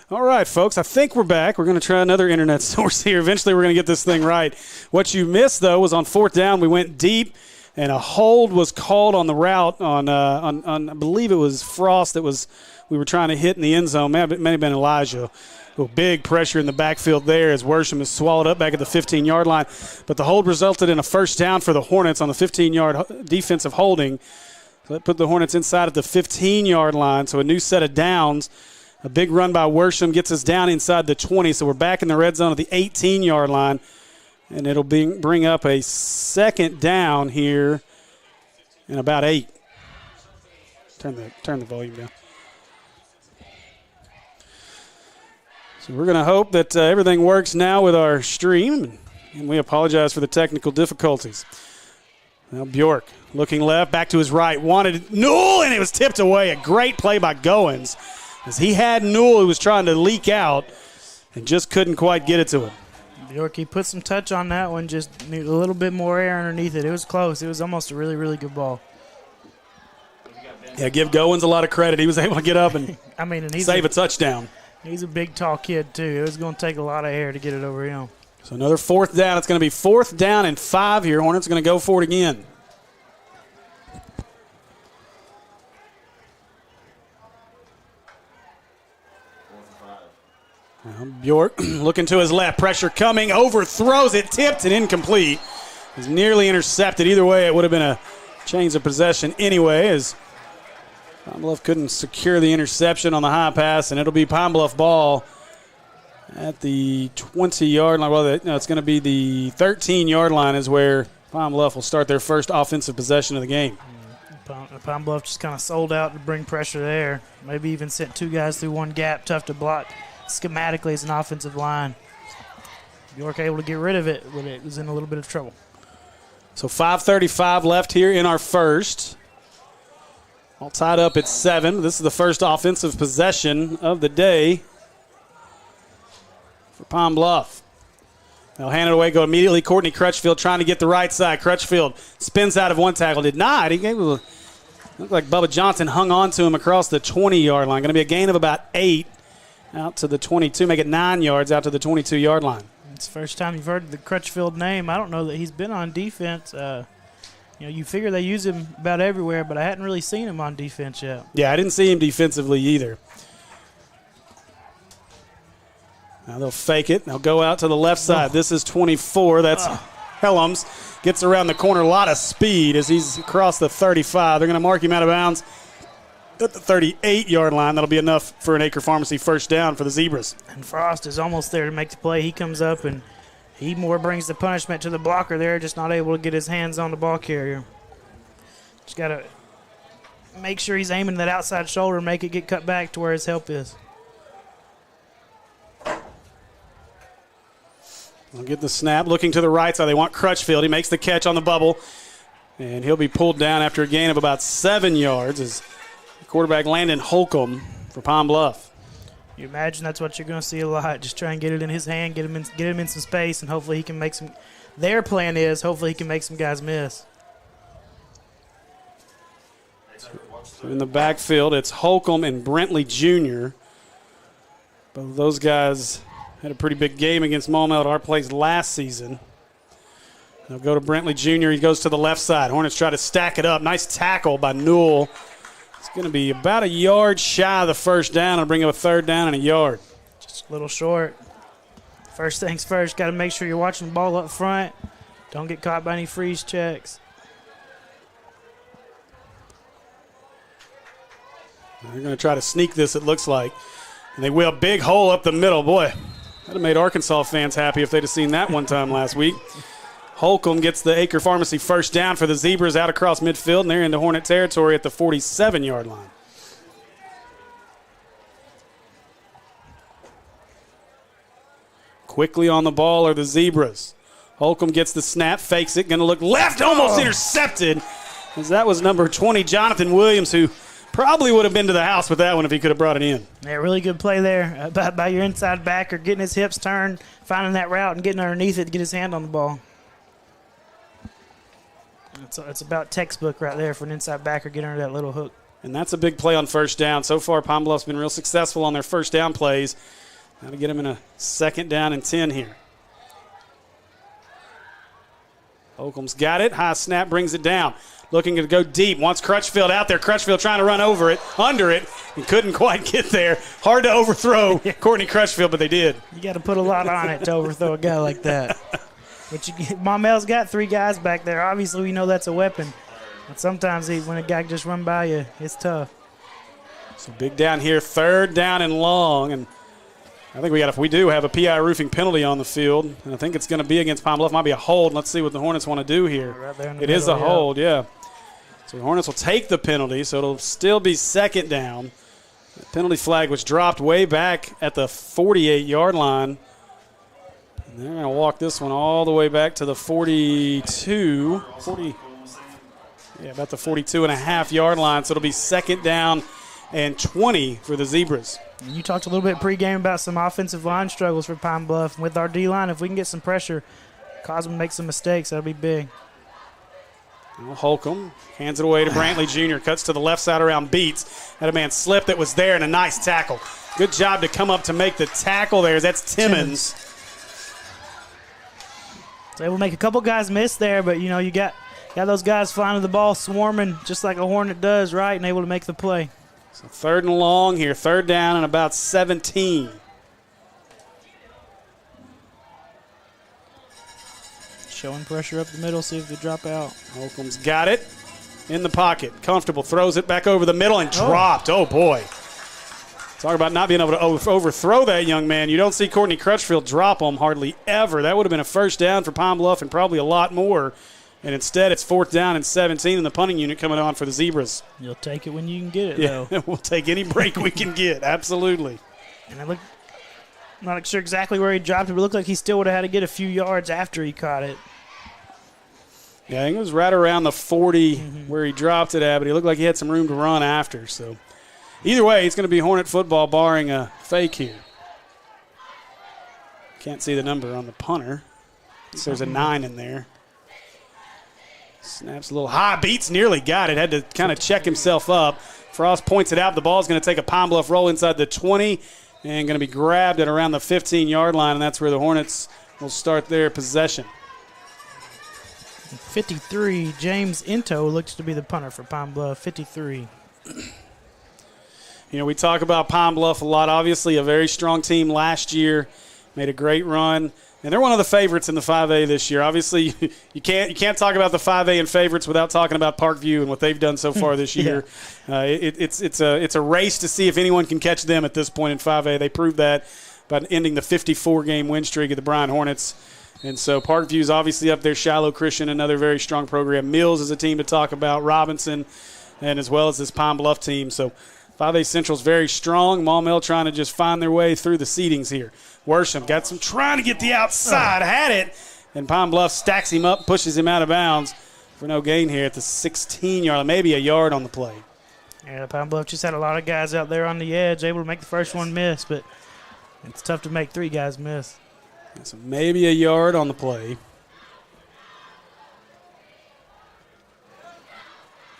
All right, folks, I think we're back. We're going to try another internet source here. Eventually, we're going to get this thing right. What you missed, though, was on fourth down. We went deep, and a hold was called on the route on I believe it was Frost that we were trying to hit in the end zone. May have been Elijah. Big pressure in the backfield there as Worsham is swallowed up back at the 15-yard line. But the hold resulted in a first down for the Hornets on the 15-yard defensive holding. So that put the Hornets inside at the 15-yard line. So a new set of downs. A big run by Worsham gets us down inside the 20. So we're back in the red zone at the 18-yard line. And it'll bring up a second down here in about 8. Turn the volume down. So we're going to hope that everything works now with our stream. And we apologize for the technical difficulties. Now Bjork looking left, back to his right. Wanted Newell, and it was tipped away. A great play by Goins. As he had Newell, who was trying to leak out and just couldn't quite get it to him. Bjork, he put some touch on that one, just a little bit more air underneath it. It was close. It was almost a really, really good ball. Yeah, give Goins a lot of credit. He was able to get up and save a touchdown. He's a big, tall kid, too. It was going to take a lot of air to get it over him. So another fourth down. It's going to be 4th down and 5 here. Hornets are going to go for it again. Bjork looking to his left. Pressure coming. Overthrows it. Tipped and incomplete. It was nearly intercepted. Either way, it would have been a change of possession anyway, as Pine Bluff couldn't secure the interception on the high pass, and it'll be Pine Bluff ball at the 20-yard line. Well, no, it's going to be the 13-yard line is where Pine Bluff will start their first offensive possession of the game. Pine Bluff just kind of sold out to bring pressure there. Maybe even sent 2 guys through one gap. Tough to block schematically as an offensive line. York able to get rid of it, but it was in a little bit of trouble. So 5:35 left here in our first. All tied up at 7. This is the first offensive possession of the day for Pine Bluff. They'll hand it away, go immediately. Courtney Crutchfield trying to get the right side. Crutchfield spins out of one tackle. Did not. He gave looked like Bubba Johnson hung on to him across the 20-yard line. Going to be a gain of about 8 out to the 22. Make it 9 yards out to the 22-yard line. It's the first time you've heard the Crutchfield name. I don't know that he's been on defense. You figure they use him about everywhere, but I hadn't really seen him on defense yet. Yeah, I didn't see him defensively either. Now they'll fake it. They'll go out to the left side. This is 24. That's Helms. Gets around the corner. A lot of speed as he's across the 35. They're going to mark him out of bounds at the 38-yard line. That'll be enough for an Acre Pharmacy first down for the Zebras. And Frost is almost there to make the play. He comes up and he more brings the punishment to the blocker there, just not able to get his hands on the ball carrier. Just got to make sure he's aiming that outside shoulder, make it get cut back to where his help is. They'll get the snap. Looking to the right side. They want Crutchfield. He makes the catch on the bubble, and he'll be pulled down after a gain of about 7 yards as quarterback Landon Holcomb for Pine Bluff. You imagine that's what you're going to see a lot. Just try and get it in his hand, get him in some space, and hopefully he can make some – their plan is hopefully he can make some guys miss. So in the backfield, it's Holcomb and Brentley Jr. Both of those guys had a pretty big game against Maumelle at our place last season. They'll go to Brentley Jr. He goes to the left side. Hornets try to stack it up. Nice tackle by Newell. It's going to be about a yard shy of the first down. It'll bring up a 3rd down and a yard. Just a little short. First things first, got to make sure you're watching the ball up front. Don't get caught by any freeze checks. They're going to try to sneak this, it looks like. And they will. Big hole up the middle. Boy, that would have made Arkansas fans happy if they'd have seen that one time last week. Holcomb gets the Acre Pharmacy first down for the Zebras out across midfield, and they're into Hornet territory at the 47-yard line. Quickly on the ball are the Zebras. Holcomb gets the snap, fakes it, going to look left, almost intercepted. As that was number 20, Jonathan Williams, who probably would have been to the house with that one if he could have brought it in. Yeah, really good play there by your inside backer, getting his hips turned, finding that route, and getting underneath it to get his hand on the ball. It's about textbook right there for an inside backer, getting under that little hook. And that's a big play on first down. So far, Pine Bluff's been real successful on their first down plays. Now to get them in a 2nd down and 10 here. Holcomb's got it. High snap brings it down. Looking to go deep. Wants Crutchfield out there. Crutchfield trying to run under it. He couldn't quite get there. Hard to overthrow Courtney Crutchfield, but they did. You got to put a lot on it to overthrow a guy like that. But Maumelle's got 3 guys back there. Obviously, we know that's a weapon. But sometimes when a guy just run by you, it's tough. So big down here, 3rd down and long. And I think we do have a PI roofing penalty on the field. And I think it's going to be against Pine Bluff. Might be a hold. Let's see what the Hornets want to do here. Right there in the it middle, is a hold, yeah. So the Hornets will take the penalty, so it'll still be 2nd down. The penalty flag was dropped way back at the 48-yard line. And they're going to walk this one all the way back to the 42. About the 42.5-yard line. So it'll be 2nd down and 20 for the Zebras. And you talked a little bit pregame about some offensive line struggles for Pine Bluff. And with our D-line, if we can get some pressure, cause them to make some mistakes, that'll be big. Well, Holcomb hands it away to Brantley Jr. Cuts to the left side around Beats. Had a man slip that was there and a nice tackle. Good job to come up to make the tackle there. That's Timmons. So able to make a couple guys miss there, but, you got those guys flying to the ball, swarming just like a Hornet does, right, and able to make the play. So 3rd and long here, 3rd down and about 17. Showing pressure up the middle, see if they drop out. Holcomb's got it in the pocket. Comfortable, throws it back over the middle and dropped. Oh, boy. Talk about not being able to overthrow that young man. You don't see Courtney Crutchfield drop him hardly ever. That would have been a 1st down for Pine Bluff and probably a lot more. And instead, it's 4th down and 17, and the punting unit coming on for the Zebras. You'll take it when you can get it, though. We'll take any break we can get, absolutely. And I'm not sure exactly where he dropped it, but it looked like he still would have had to get a few yards after he caught it. Yeah, I think it was right around the 40 where he dropped it at, but he looked like he had some room to run after. So either way, it's going to be Hornet football barring a fake here. Can't see the number on the punter. So there's a 9 in there. Snaps a little high. Beats nearly got it. Had to kind of check himself up. Frost points it out. The ball's going to take a Pine Bluff roll inside the 20 and going to be grabbed at around the 15-yard line, and that's where the Hornets will start their possession. 53, James Into looks to be the punter for Pine Bluff, 53. We talk about Pine Bluff a lot. Obviously, a very strong team last year. Made a great run. And they're one of the favorites in the 5A this year. Obviously, you can't talk about the 5A and favorites without talking about Parkview and what they've done so far this year. It's a race to see if anyone can catch them at this point in 5A. They proved that by ending the 54-game win streak of the Bryan Hornets. And so Parkview's obviously up there. Shiloh Christian, another very strong program. Mills is a team to talk about. Robinson, and as well as this Pine Bluff team. So 5A Central's very strong. Maumelle trying to just find their way through the seedings here. Worsham got some trying to get the outside, had it, and Pine Bluff stacks him up, pushes him out of bounds for no gain here at the 16-yard line, maybe a yard on the play. Yeah, Pine Bluff just had a lot of guys out there on the edge, able to make the first one miss, but it's tough to make 3 guys miss. So maybe a yard on the play.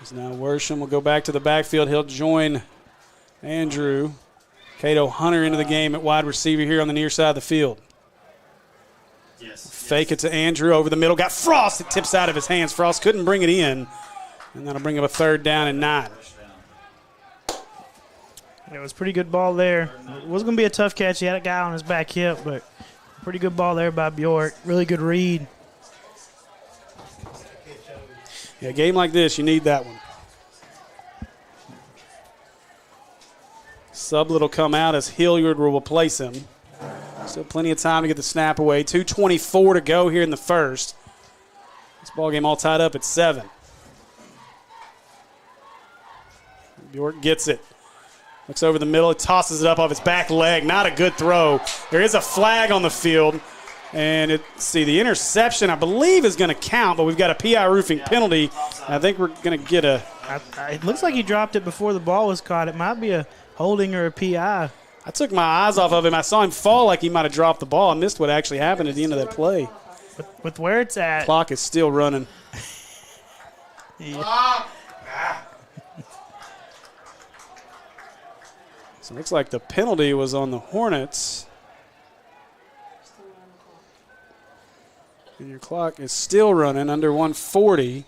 So now Worsham will go back to the backfield. He'll join Andrew. Cato Hunter into the game at wide receiver here on the near side of the field. Fake it to Andrew over the middle. Got Frost. It tips out of his hands. Frost couldn't bring it in. And that'll bring up a 3rd down and 9. It was a pretty good ball there. It was going to be a tough catch. He had a guy on his back hip, but pretty good ball there by Bjork. Really good read. Yeah, a game like this, you need that one. Sublet will come out as Hilliard will replace him. Still plenty of time to get the snap away. 2:24 to go here in the first. This ball game all tied up at 7. Bjork gets it. Looks over the middle. He tosses it up off his back leg. Not a good throw. There is a flag on the field. And the interception, I believe, is going to count, but we've got a PI roofing penalty. I think we're going to get a. It looks like he dropped it before the ball was caught. It might be a holding or a PI. I took my eyes off of him. I saw him fall like he might have dropped the ball. I missed what actually happened at the end of that play. With where it's at. Clock is still running. So it looks like the penalty was on the Hornets. And your clock is still running under 140. I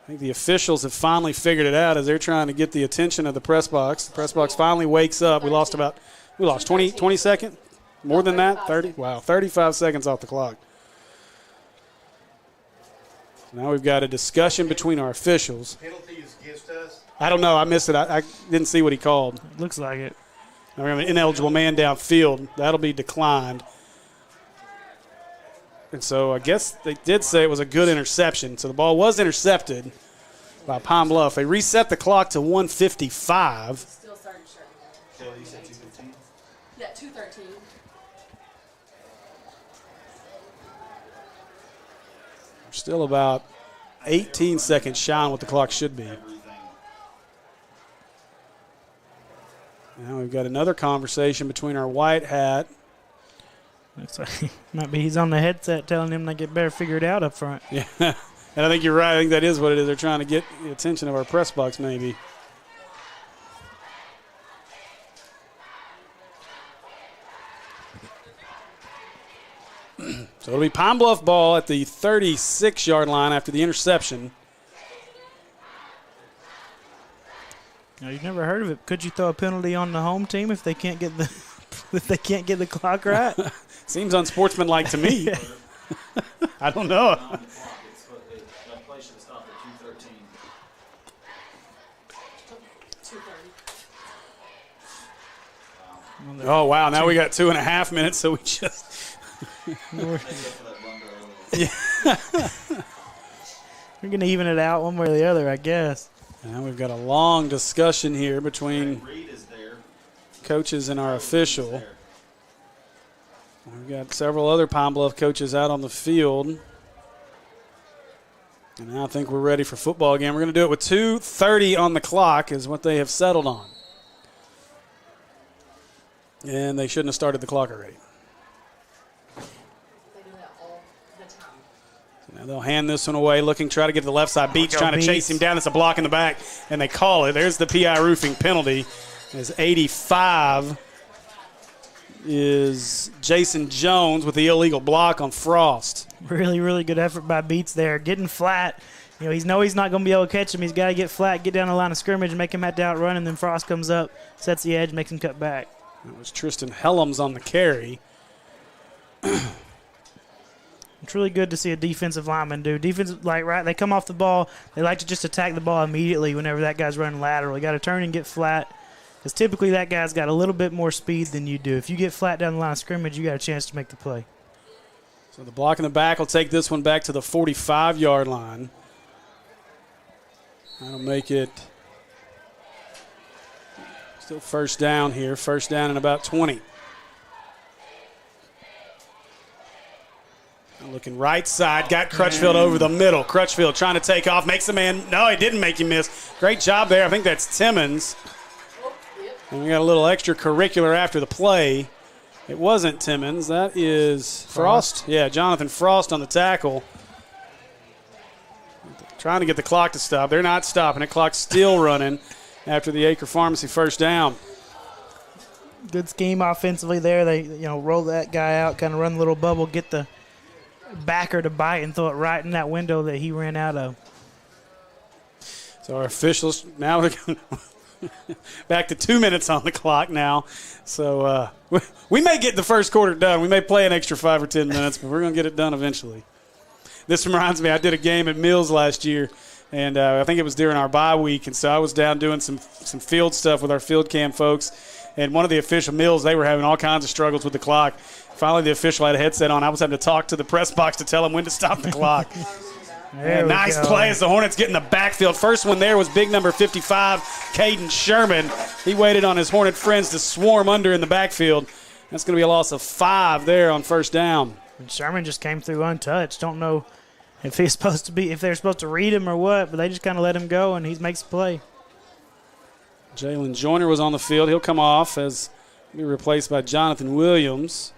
think the officials have finally figured it out as they're trying to get the attention of the press box. The press box finally wakes up. We lost 20 seconds? More than that? 30? Wow, 35 seconds off the clock. Now we've got a discussion between our officials. Penalties against us? I don't know. I missed it. I didn't see what he called. Looks like it. Now we have an ineligible man downfield. That'll be declined. And so I guess they did say it was a good interception. So the ball was intercepted by Pine Bluff. They reset the clock to 1:55. Still starting sharp. Kelly, you said 2:15? Yeah, 2:13. We're still about 18 seconds shy on what the clock should be. Now we've got another conversation between our white hat. Looks like might be he's on the headset telling him they get better figured out up front. Yeah, and I think you're right. I think that is what it is. They're trying to get the attention of our press box maybe. So it'll be Pine Bluff ball at the 36-yard line after the interception. Now, you've never heard of it. Could you throw a penalty on the home team if they can't get the clock right? Seems unsportsmanlike to me. I don't know. That play should have stopped at 2:13. 2:30. Oh, wow. Now we got 2.5 minutes, so we just. We're going to even it out one way or the other, I guess. Now we've got a long discussion here between coaches and our official. We've got several other Pine Bluff coaches out on the field. And now I think we're ready for football again. We're going to do it with 2:30 on the clock is what they have settled on. And they shouldn't have started the clock already. They do that all the time. So now they'll hand this one away, try to get to the left side. Beats trying to chase him down. It's a block in the back, and they call it. There's the PI roofing penalty. As 85 is Jason Jones with the illegal block on Frost. Really, really good effort by Beats there. Getting flat. You know, he's not going to be able to catch him. He's got to get flat, get down the line of scrimmage, and make him have to outrun, and then Frost comes up, sets the edge, makes him cut back. That was Tristan Helms on the carry. It's really good to see a defensive lineman do. They come off the ball. They like to just attack the ball immediately whenever that guy's running lateral. You got to turn and get flat because typically that guy's got a little bit more speed than you do. If you get flat down the line of scrimmage, you got a chance to make the play. So the block in the back will take this one back to the 45-yard line. That'll make it still first down here. First down and about 20. Looking right side, got Crutchfield over the middle. Crutchfield trying to take off, makes a man. No, he didn't make him miss. Great job there. I think that's Timmons. And we got a little extracurricular after the play. It wasn't Timmons. That is Frost. Yeah, Jonathan Frost on the tackle. Trying to get the clock to stop. They're not stopping it. Clock's still running after the Acre Pharmacy first down. Good scheme offensively there. They roll that guy out, kind of run a little bubble, get the backer to bite and throw it right in that window that he ran out of. So our officials now they're going back to 2 minutes on the clock now. So we may get the first quarter done. We may play an extra 5 or 10 minutes, but we're going to get it done eventually. This reminds me, I did a game at Mills last year, and I think it was during our bye week, and so I was down doing some field stuff with our field cam folks, and one of the official Mills, they were having all kinds of struggles with the clock. Finally, the official had a headset on. I was having to talk to the press box to tell them when to stop the clock. Nice play as the Hornets get in the backfield. First one there was big number 55, Caden Sherman. He waited on his Hornet friends to swarm under in the backfield. That's going to be a loss of 5 there on first down. And Sherman just came through untouched. Don't know if they're supposed to read him or what, but they just kind of let him go, and he makes a play. Jalen Joyner was on the field. He'll come off as he'll be replaced by Jonathan Williams.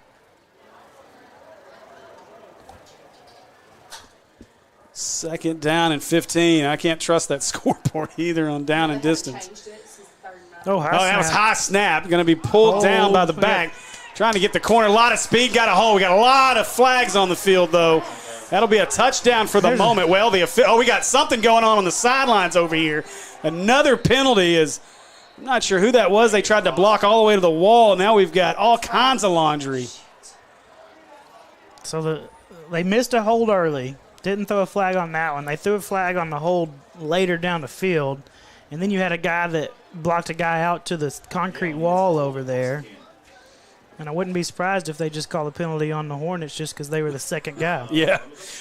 Second down and 15. I can't trust that scoreboard either on down and distance. Oh, high that was snap. high snap. Going to be pulled down by the back. Trying to get the corner. A lot of speed. Got a hole. We got a lot of flags on the field, though. That'll be a touchdown for the moment. Well, we got something going on the sidelines over here. Another penalty is, I'm not sure who that was. They tried to block all the way to the wall. Now we've got all kinds of laundry. So they missed a hold early. Didn't throw a flag on that one. They threw a flag on the hold later down the field. And then you had a guy that blocked a guy out to the concrete wall over there. And I wouldn't be surprised if they just call a penalty on the Hornets just because they were the second guy. Yeah.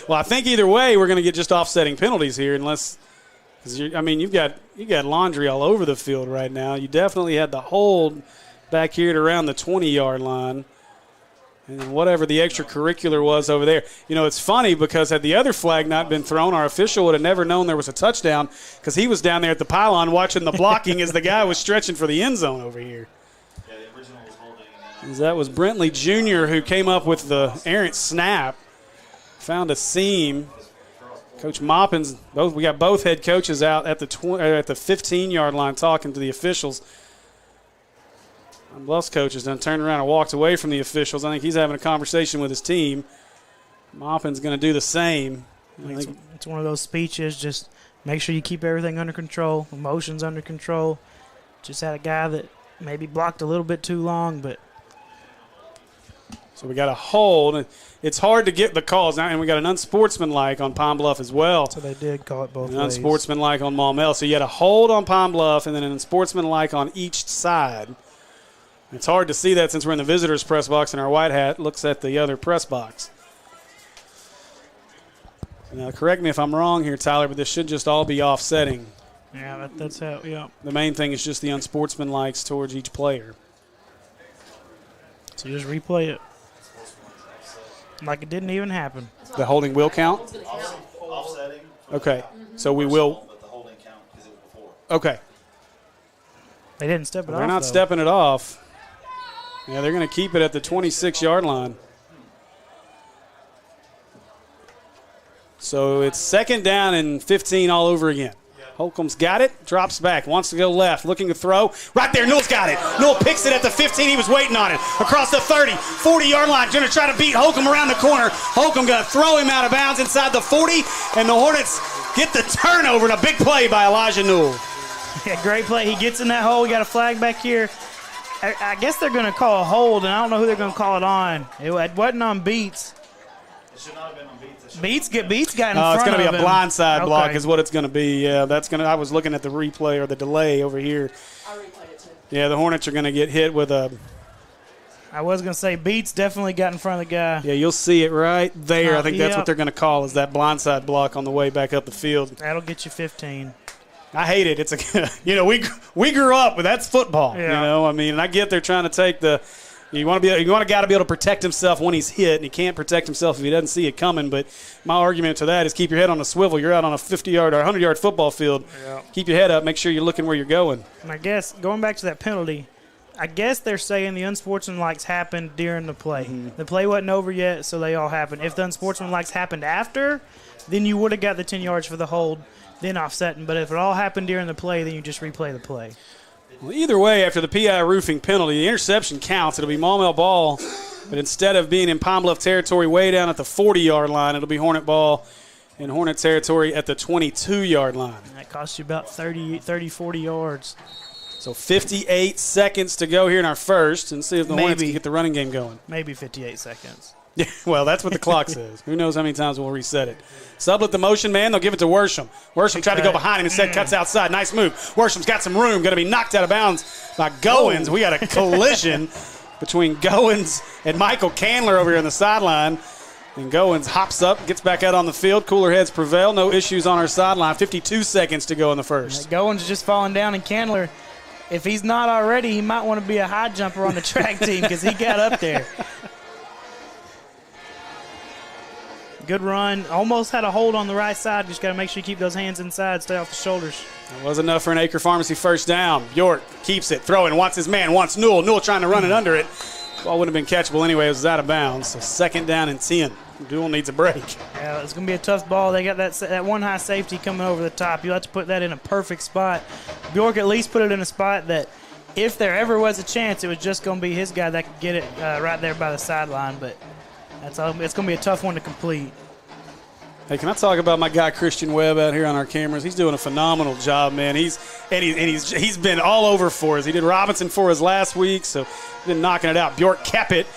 Well, I think either way we're going to get just offsetting penalties here unless – because you've got laundry all over the field right now. You definitely had the hold back here at around the 20-yard line. And then whatever the extracurricular was over there. It's funny because had the other flag not been thrown, our official would have never known there was a touchdown because he was down there at the pylon watching the blocking as the guy was stretching for the end zone over here. Yeah, the original was holding. That was Brentley Jr. who came up with the errant snap, found a seam. Coach Maupin's, we got both head coaches out at the 15-yard line talking to the officials. Bluff's coach has done turned around and walked away from the officials. I think he's having a conversation with his team. Maupin's going to do the same. It's one of those speeches, just make sure you keep everything under control, emotions under control. Just had a guy that maybe blocked a little bit too long, but. So we got a hold. It's hard to get the calls now, and we got an unsportsmanlike on Pine Bluff as well. So they did call it both ways. Unsportsmanlike on Maumelle. So you had a hold on Pine Bluff and then an unsportsmanlike on each side. It's hard to see that since we're in the visitors' press box and our white hat looks at the other press box. Now, correct me if I'm wrong here, Tyler, but this should just all be offsetting. Yeah, that's how, yeah. The main thing is just the unsportsmanlikes towards each player. So just replay it. Like it didn't even happen. The holding will count? Offsetting. Okay. So we will. But the holding count because it was before. Okay. They didn't step it off. They're not though. stepping it off. Yeah, they're going to keep it at the 26-yard line. So it's second down and 15 all over again. Holcomb's got it, drops back, wants to go left, looking to throw. Right there, Newell's got it. Newell picks it at the 15. He was waiting on it. Across the 30, 40-yard line. Going to try to beat Holcomb around the corner. Holcomb going to throw him out of bounds inside the 40, and the Hornets get the turnover and a big play by Elijah Newell. Yeah, great play. He gets in that hole. We got a flag back here. I guess they're going to call a hold, and I don't know who they're going to call it on. It wasn't on Beats. It should not have been on Beats. Beats got in front of him. It's going to be a blindside block Okay. is what it's going to be. Yeah, that's going to. I was looking at the replay or the delay over here. I replayed it too. Yeah, the Hornets are going to get hit with a. I was going to say Beats definitely got in front of the guy. Yeah, you'll see it right there. I think that's Yep. what they're going to call is that blindside block on the way back up the field. That'll get you 15. I hate it. It's a, we grew up with that's football. Yeah. I mean, and I get they're trying to take the. You want a guy to be able to protect himself when he's hit, and he can't protect himself if he doesn't see it coming. But my argument to that is keep your head on a swivel. You're out on a 50-yard or 100-yard football field. Yeah. Keep your head up. Make sure you're looking where you're going. And I guess, going back to that penalty, I guess they're saying the unsportsmanlikes happened during the play. Mm-hmm. The play wasn't over yet, so they all happened. If the unsportsmanlikes happened after, then you would have got the 10 yards for the hold, then offsetting. But if it all happened during the play, then you just replay the play. Well, either way, after the PI roofing penalty, the interception counts. It'll be Maumelle ball, but instead of being in Pine Bluff territory way down at the 40-yard line, it'll be Hornet ball in Hornet territory at the 22-yard line. And that costs you about 30, 40 yards. So 58 seconds to go here in our first, and see if the Hornets can get the running game going. Maybe 58 seconds. Yeah, well, that's what the clock says. Who knows how many times we'll reset it. Sublet the motion, man. They'll give it to Worsham. Worsham tried to go behind him. Instead, cuts outside. Nice move. Worsham's got some room. Going to be knocked out of bounds by Goins. We got a collision between Goins and Michael Candler over here on the sideline. And Goins hops up, gets back out on the field. Cooler heads prevail. No issues on our sideline. 52 seconds to go in the first. Goins just falling down, and Candler, if he's not already, he might want to be a high jumper on the track team because he got up there. Good run. Almost had a hold on the right side. Just got to make sure you keep those hands inside, stay off the shoulders. That was enough for an Acre Pharmacy first down. Bjork keeps it, throwing, wants his man, wants Newell. Newell trying to run it under it. Ball wouldn't have been catchable anyway. It was out of bounds. So second down and 10. Newell needs a break. Yeah, it's going to be a tough ball. They got that one high safety coming over the top. You'll have to put that in a perfect spot. Bjork at least put it in a spot that if there ever was a chance, it was just going to be his guy that could get it right there by the sideline. But it's going to be a tough one to complete. Hey, can I talk about my guy Christian Webb out here on our cameras? He's doing a phenomenal job, man. He's been all over for us. He did Robinson for us last week, so he's been knocking it out. Bjork kept it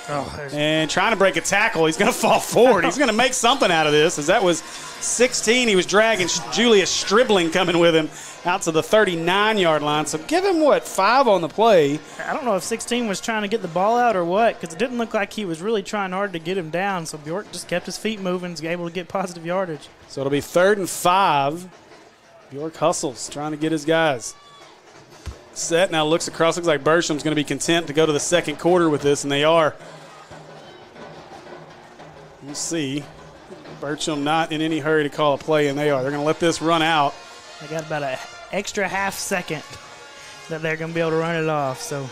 and trying to break a tackle. He's going to fall forward. He's going to make something out of this, as that was 16. He was dragging Julius Stribling coming with him out to the 39-yard line. So give him, 5 on the play. I don't know if 16 was trying to get the ball out or what, because it didn't look like he was really trying hard to get him down. So Bjork just kept his feet moving, was able to get positive yardage. So it'll be 3rd and 5. Bjork hustles, trying to get his guys set. Now looks across. Looks like Bersham's going to be content to go to the second quarter with this, and they are. We'll see. Bertram not in any hurry to call a play, and they are. They're going to let this run out. They got about an extra half second that they're going to be able to run it off. So,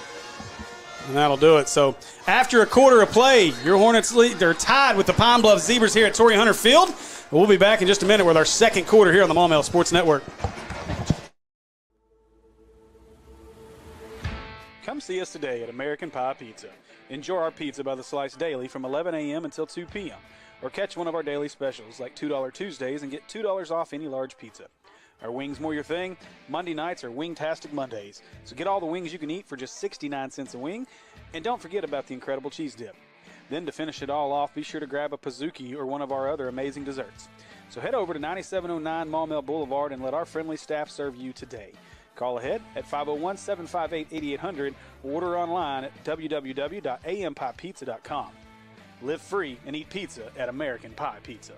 and that'll do it. So after a quarter of play, your Hornets they're tied with the Pine Bluff Zebras here at Torrey Hunter Field. We'll be back in just a minute with our second quarter here on the Maumelle Sports Network. Come see us today at American Pie Pizza. Enjoy our pizza by the slice daily from 11 a.m. until 2 p.m. Or catch one of our daily specials like $2 Tuesdays and get $2 off any large pizza. Are wings more your thing? Monday nights are Wingtastic Mondays. So get all the wings you can eat for just 69 cents a wing. And don't forget about the incredible cheese dip. Then to finish it all off, be sure to grab a Pizookie or one of our other amazing desserts. So head over to 9709 Maumelle Boulevard and let our friendly staff serve you today. Call ahead at 501-758-8800 or order online at www.ampiepizza.com. Live free and eat pizza at American Pie Pizza.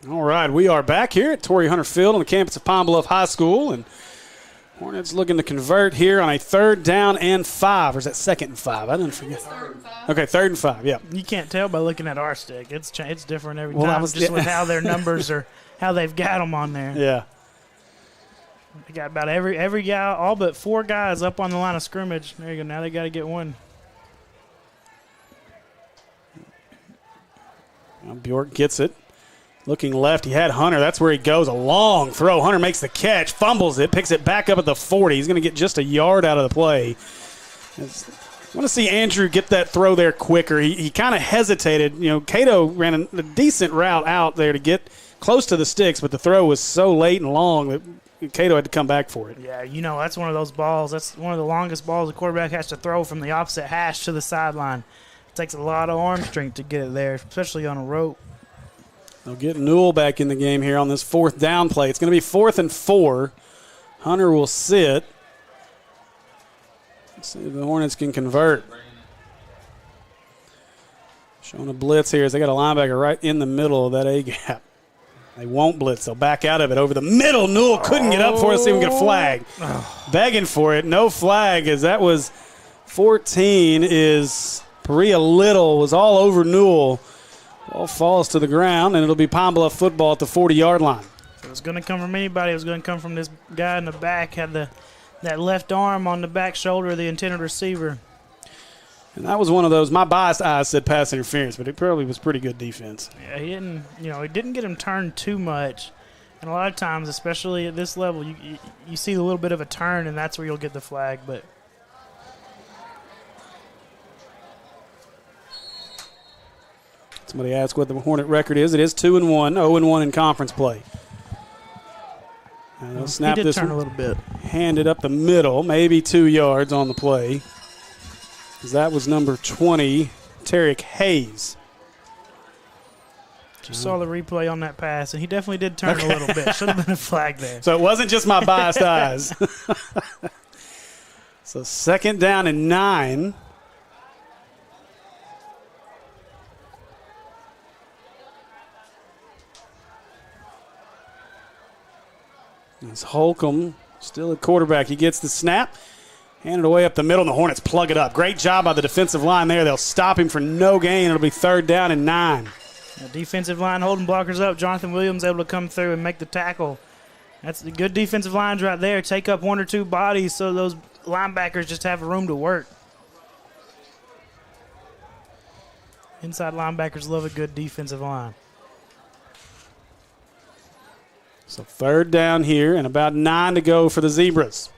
All right, we are back here at Torrey Hunter Field on the campus of Pine Bluff High School, and Hornets looking to convert here on a 3rd down and 5, or is that 2nd and 5? I didn't forget. Okay, 3rd and 5, yeah. You can't tell by looking at our stick. It's different every time, with how their numbers are, how they've got them on there. Yeah. They got about every guy, all but 4 guys up on the line of scrimmage. There you go. Now they got to get one. Well, Bjork gets it. Looking left, he had Hunter. That's where he goes. A long throw. Hunter makes the catch, fumbles it, picks it back up at the 40. He's going to get just a yard out of the play. I want to see Andrew get that throw there quicker. He kind of hesitated. Cato ran a decent route out there to get close to the sticks, but the throw was so late and long that Cato had to come back for it. Yeah, that's one of those balls. That's one of the longest balls the quarterback has to throw from the opposite hash to the sideline. It takes a lot of arm strength to get it there, especially on a rope. They'll get Newell back in the game here on this 4th down play. It's going to be 4th and 4. Hunter will sit. Let's see if the Hornets can convert. Showing a blitz here as they got a linebacker right in the middle of that A-gap. They won't blitz. They'll back out of it over the middle. Newell couldn't get up for it, so we can get a flag. Begging for it. No flag, as that was 14 is Perea Little was all over Newell. Ball falls to the ground, and it'll be Pine Bluff football at the 40-yard line. If it was going to come from anybody, it was going to come from this guy in the back, had that left arm on the back shoulder of the intended receiver. And that was one of those, my biased eyes said pass interference, but it probably was pretty good defense. Yeah, he didn't get him turned too much. And a lot of times, especially at this level, you see a little bit of a turn, and that's where you'll get the flag. But somebody asked what the Hornet record is. It is 2-1, 0-1 in conference play. And they'll snap he did this turn a little bit. Hand it up the middle, maybe 2 yards on the play. That was number 20, Tarek Hayes. Just saw the replay on that pass, and he definitely did turn a little bit. Should have been a flag there. So it wasn't just my biased eyes. So 2nd down and 9. It's Holcomb, still at quarterback. He gets the snap. Hand it away up the middle, and the Hornets plug it up. Great job by the defensive line there. They'll stop him for no gain. It'll be 3rd down and 9. The defensive line holding blockers up. Jonathan Williams able to come through and make the tackle. That's the good defensive lines right there. Take up 1 or 2 bodies so those linebackers just have room to work. Inside linebackers love a good defensive line. So 3rd down here and about 9 to go for the Zebras.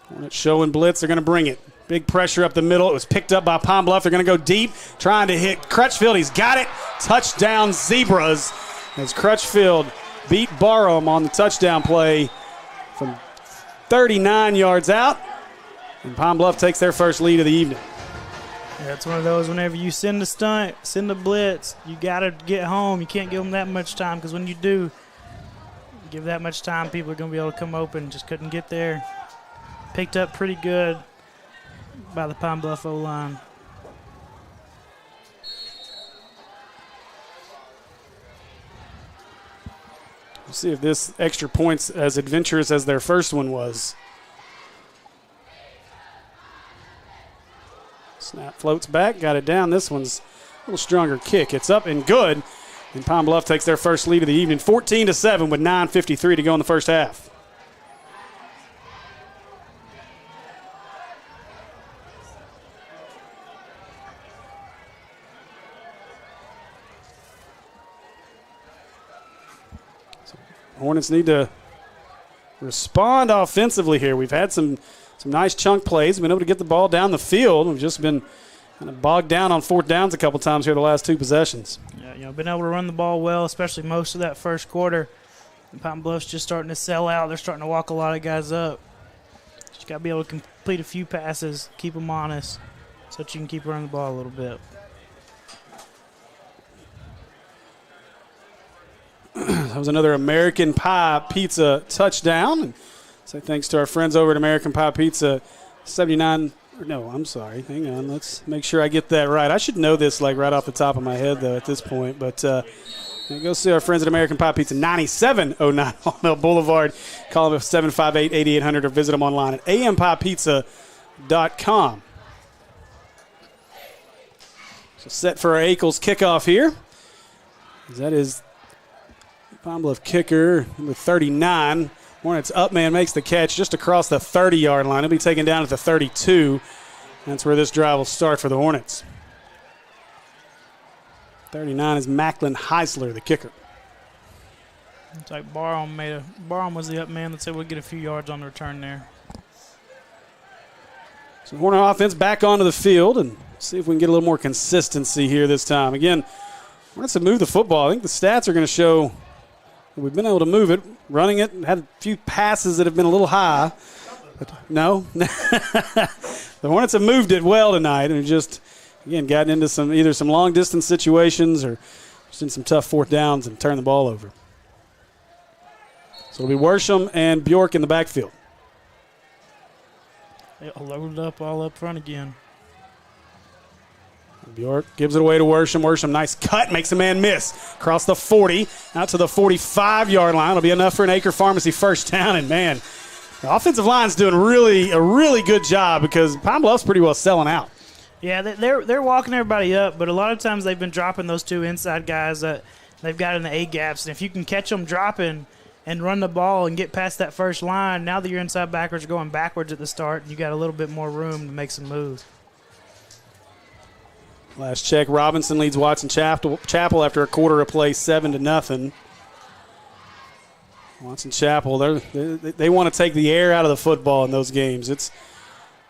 Hornets showing blitz. They're going to bring it. Big pressure up the middle. It was picked up by Pine Bluff. They're going to go deep, trying to hit Crutchfield. He's got it. Touchdown Zebras as Crutchfield beat Barham on the touchdown play from 39 yards out. And Pine Bluff takes their first lead of the evening. Yeah, it's one of those whenever you send a stunt, send a blitz, you got to get home. You can't give them that much time because when you do give that much time, people are going to be able to come open. Just couldn't get there. Picked up pretty good by the Pine Bluff O-line. We'll see if this extra point's as adventurous as their first one was. Snap floats back, got it down. This one's a little stronger kick. It's up and good. And Pine Bluff takes their first lead of the evening, 14-7 with 9:53 to go in the first half. Hornets need to respond offensively here. We've had some nice chunk plays. We've been able to get the ball down the field. We've just been kind of bogged down on 4th downs a couple times here the last 2 possessions. Yeah, been able to run the ball well, especially most of that first quarter. And Pine Bluff's just starting to sell out. They're starting to walk a lot of guys up. Just got to be able to complete a few passes, keep them honest, so that you can keep running the ball a little bit. That was another American Pie Pizza touchdown. And say thanks to our friends over at American Pie Pizza. 79. No, I'm sorry. Hang on. Let's make sure I get that right. I should know this like right off the top of my head, though, at this point. But go see our friends at American Pie Pizza, 9709 Maumelle Boulevard. Call them at 758-8800 or visit them online at ampiepizza.com. So set for our Ackles kickoff here. That is Pine Bluff kicker, number 39. Hornets up man makes the catch just across the 30-yard line. He'll be taken down at the 32. That's where this drive will start for the Hornets. 39 is Macklin Heisler, the kicker. It's like Barham was the up man that said we'll get a few yards on the return there. So Hornet offense back onto the field and see if we can get a little more consistency here this time. Again, Hornets have moved the football. I think the stats are going to show we've been able to move it, running it, had a few passes that have been a little high. But no. The Hornets have moved it well tonight and just, again, gotten into either some long-distance situations or just in some tough 4th downs and turned the ball over. So it'll be Worsham and Bjork in the backfield. They loaded up all up front again. Bjork gives it away to Worsham. Worsham, nice cut, makes a man miss. Across the 40, out to the 45-yard line. It'll be enough for an Acre Pharmacy first down. And, man, the offensive line's doing a really good job because Pine Bluff's pretty well selling out. Yeah, they're walking everybody up, but a lot of times they've been dropping those 2 inside guys that they've got in the A-gaps. And if you can catch them dropping and run the ball and get past that first line, now that your inside backers are going backwards at the start, you got a little bit more room to make some moves. Last check, Robinson leads Watson Chapel after a quarter of play, 7-0. Watson Chapel, they want to take the air out of the football in those games. They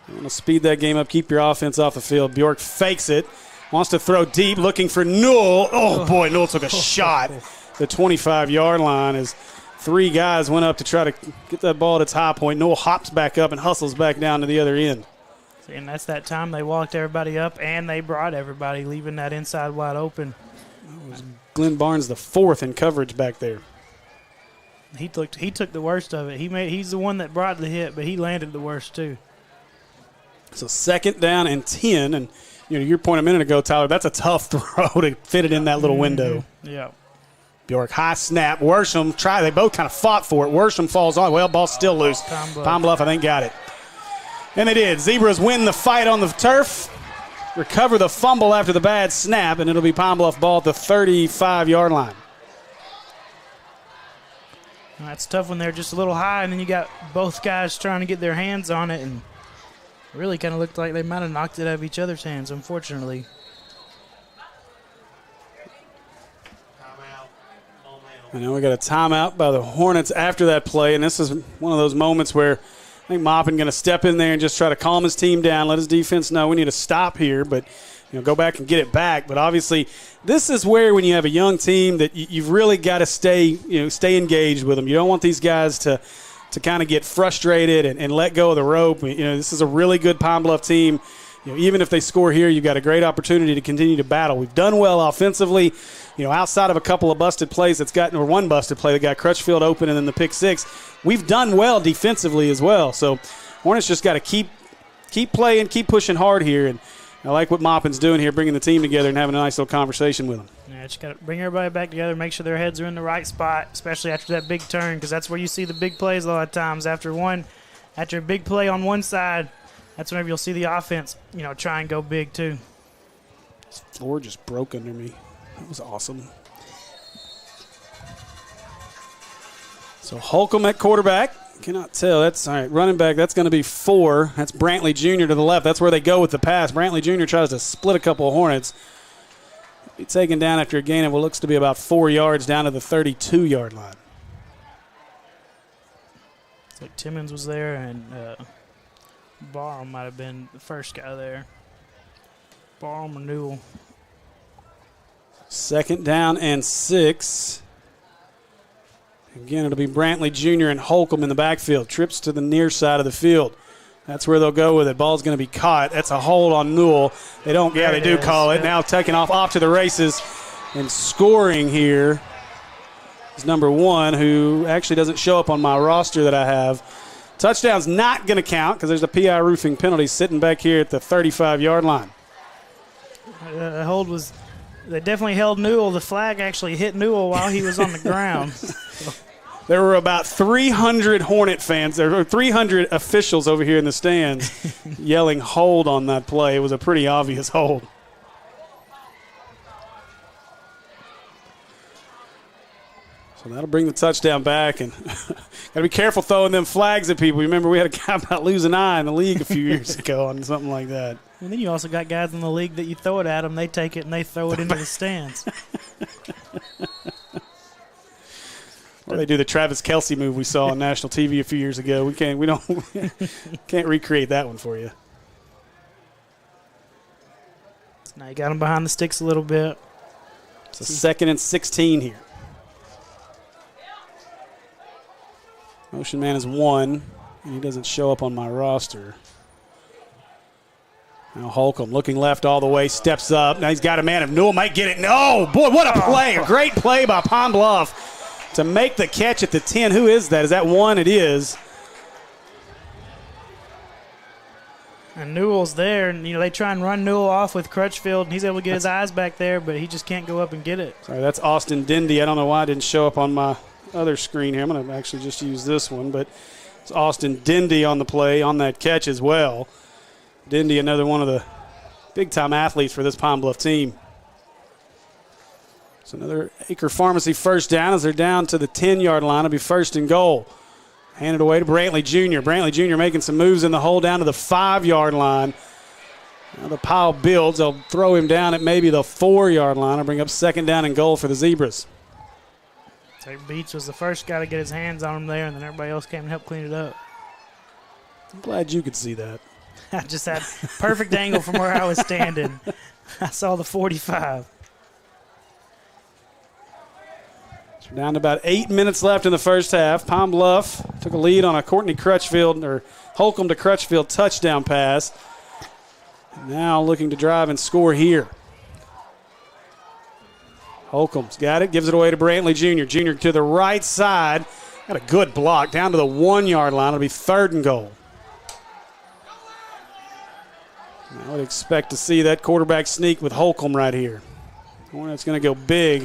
want to speed that game up, keep your offense off the field. Bjork fakes it, wants to throw deep, looking for Newell. Oh, boy, Newell took a shot. The 25-yard line as 3 guys went up to try to get that ball at its high point. Newell hops back up and hustles back down to the other end. And that's that time they walked everybody up and they brought everybody, leaving that inside wide open. It was Glenn Barnes, the 4th in coverage back there. He took the worst of it. He's the one that brought the hit, but he landed the worst too. So 2nd down and 10, and your point a minute ago, Tyler, that's a tough throw to fit it in that little window. Yeah. Bjork, high snap. Worsham, they both kind of fought for it. Worsham falls on. Well, ball's still loose. Pine Bluff. Pine Bluff, I think, got it. And they did. Zebras win the fight on the turf, recover the fumble after the bad snap, and it'll be Pine Bluff ball at the 35-yard line. That's tough when they're just a little high, and then you got both guys trying to get their hands on it, and really kind of looked like they might have knocked it out of each other's hands, unfortunately. I know we got a timeout by the Hornets after that play, and this is one of those moments where I think Maupin going to step in there and just try to calm his team down, let his defense know we need to stop here, but go back and get it back. But obviously, this is where when you have a young team that you've really got to stay engaged with them. You don't want these guys to kind of get frustrated and let go of the rope. This is a really good Pine Bluff team. Even if they score here, you've got a great opportunity to continue to battle. We've done well offensively. Outside of a couple of busted plays or one busted play that got Crutchfield open and then the pick six, we've done well defensively as well. So Hornets just got to keep playing, keep pushing hard here. And I like what Maupin's doing here, bringing the team together and having a nice little conversation with them. Yeah, just got to bring everybody back together, make sure their heads are in the right spot, especially after that big turn, because that's where you see the big plays a lot of times. After a big play on one side, that's whenever you'll see the offense, try and go big too. This floor just broke under me. That was awesome. So Holcomb at quarterback. Cannot tell. That's all right. Running back, that's going to be 4. That's Brantley Jr. to the left. That's where they go with the pass. Brantley Jr. tries to split a couple of Hornets. Be taken down after a gain of what looks to be about 4 yards down to the 32-yard line. It's like Timmons was there, and Barham might have been the first guy there. Barham or Newell. 2nd down and 6. Again, it'll be Brantley Jr. and Holcomb in the backfield. Trips to the near side of the field. That's where they'll go with it. Ball's going to be caught. That's a hold on Newell. They do call it. Now taking off to the races and scoring here is number 1, who actually doesn't show up on my roster that I have. Touchdown's not going to count because there's a PI roofing penalty sitting back here at the 35-yard line. The hold was – they definitely held Newell. The flag actually hit Newell while he was on the ground. There were about 300 Hornet fans, or 300 officials over here in the stands yelling hold on that play. It was a pretty obvious hold. So that'll bring the touchdown back. And got to be careful throwing them flags at people. Remember, we had a guy about losing an eye in the league a few years ago on something like that. And then you also got guys in the league that you throw it at them, they take it and they throw it into the stands. Or they do the Travis Kelce move we saw on national TV a few years ago. We can't recreate that one for you. So now you got them behind the sticks a little bit. It's a 2nd and 16 here. Motion man is 1, and he doesn't show up on my roster. Now Holcomb looking left all the way, steps up. Now he's got a man. If Newell might get it. No, boy, what a play. A great play by Pine Bluff to make the catch at the 10. Who is that? Is that 1? It is. And Newell's there, and they try and run Newell off with Crutchfield, and he's able to get his eyes back there, but he just can't go up and get it. Sorry, that's Austin Dindy. I don't know why it didn't show up on my other screen here. I'm going to actually just use this one, but it's Austin Dindy on the play, on that catch as well. Dindy, another one of the big-time athletes for this Pine Bluff team. It's another Acre Pharmacy first down as they're down to the 10-yard line. It'll be 1st and goal. Handed away to Brantley Jr. Brantley Jr. making some moves in the hole down to the 5-yard line. Now the pile builds. They'll throw him down at maybe the 4-yard line. I'll bring up 2nd down and goal for the Zebras. So Beach was the first guy to get his hands on him there, and then everybody else came and helped clean it up. I'm glad you could see that. I just had perfect angle from where I was standing. I saw the 45. So down to about 8 minutes left in the first half. Pine Bluff took a lead on a Holcomb to Crutchfield touchdown pass. And now looking to drive and score here. Holcomb's got it, gives it away to Brantley Jr. Jr. to the right side. Got a good block down to the 1-yard line. It'll be 3rd and goal. I would expect to see that quarterback sneak with Holcomb right here. Hornets going to go big.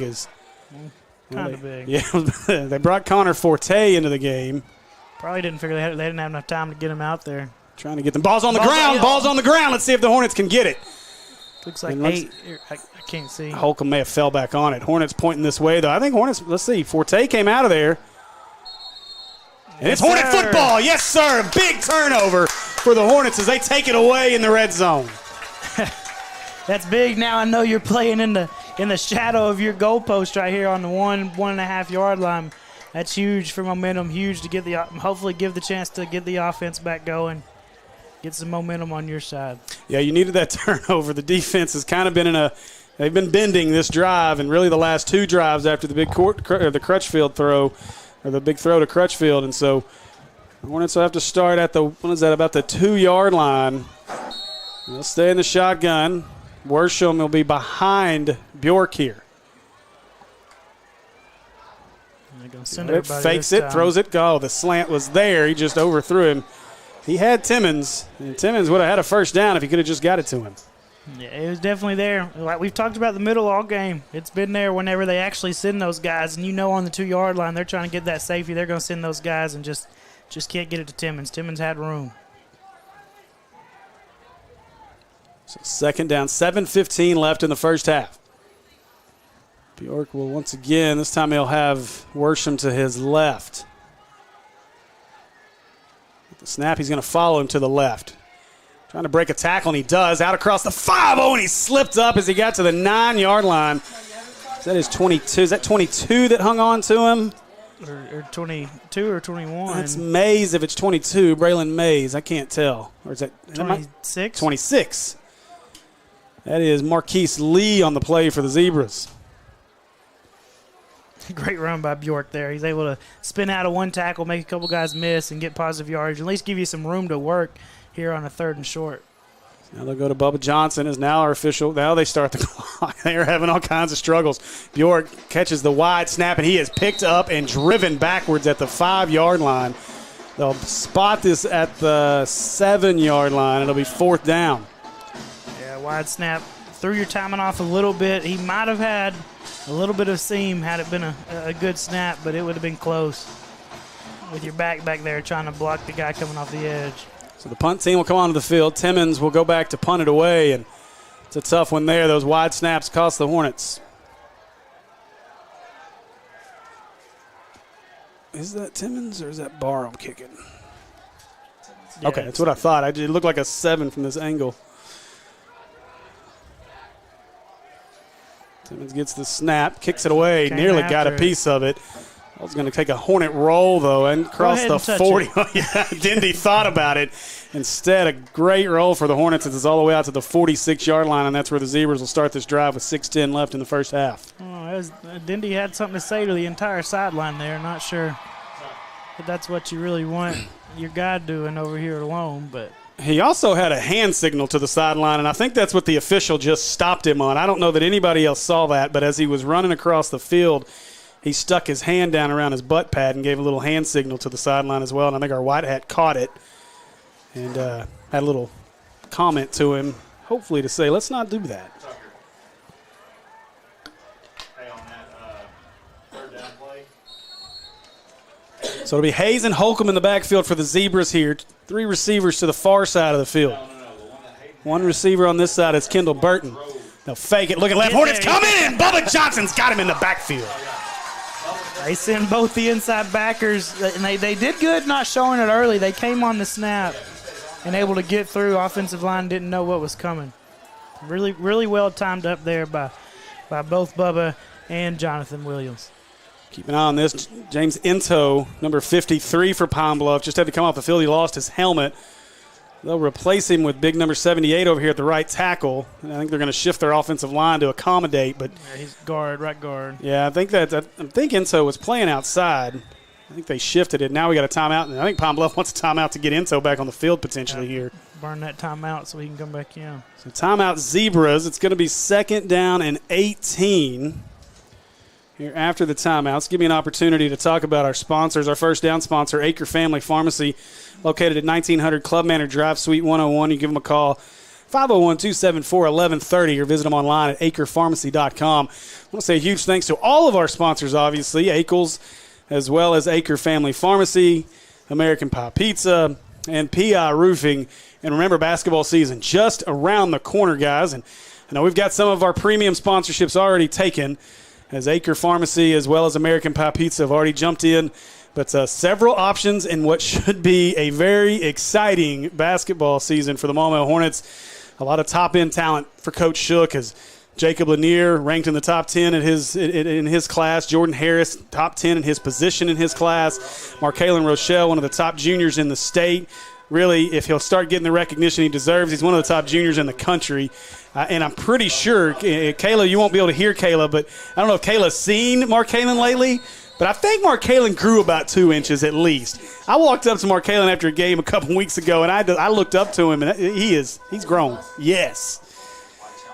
Kind of big. Yeah, they brought Connor Forte into the game. Probably didn't figure they didn't have enough time to get him out there. Trying to get them. Balls on the Balls ground. on- Balls on the ground. Let's see if the Hornets can get it. Looks like And let's- 8. I can't see. Holcomb may have fell back on it. Hornets pointing this way, though. I think Hornets, let's see. Forte came out of there. And it's Hornet sir. football. Yes, sir. Big turnover for the Hornets as they take it away in the red zone. That's big. Now I know you're playing in the shadow of your goalpost right here on the 1.5 yard line. That's huge for momentum. Huge to get hopefully give the chance to get the offense back going. Get some momentum on your side. Yeah, you needed that turnover. The defense has kind of been they've been bending this drive, and really the last 2 drives after the big the Crutchfield throw, or the big throw to Crutchfield, and so the Hornets will have to start at about the 2 yard line. They'll stay in the shotgun. Worsham will be behind Bjork here. They're gonna send It everybody fakes this it, time. throws it. Oh, the slant was there. He just overthrew him. He had Timmons, and Timmons would have had a first down if he could have just got it to him. Yeah, it was definitely there. Like we've talked about the middle all game. It's been there whenever they actually send those guys, and on the 2 yard line they're trying to get that safety. They're going to send those guys and just can't get it to Timmons. Timmons had room. So second down, 7:15 left in the first half. Bjork will once again, this time he'll have Worsham to his left. With the snap, he's going to follow him to the left. Trying to break a tackle, and he does. Out across the 5-0, and he slipped up as he got to the 9 yard line. Is that his 22? Is that 22 that hung on to him? Or 22 or 21. That's Mays if it's 22. Braylon Mays. I can't tell. Or is that 26? 26. That is Marquise Lee on the play for the Zebras. Great run by Bjork there. He's able to spin out of one tackle, make a couple guys miss, and get positive yardage. At least give you some room to work here on a 3rd and short. Now they'll go to Bubba Johnson is now our official. Now they start the clock. They are having all kinds of struggles. Bjork catches the wide snap, and he is picked up and driven backwards at the 5 yard line. They'll spot this at the 7 yard line. It'll be 4th down. Yeah, wide snap. Threw your timing off a little bit. He might have had a little bit of seam had it been a good snap, but it would have been close with your back there trying to block the guy coming off the edge. So the punt team will come onto the field. Timmons will go back to punt it away, and it's a tough one there. Those wide snaps cost the Hornets. Is that Timmons or is that Barham kicking? Yeah, Okay, that's what I thought. It looked like a 7 from this angle. Timmons gets the snap, kicks it away, Came nearly got a after it. piece of it. I was going to take a Hornet roll, though, and cross ahead the and touch 40. it. Yeah, Dindy thought about it. Instead, a great roll for the Hornets. It's all the way out to the 46-yard line, and that's where the Zebras will start this drive with 6:10 left in the first half. Dindy had something to say to the entire sideline there. Not sure if that's what you really want your guy doing over here alone, but He also had a hand signal to the sideline, and I think that's what the official just stopped him on. I don't know that anybody else saw that, but as he was running across the field, he stuck his hand down around his butt pad and gave a little hand signal to the sideline as well, and I think our white hat caught it and had a little comment to him, hopefully to say, let's not do that. Hey, on that 3rd down play. So it'll be Hayes and Holcomb in the backfield for the Zebras here. 3 receivers to the far side of the field. One receiver on this side is Kendall Burton. They'll fake it. Look at left. Hornets come in. Bubba Johnson's got him in the backfield. they send both the inside backers, and they did good not showing it early. They came on the snap and able to get through. Offensive line didn't know what was coming. Really, really well timed up there by both Bubba and Jonathan Williams. Keep an eye on this. James Into, number 53 for Pine Bluff, just had to come off the field. He lost his helmet. They'll replace him with big number 78 over here at the right tackle. And I think they're going to shift their offensive line to accommodate. But Yeah, he's right guard. yeah, I think Into was playing outside. I think they shifted it. Now we got a timeout, and I think Pine Bluff wants a timeout to get Into back on the field potentially here. Burn that timeout so he can come back in. So timeout Zebras. It's going to be 2nd down and 18 here after the timeouts. Give me an opportunity to talk about our sponsors. Our first down sponsor, Acre Family Pharmacy, located at 1900 Club Manor Drive, Suite 101. You give them a call, 501-274-1130, or visit them online at acrepharmacy.com. I want to say a huge thanks to all of our sponsors, obviously, Akel's, as well as Acre Family Pharmacy, American Pie Pizza, and PI Roofing. And remember, basketball season just around the corner, guys. And I know we've got some of our premium sponsorships already taken, as Acre Pharmacy as well as American Pie Pizza have already jumped in. But several options in what should be a very exciting basketball season for the Maumelle Hornets. A lot of top-end talent for Coach Shook, as Jacob Lanier ranked in the top 10 in his class. Jordan Harris, top 10 in his position in his class. Markalen Rochelle, one of the top juniors in the state. Really, if he'll start getting the recognition he deserves, he's one of the top juniors in the country. And I'm pretty sure, Kayla, you won't be able to hear Kayla, but I don't know if Kayla's seen Markalen lately, but I think Markalen grew about 2 inches at least. I walked up to Markalen after a game a couple weeks ago, and I looked up to him, and he's grown. Yes.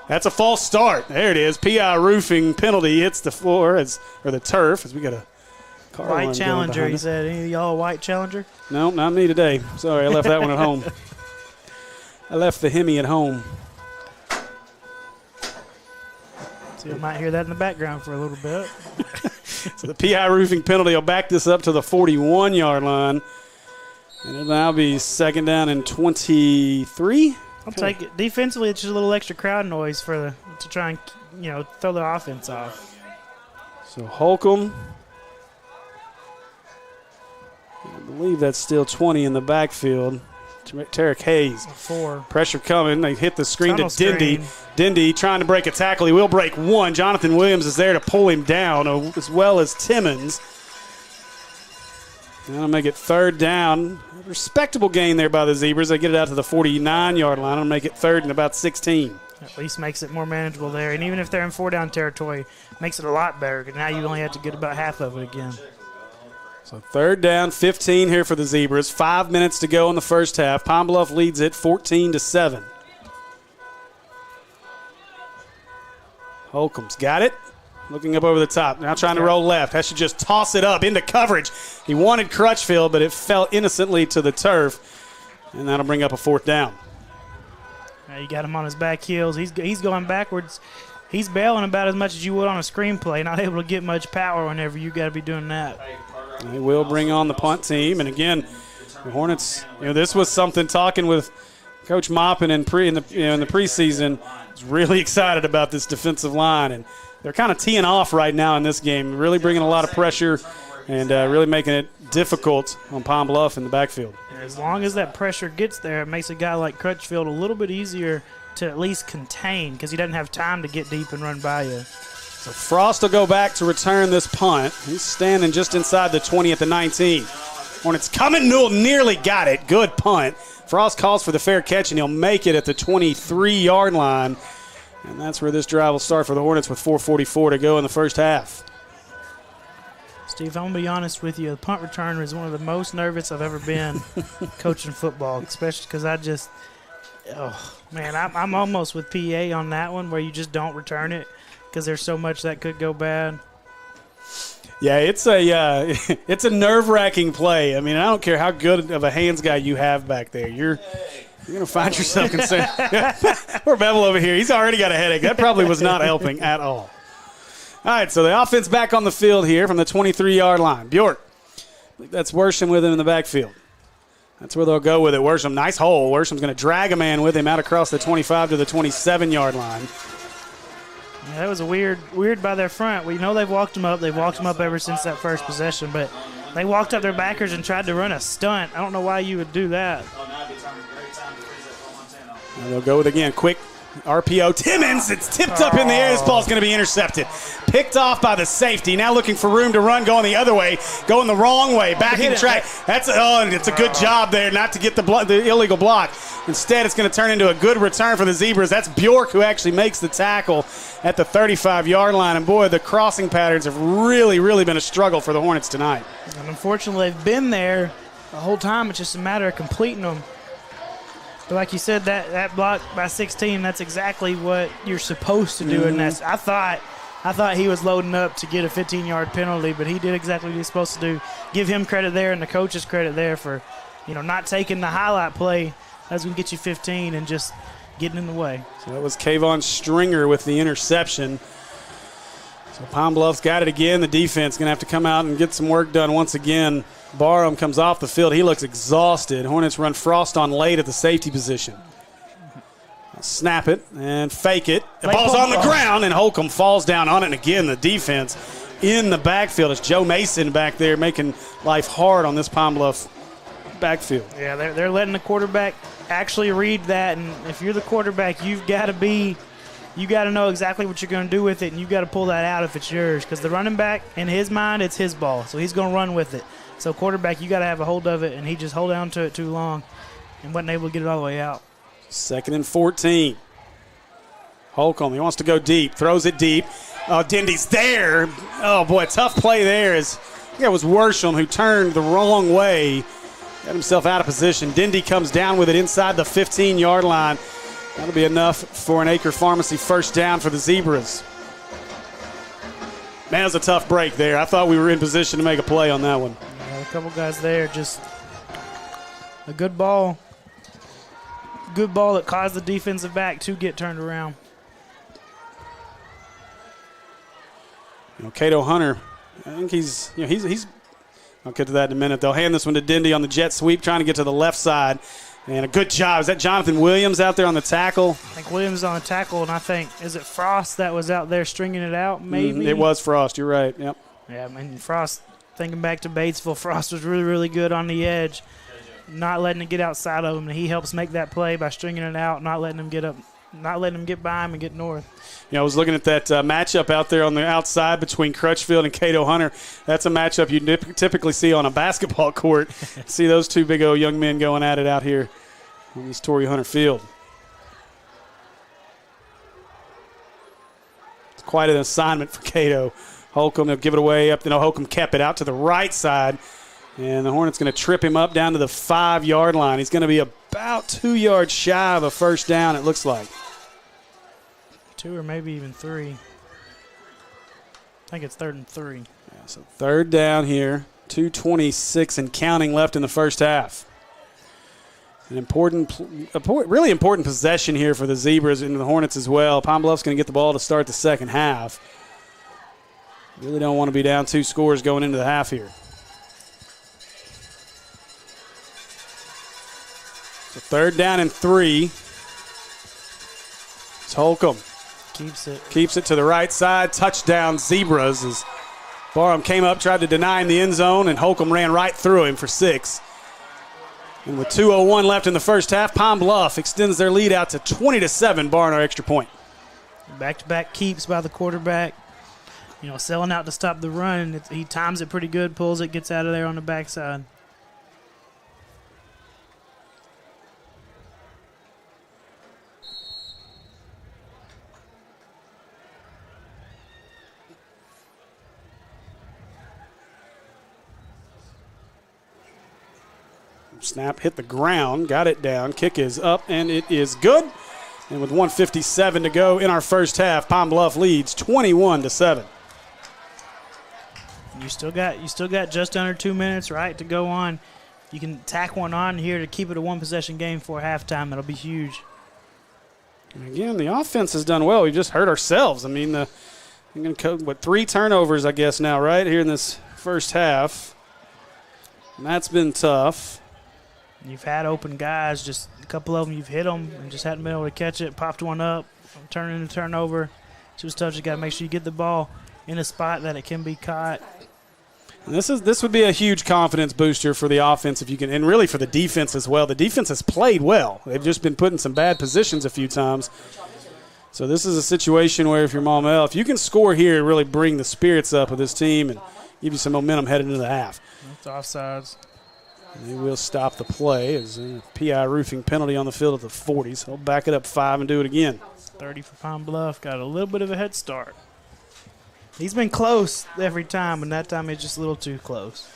That's a false start. There it is. PI Roofing penalty hits the floor, or the turf, as we got a car white Challenger, he said. Any of y'all white Challenger? No, not me today. Sorry, I left that one at home. I left the Hemi at home. So you might hear that in the background for a little bit. So the PI Roofing penalty will back this up to the 41-yard line. And it'll now be second down and 23. I'll take it. Defensively, it's just a little extra crowd noise to try and throw the offense off. So Holcomb, I believe that's still 20 in the backfield. Tarek Hayes. 4. Pressure coming. They hit the screen Tunnel to Dindy. screen. Dindy trying to break a tackle. He will break one. Jonathan Williams is there to pull him down, as well as Timmons. That'll make it third down. A respectable gain there by the Zebras. They get it out to the 49-yard line. It'll make it third and about 16. At least makes it more manageable there. And even if they're in 4-down territory, makes it a lot better, because now you only have to get about half of it again. So third down, 15 here for the Zebras. 5 minutes to go in the first half. Pine Bluff leads it 14-7. Holcomb's got it. Looking up over the top. Now trying to roll left. Has to just toss it up into coverage. He wanted Crutchfield, but it fell innocently to the turf. And that'll bring up a fourth down. Now you got him on his back heels. He's going backwards. He's bailing about as much as you would on a screenplay. Not able to get much power whenever you got to be doing that. They will bring on the punt team. And again, the Hornets, this was something talking with Coach Moppin in the preseason. Was really excited about this defensive line. And they're kind of teeing off right now in this game, really bringing a lot of pressure and really making it difficult on Pine Bluff in the backfield. As long as that pressure gets there, it makes a guy like Crutchfield a little bit easier to at least contain, because he doesn't have time to get deep and run by you. So Frost will go back to return this punt. He's standing just inside the 20 at the 19. Hornets coming, Newell nearly got it. Good punt. Frost calls for the fair catch, and he'll make it at the 23-yard line. And that's where this drive will start for the Hornets with 4:44 to go in the first half. Steve, I'm going to be honest with you. The punt returner is one of the most nervous I've ever been coaching football, especially because I'm almost with PA on that one, where you just don't return it because there's so much that could go bad. Yeah, it's a nerve-wracking play. I mean, I don't care how good of a hands guy you have back there. You're going to find yourself concerned. Poor Bevel over here. He's already got a headache. That probably was not helping at all. All right, so the offense back on the field here from the 23-yard line. Bjork, that's Worsham with him in the backfield. That's where they'll go with it. Worsham, nice hole. Worsham's going to drag a man with him out across the 25 to the 27-yard line. Yeah, that was a weird by their front. We know they've walked them up. They've walked them up ever since that first possession, but they walked up their backers and tried to run a stunt. I don't know why you would do that. And they'll go with, again, quick RPO. Timmons, it's tipped up in the air. This ball's going to be intercepted. Picked off by the safety. Now looking for room to run, going the other way, going the wrong way, backing track. It's a good job there not to get the illegal block. Instead, it's going to turn into a good return for the Zebras. That's Bjork who actually makes the tackle at the 35-yard line. And, boy, the crossing patterns have really, really been a struggle for the Hornets tonight. And unfortunately, they've been there the whole time. It's just a matter of completing them. But like you said, that block by 16, that's exactly what you're supposed to do. And I thought he was loading up to get a 15-yard penalty, but he did exactly what he was supposed to do. Give him credit there and the coaches credit there for, not taking the highlight play. That's going to get you 15 and just getting in the way. So that was Kayvon Stringer with the interception. So Pine Bluff's got it again. The defense going to have to come out and get some work done once again. Barham comes off the field. He looks exhausted. Hornets run Frost on late at the safety position. Snap it and fake it. The ball's on the ground, and Holcomb falls down on it. And again, the defense in the backfield. It's Joe Mason back there making life hard on this Pine Bluff backfield. Yeah, they're letting the quarterback actually read that, and if you're the quarterback, you got to know exactly what you're going to do with it, and you've got to pull that out if it's yours, because the running back, in his mind, it's his ball, so he's going to run with it. So quarterback, you got to have a hold of it, and he just held on to it too long and wasn't able to get it all the way out. 2nd and 14. Holcomb, he wants to go deep, throws it deep. Oh, Dindy's there. Oh, boy, tough play there. I think it was Worsham who turned the wrong way, got himself out of position. Dindy comes down with it inside the 15-yard line. That'll be enough for an Acre Pharmacy first down for the Zebras. Man, it was a tough break there. I thought we were in position to make a play on that one. Yeah, a couple guys there, just a good ball. Good ball that caused the defensive back to get turned around. Cato Hunter, I think he's I'll get to that in a minute. They'll hand this one to Dindy on the jet sweep, trying to get to the left side. And a good job. Is that Jonathan Williams out there on the tackle? I think Williams on the tackle, and I think, is it Frost that was out there stringing it out, maybe? It was Frost. You're right. Yep. Yeah, I mean, Frost, thinking back to Batesville, Frost was really, really good on the edge, not letting it get outside of him. And he helps make that play by stringing it out, not letting him get up, not letting him get by him and get north. I was looking at that matchup out there on the outside between Crutchfield and Cato Hunter. That's a matchup you typically see on a basketball court. See those two big old young men going at it out here on this Torrey Hunter field. It's quite an assignment for Cato. Holcomb, they'll give it away up. Holcomb kept it out to the right side, and the Hornets going to trip him up down to the 5-yard line. He's going to be about 2 yards shy of a first down, it looks like. 2 or maybe even 3. I think it's 3rd and 3. Yeah, so 3rd down here, 2:26 and counting left in the first half. An really important possession here for the Zebras and the Hornets as well. Pine Bluff's going to get the ball to start the second half. Really don't want to be down 2 scores going into the half here. So 3rd down and 3. It's Holcomb. Keeps it to the right side. Touchdown Zebras as Barham came up, tried to deny him the end zone, and Holcomb ran right through him for 6. And with 2:01 left in the first half, Pine Bluff extends their lead out to 20-7, barring our extra point. Back-to-back keeps by the quarterback. Selling out to stop the run. He times it pretty good, pulls it, gets out of there on the backside. Snap hit the ground, got it down. Kick is up, and it is good. And with 1:57 to go in our first half, Pine Bluff leads 21-7. You still got just under 2 minutes, right, to go on. You can tack one on here to keep it a one-possession game for halftime. That'll be huge. And again, the offense has done well. We just hurt ourselves. I mean, I'm going to code 3 turnovers, I guess, now, right, here in this first half. And that's been tough. You've had open guys, just a couple of them, you've hit them and just hadn't been able to catch it, popped one up, turn into turnover. It's just tough. You got to make sure you get the ball in a spot that it can be caught. And this would be a huge confidence booster for the offense if you can, and really for the defense as well. The defense has played well. They've just been put in some bad positions a few times. So this is a situation where if you're Maumelle, if you can score here, really bring the spirits up of this team and give you some momentum headed into the half. It's offsides. They will stop the play as a PI roofing penalty on the field at the 40. So they'll back it up 5 and do it again. 30 for Pine Bluff. Got a little bit of a head start. He's been close every time, and that time it's just a little too close.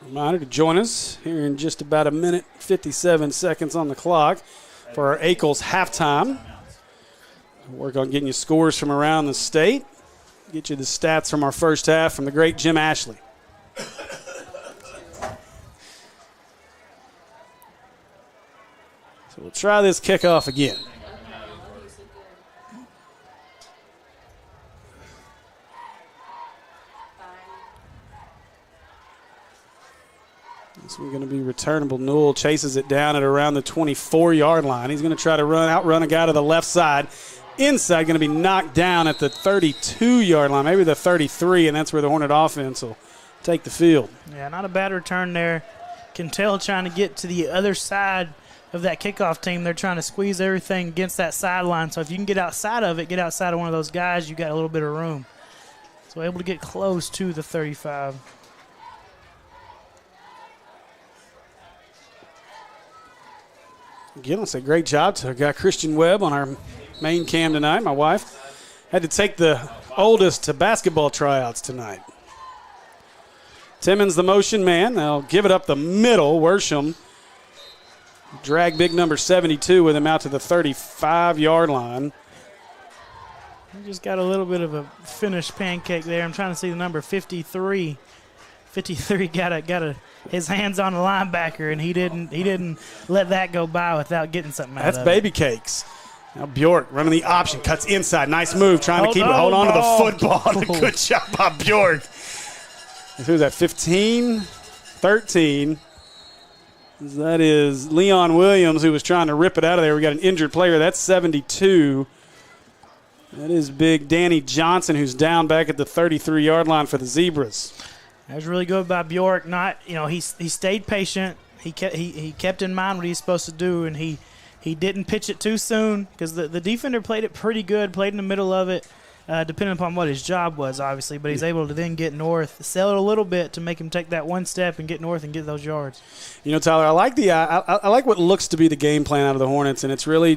Reminder to join us here in just about a minute, 57 seconds on the clock for our Ackles halftime. Work on getting you scores from around the state. Get you the stats from our first half from the great Jim Ashley. So we'll try this kickoff again. This one's going to be returnable. Newell chases it down at around the 24-yard line. He's going to try to outrun a guy to the left side. Inside, going to be knocked down at the 32-yard line, maybe the 33, and that's where the Hornet offense will take the field. Yeah, not a bad return there. Can tell trying to get to the other side of that kickoff team. They're trying to squeeze everything against that sideline. So if you can get outside of it, get outside of one of those guys, you got a little bit of room. So able to get close to the 35. Again, let's say great job to our guy Christian Webb on our main cam tonight. My wife had to take the oldest to basketball tryouts tonight. Timmons the motion man. They'll give it up the middle. Worsham drag big number 72 with him out to the 35-yard line. He just got a little bit of a finished pancake there. I'm trying to see the number 53. 53 got his hands on the linebacker, and he didn't let that go by without getting something out of it. That's baby cakes. Now Bjork running the option, cuts inside. Nice move, trying to keep it. Hold on to the football. Good job by Bjork. Who's that, 15? 13. That is Leon Williams, who was trying to rip it out of there. We got an injured player. That's 72. That is big Danny Johnson, who's down back at the 33-yard line for the Zebras. That was really good by Bjork. He stayed patient. He kept in mind what he's supposed to do, and he didn't pitch it too soon because the defender played it pretty good, played in the middle of it, depending upon what his job was, obviously. But he's able to then get north, sell it a little bit to make him take that one step and get north and get those yards. You know, Tyler, I like I like what looks to be the game plan out of the Hornets, and it's really,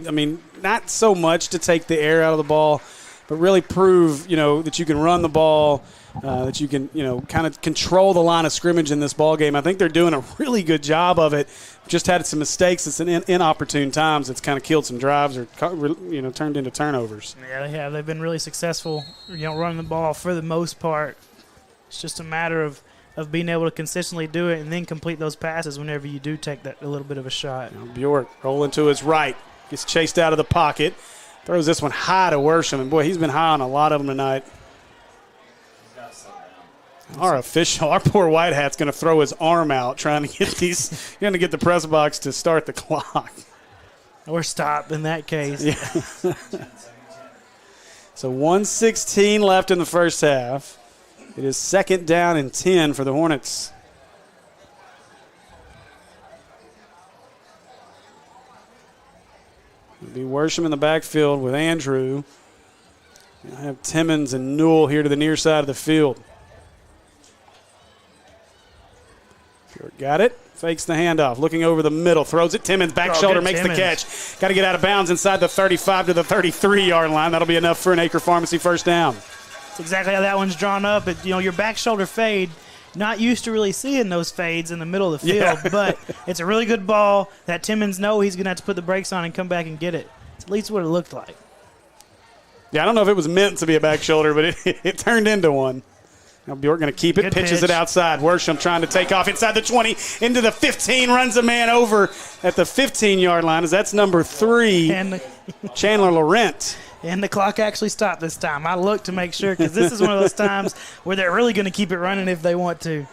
not so much to take the air out of the ball, but really prove, that you can run the ball, that you can, kind of control the line of scrimmage in this ball game. I think they're doing a really good job of it. Just had some mistakes. It's in inopportune times. It's kind of killed some drives or, turned into turnovers. Yeah, they have. They've been really successful, running the ball for the most part. It's just a matter of being able to consistently do it and then complete those passes whenever you do take that a little bit of a shot. Bjork rolling to his right. Gets chased out of the pocket. Throws this one high to Worsham. And, boy, he's been high on a lot of them tonight. Our poor white hat's going to throw his arm out trying to get the press box to start the clock. Or stop in that case. Yeah. So 1:16 left in the first half. It is 2nd down and 10 for the Hornets. It'll be Worsham in the backfield with Andrew. You'll have Timmons and Newell here to the near side of the field. Got it. Fakes the handoff. Looking over the middle. Throws it. Timmons back shoulder makes Timmons. the catch. Got to get out of bounds inside the 35 to the 33-yard line. That'll be enough for an Acre Pharmacy first down. That's exactly how that one's drawn up. Your back shoulder fade, not used to really seeing those fades in the middle of the field, but it's a really good ball that Timmons knows he's going to have to put the brakes on and come back and get it. It's at least what it looked like. Yeah, I don't know if it was meant to be a back shoulder, but it turned into one. Now Bjork going to keep it, pitches it outside. Worsham trying to take off inside the 20, into the 15, runs a man over at the 15-yard line. As that's number 3, Chandler Laurent. And the clock actually stopped this time. I looked to make sure because this is one of those times where they're really going to keep it running if they want to.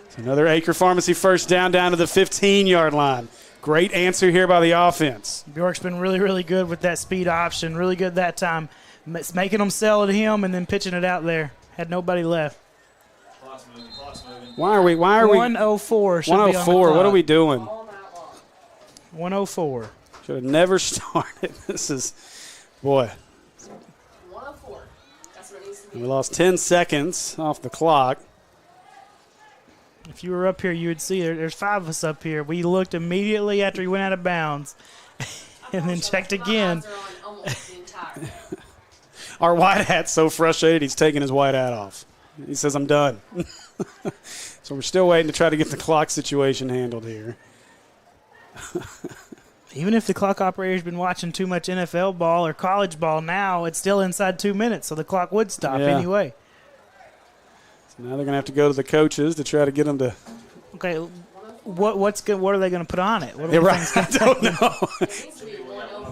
So another Acre Pharmacy first down to the 15-yard line. Great answer here by the offense. Bjork's been really, really good with that speed option. Really good that time. It's making them sell it to him and then pitching it out there. Had nobody left. Clock's moving. Why are we 104 should be on the 104. clock. What are we doing? 104. Should have never started. This is, boy. 104. That's what it needs to be. We lost 10 seconds off the clock. If you were up here, you would see there's 5 of us up here. We looked immediately after he went out of bounds and then checked again. My eyes are on almost the entire. Our white hat's so frustrated he's taking his white hat off. He says, I'm done. So we're still waiting to try to get the clock situation handled here. Even if the clock operator's been watching too much NFL ball or college ball now, it's still inside 2 minutes, so the clock would stop anyway. So now they're going to have to go to the coaches to try to get them to. Okay, what are they going to put on it? What I don't know.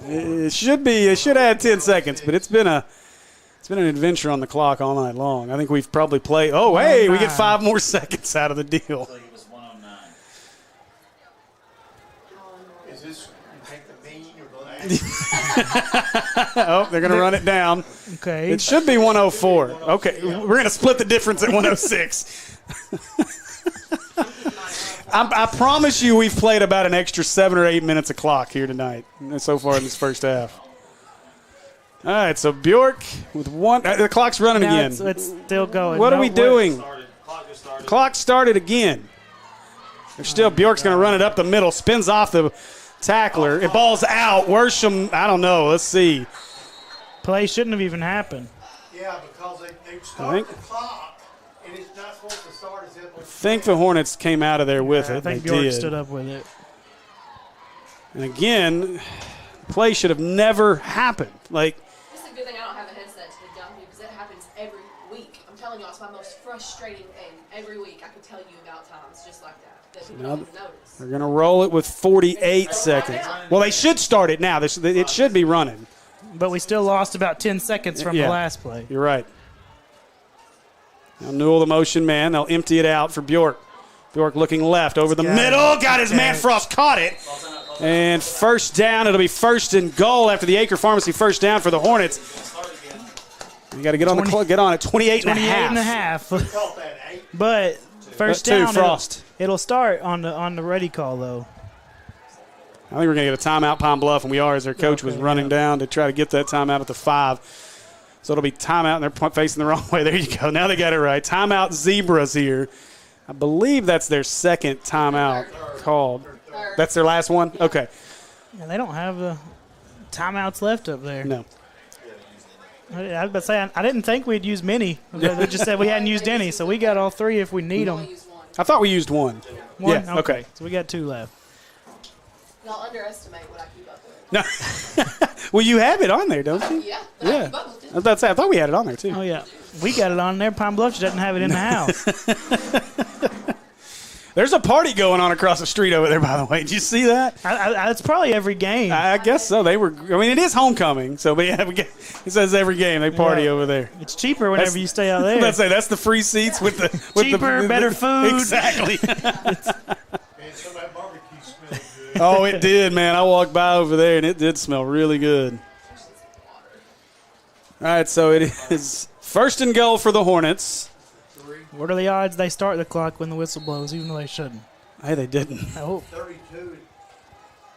It should add 10 seconds, but it's been an adventure on the clock all night long. I think we've probably played. Oh, hey, we get 5 more seconds out of the deal. Oh, they're going to run it down. Okay. It should be 104. Okay, we're going to split the difference at 106. I promise you we've played about an extra 7 or 8 minutes of clock here tonight so far in this first half. All right, so Bjork with one. The clock's running Now again. it's still going. What are we doing? Clock just started. Clock started again. There's still Bjork's going to run it up the middle, spins off the tackler. It ball's out. Worsham, I don't know. Let's see. Play shouldn't have even happened. Yeah, because they start the clock, and it's not supposed to start as if I think the Hornets came out of there with I it. think They Bjork did. stood up with it. And again, play should have never happened. Like, It's a good thing I don't have a headset to the dump because it happens every week. I'm telling you, it's my most frustrating thing. Every week I could tell you about times just like that people don't even notice. they're going to roll it with 48 seconds. Well, they should start it now. It should be running. But we still lost about 10 seconds from Yeah. the last play. You're right. Now Newell, the motion man. They'll empty it out for Bjork. Bjork looking left over the middle. Got his man. Frost caught it. And first down. It'll be first and goal after the Acre Pharmacy first down for the Hornets. You got to get on the clock. Get on it. 28 and a 28 half. and a half. caught that 8. But first Two, down, Frost. it'll start on the ready call, though. I think we're going to get a timeout, Pine Bluff, and we are as their coach was running down to try to get that timeout at the 5. So it'll be timeout, and they're facing the wrong way. There you go. Now they got it right. Timeout Zebras here. I believe that's their second timeout called. That's their last one? Okay. Yeah, they don't have the timeouts left up there. No. I was about to say, I didn't think we'd use many. They just said we hadn't used any, so we got all 3 if we need Only them. use one. I thought we used one. One? Yeah, okay. So we got 2 left. Y'all underestimate what I keep up with. No. Well, you have it on there, don't you? Yeah. Yeah. Bubbles did. I thought we had it on there, too. Oh, yeah. We got it on there. Pine Bluff just doesn't have it in the house. There's a party going on across the street over there, by the way. Did you see that? It's probably every game. I guess so. They were. I mean, it is homecoming, so but yeah, it says every game they party Yeah. over there. It's cheaper whenever you stay out there. Let's say that's the free seats with the Cheaper, better food. Exactly. Man, some of that barbecue smells good. Oh, it did, man. I walked by over there and it did smell really good. All right, so it is first and goal for the Hornets. What are the odds they start the clock when the whistle blows, even though they shouldn't? Hey, they didn't. Oh, 32.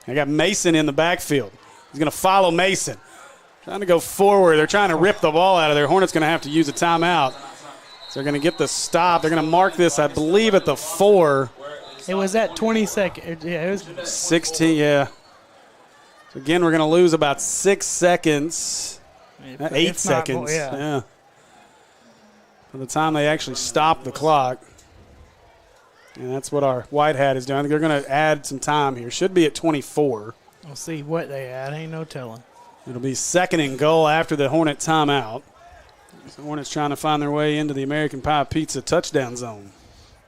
I got Mason in the backfield. He's going to follow Mason. Trying to go forward. They're trying to rip the ball out of there. Hornets going to have to use a timeout. So they're going to get the stop. They're going to mark this, I believe, at the 4. it was at 20 seconds. Yeah, it was 16, yeah. So again, we're going to lose about 6 seconds. 8 if not more, seconds. yeah. Yeah. By the time they actually stop the clock. And that's what our white hat is doing. I think they're going to add some time here. Should be at 24. We'll see what they add. Ain't no telling. It'll be second and goal after the Hornet timeout. The Hornets trying to find their way into the American Pie Pizza touchdown zone.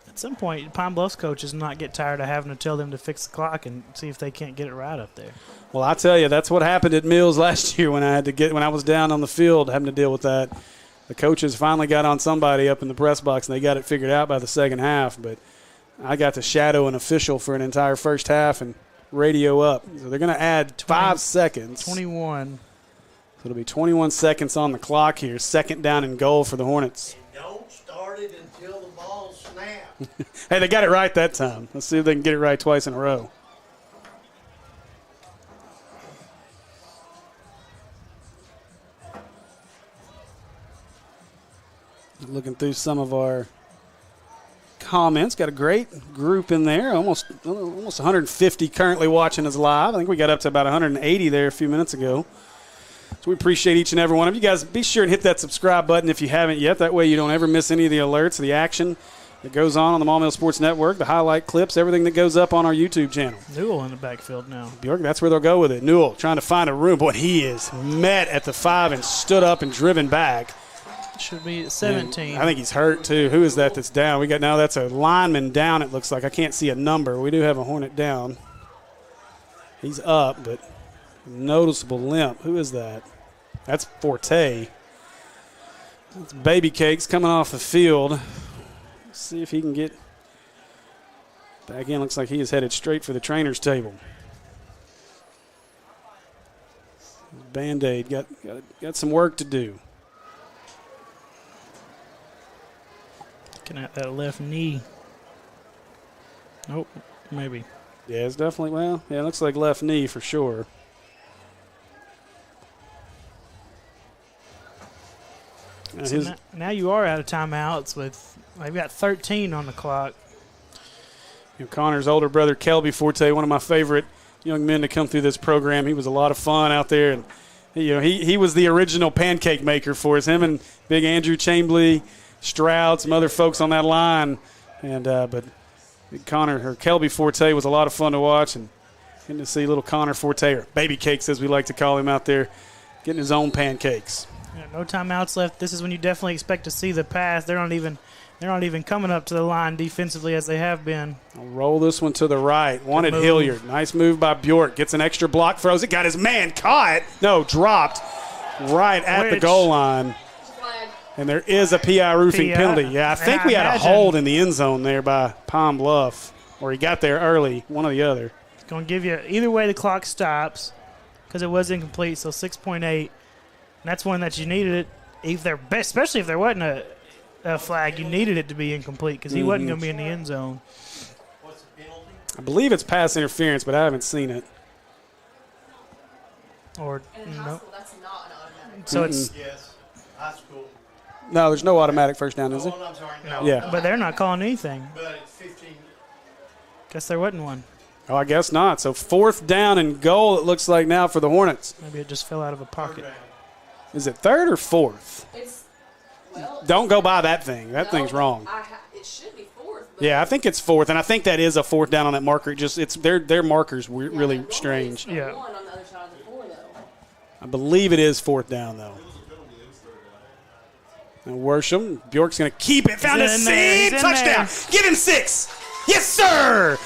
At some point, Pine Bluff's coaches not get tired of having to tell them to fix the clock and see if they can't get it right up there. Well, I tell you, that's what happened at Mills last year when I was down on the field having to deal with that. The coaches finally got on somebody up in the press box, and they got it figured out by the second half. But I got to shadow an official for an entire first half and radio up. So they're going to add 5 seconds. 21. So it'll be 21 seconds on the clock here. Second down and goal for the Hornets. Don't start it until the ball snaps. Hey, they got it right that time. Let's see if they can get it right twice in a row. Looking through some of our comments. Got a great group in there. Almost 150 currently watching us live. I think we got up to about 180 there a few minutes ago. So we appreciate each and every one of you guys. Be sure and hit that subscribe button if you haven't yet. That way you don't ever miss any of the alerts, the action that goes on the Maumelle Sports Network, the highlight clips, everything that goes up on our YouTube channel. Newell in the backfield now. Bjork, that's where they'll go with it. Newell trying to find a room. Boy, he is met at the 5 and stood up and driven back. Should be at 17. And I think he's hurt, too. Who is that that's down? We got now that's a lineman down, it looks like. I can't see a number. We do have a Hornet down. He's up, but noticeable limp. Who is that? That's Forte. That's Baby Cakes coming off the field. Let's see if he can get back in. Looks like he is headed straight for the trainer's table. Band-Aid. Got some work to do. Looking at that left knee. Nope, maybe. Yeah, it's definitely, it looks like left knee for sure. So now you are out of timeouts they've got 13 on the clock. Connor's older brother, Kelby Forte, one of my favorite young men to come through this program. He was a lot of fun out there, and he was the original pancake maker for us. Him and big Andrew Chambly, Stroud, some other folks on that line, and but Kelby Forte was a lot of fun to watch, and getting to see little Connor Forte, or Baby Cakes as we like to call him out there, getting his own pancakes. Yeah, no timeouts left. This is when you definitely expect to see the pass. They're not even coming up to the line defensively as they have been. I'll roll this one to the right. Wanted Hilliard. Nice move by Bjork. Gets an extra block, throws it. Got his man caught. No, dropped right at the goal line. And there is a PI roofing penalty. Yeah, I think we had a hold in the end zone there by Pine Bluff, or he got there early, one or the other. It's going to give you – either way the clock stops because it was incomplete, so 6.8. And that's one that you needed it, especially if there wasn't a flag. You needed it to be incomplete because he wasn't going to be in the end zone. What's the penalty? I believe it's pass interference, but I haven't seen it. Or And in high school, that's not an automatic. so it's Yes, high school. No, there's no automatic first down, is there? Oh, I'm sorry. No. Yeah. but they're not calling anything. But it's 15. Guess there wasn't one. Oh, I guess not. So 4th down and goal, it looks like now for the Hornets. Maybe it just fell out of a Third pocket. down. Is it 3rd or 4th? It's Don't go by that thing. That thing's wrong. It should be 4th. But Yeah, I think it's 4th, and I think that is a 4th down on that marker. It's their markers yeah, really normally strange. It's Yeah. 1 on the other side of the 4, though. I believe it is 4th down, though. Now Worsham, Bjork's going to keep it. Found a He's in there. seam. He's in Touchdown. there. Give him 6. Yes, sir.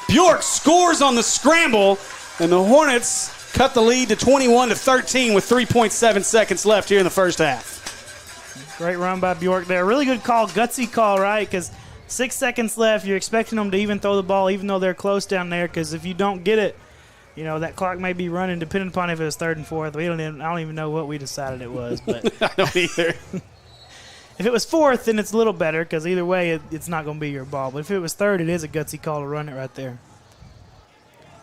Bjork scores on the scramble, and the Hornets cut the lead to 21-13 with 3.7 seconds left here in the first half. Great run by Bjork there. Really good call, gutsy call, right? Because 6 seconds left. You're expecting them to even throw the ball, even though they're close down there. Because if you don't get it, that clock may be running, depending upon if it was 3rd and 4th. I don't even know what we decided it was. But I don't either. if it was 4th, then it's a little better because either way, it's not going to be your ball. But if it was 3rd, it is a gutsy call to run it right there.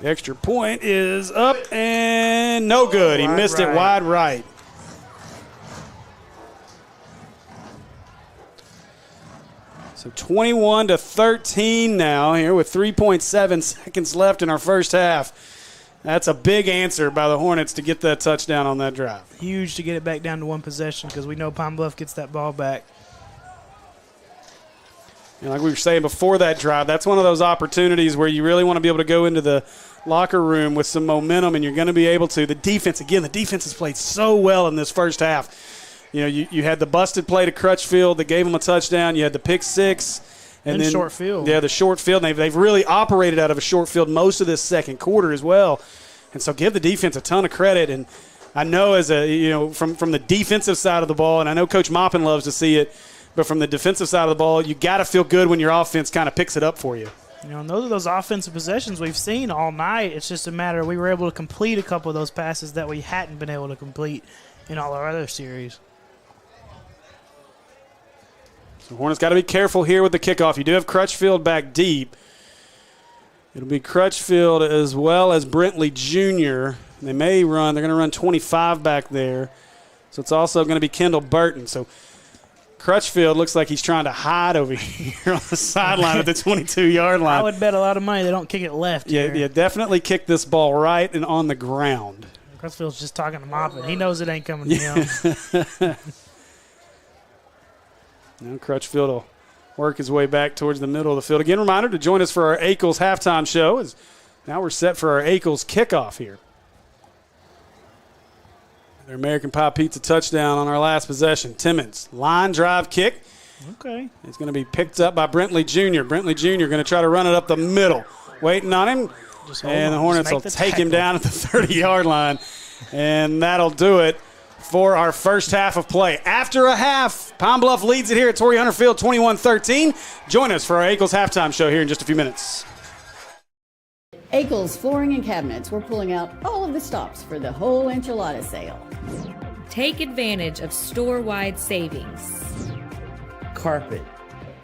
The extra point is up and no good. He missed it wide right. So 21-13 now here with 3.7 seconds left in our first half. That's a big answer by the Hornets to get that touchdown on that drive. Huge to get it back down to one possession because we know Pine Bluff gets that ball back. And like we were saying before that drive, that's one of those opportunities where you really want to be able to go into the locker room with some momentum, and you're going to be able to. The defense has played so well in this first half. You had the busted play to Crutchfield that gave them a touchdown. You had the pick 6. And then short field. Yeah, the short field. And they've really operated out of a short field most of this second quarter as well. And so give the defense a ton of credit. And I know from the defensive side of the ball, and I know Coach Maupin loves to see it, but from the defensive side of the ball, you got to feel good when your offense kind of picks it up for you. And those are those offensive possessions we've seen all night. It's just a matter we were able to complete a couple of those passes that we hadn't been able to complete in all our other series. So Hornets got to be careful here with the kickoff. You do have Crutchfield back deep. It'll be Crutchfield as well as Brentley Jr. They're going to run 25 back there. So it's also going to be Kendall Burton. So Crutchfield looks like he's trying to hide over here on the sideline at the 22-yard line. I would bet a lot of money they don't kick it left here. Yeah, definitely kick this ball right and on the ground. Crutchfield's just talking to Maupin. He knows it ain't coming to him. Now Crutchfield will work his way back towards the middle of the field. Again, reminder to join us for our Akel's halftime show. As now we're set for our Akel's kickoff here. Their American Pie Pizza touchdown on our last possession. Timmons, line drive kick. Okay. It's going to be picked up by Brentley Jr. Brentley Jr. going to try to run it up the middle. Waiting on him. And the Hornets will take him down at the 30-yard line. And that'll do it for our first half of play. After a half, Pine Bluff leads it here at Torrey Hunter Field 21-13. Join us for our Akel's halftime show here in just a few minutes. Akel's Flooring and Cabinets, we're pulling out all of the stops for the whole enchilada sale. Take advantage of store-wide savings. Carpet,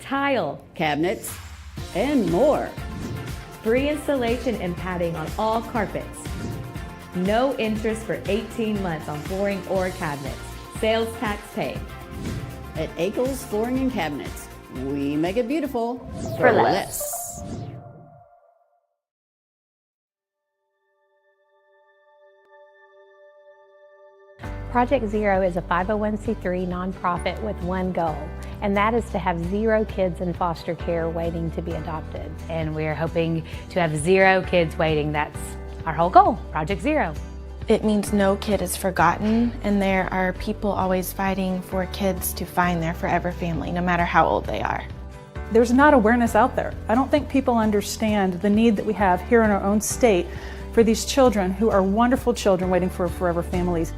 Tile, Cabinets, and more. free installation and padding on all carpets. No interest for 18 months on flooring or cabinets. Sales tax paid. At Akel's Flooring and Cabinets, we make it beautiful For less. Project Zero is a 501c3 nonprofit with one goal, and that is to have 0 kids in foster care waiting to be adopted. And we're hoping to have 0 kids waiting. That's our whole goal, Project Zero. It means no kid is forgotten, and there are people always fighting for kids to find their forever family, no matter how old they are. There's not awareness out there. I don't think people understand the need that we have here in our own state for these children who are wonderful children waiting for forever families.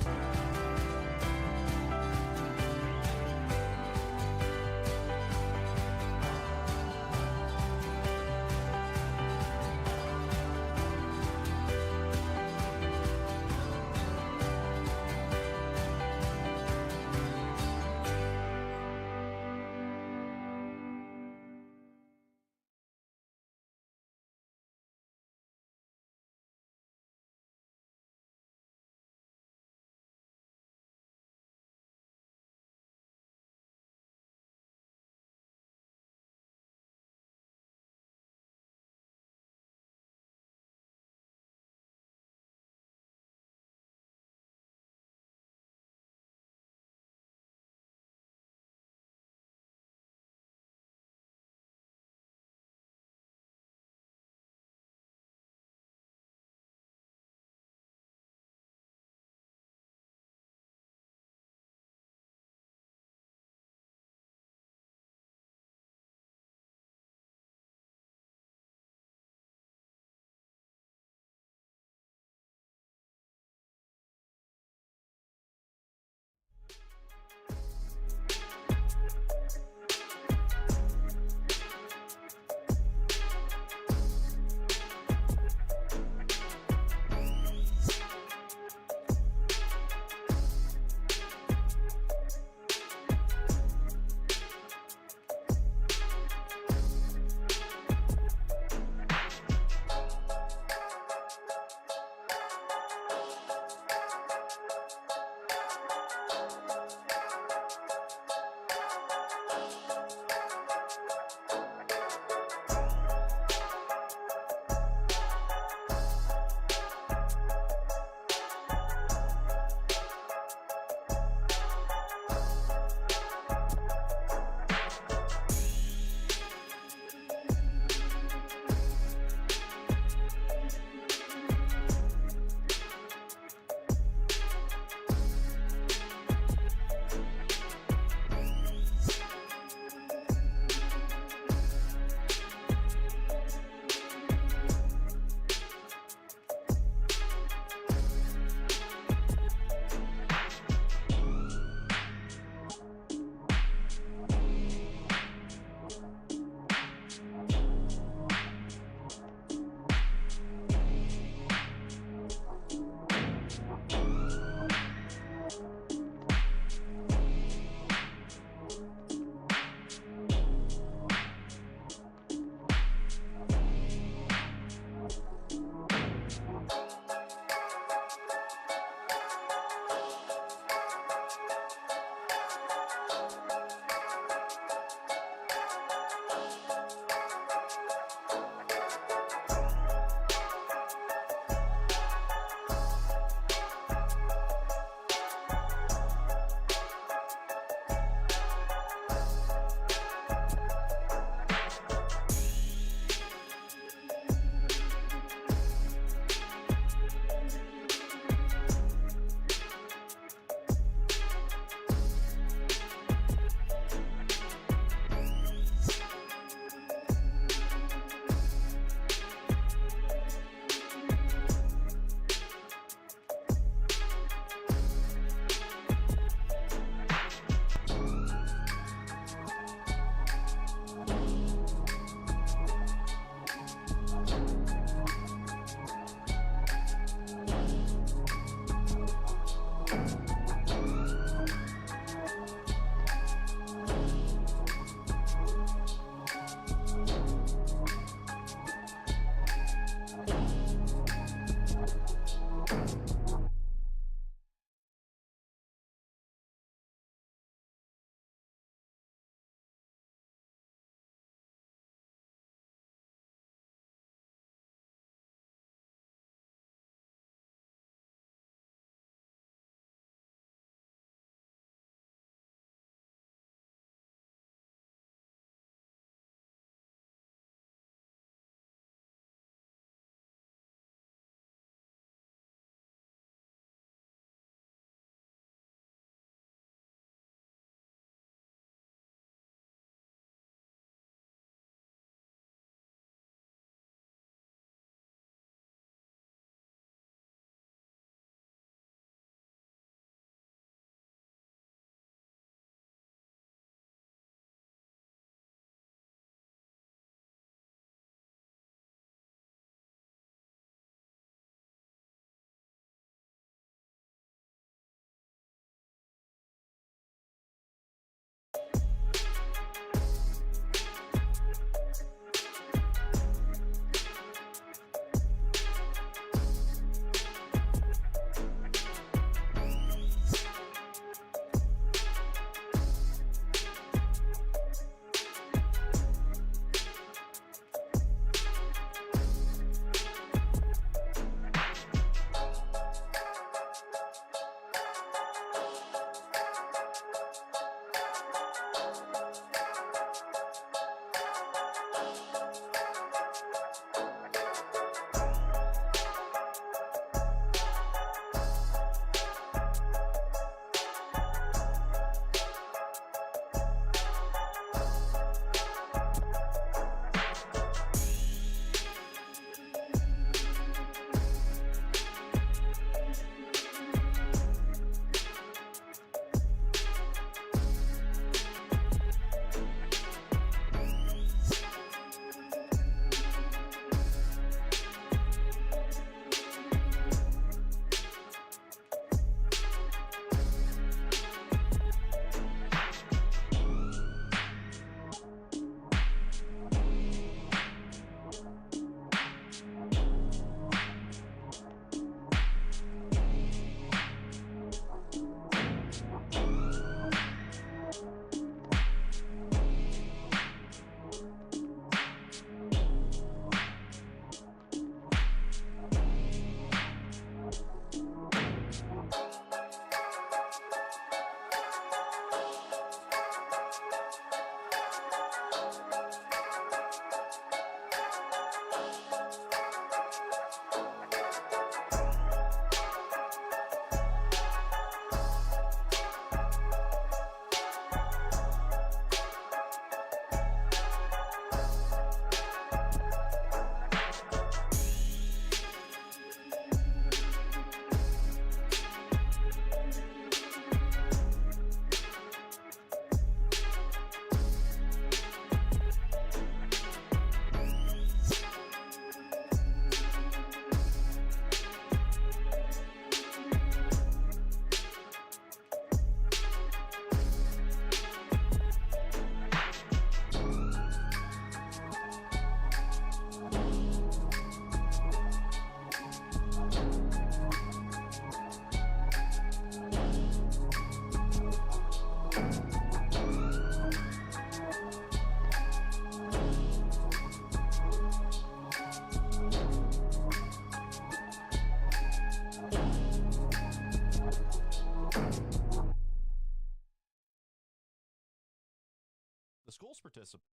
The schools participate.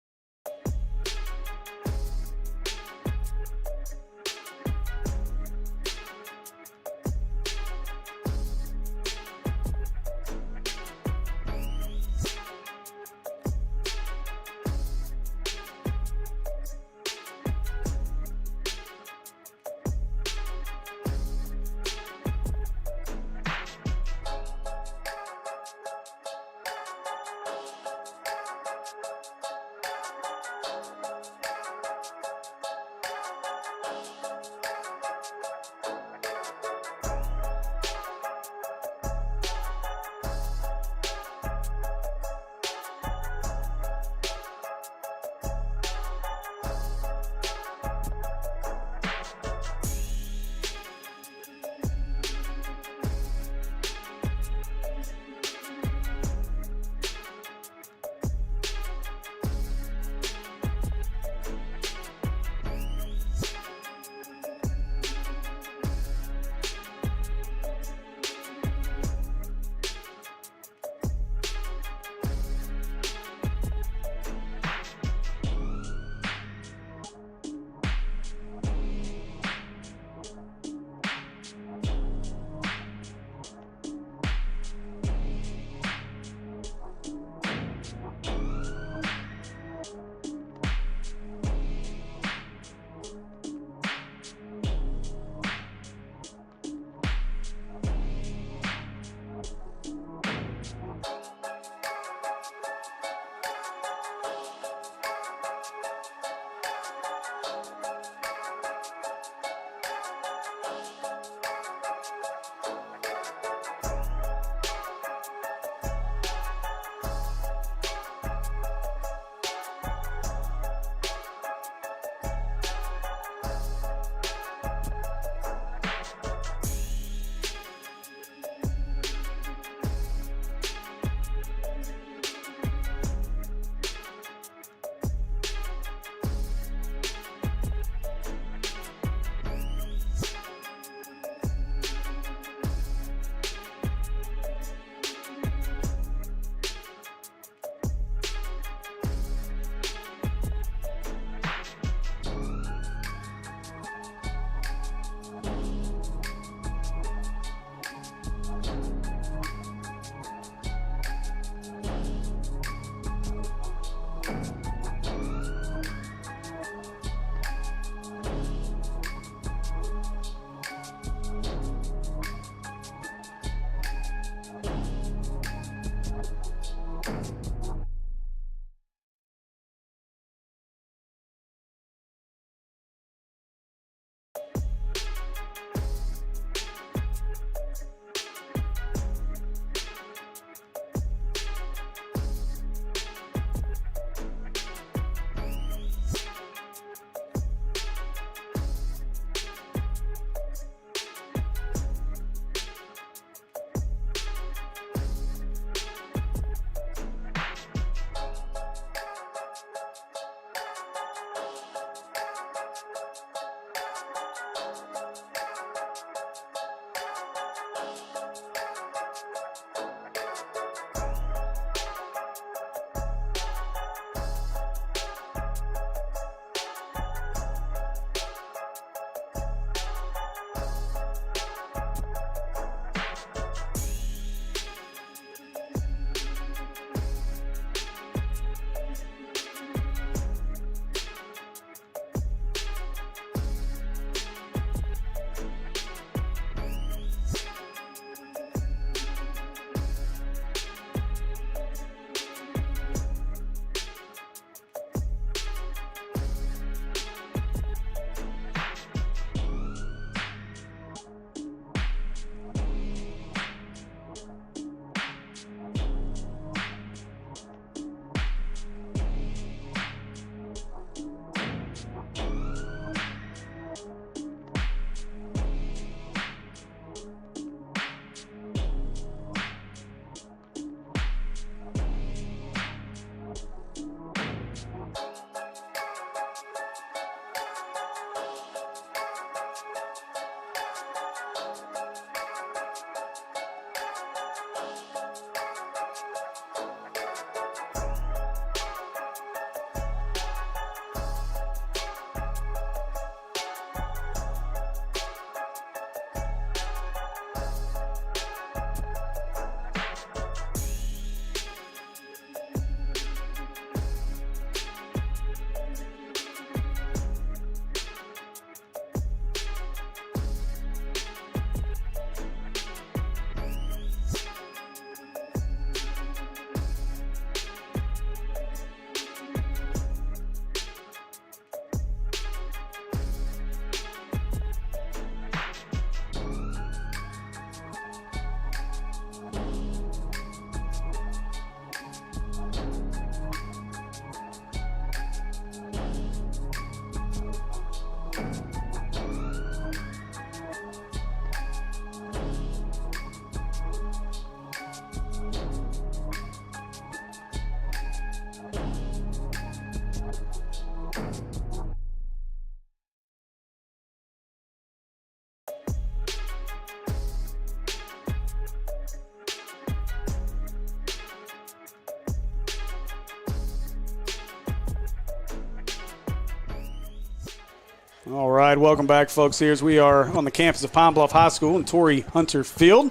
All right, welcome back, folks. Here as we are on the campus of Pine Bluff High School in Torrey Hunter Field.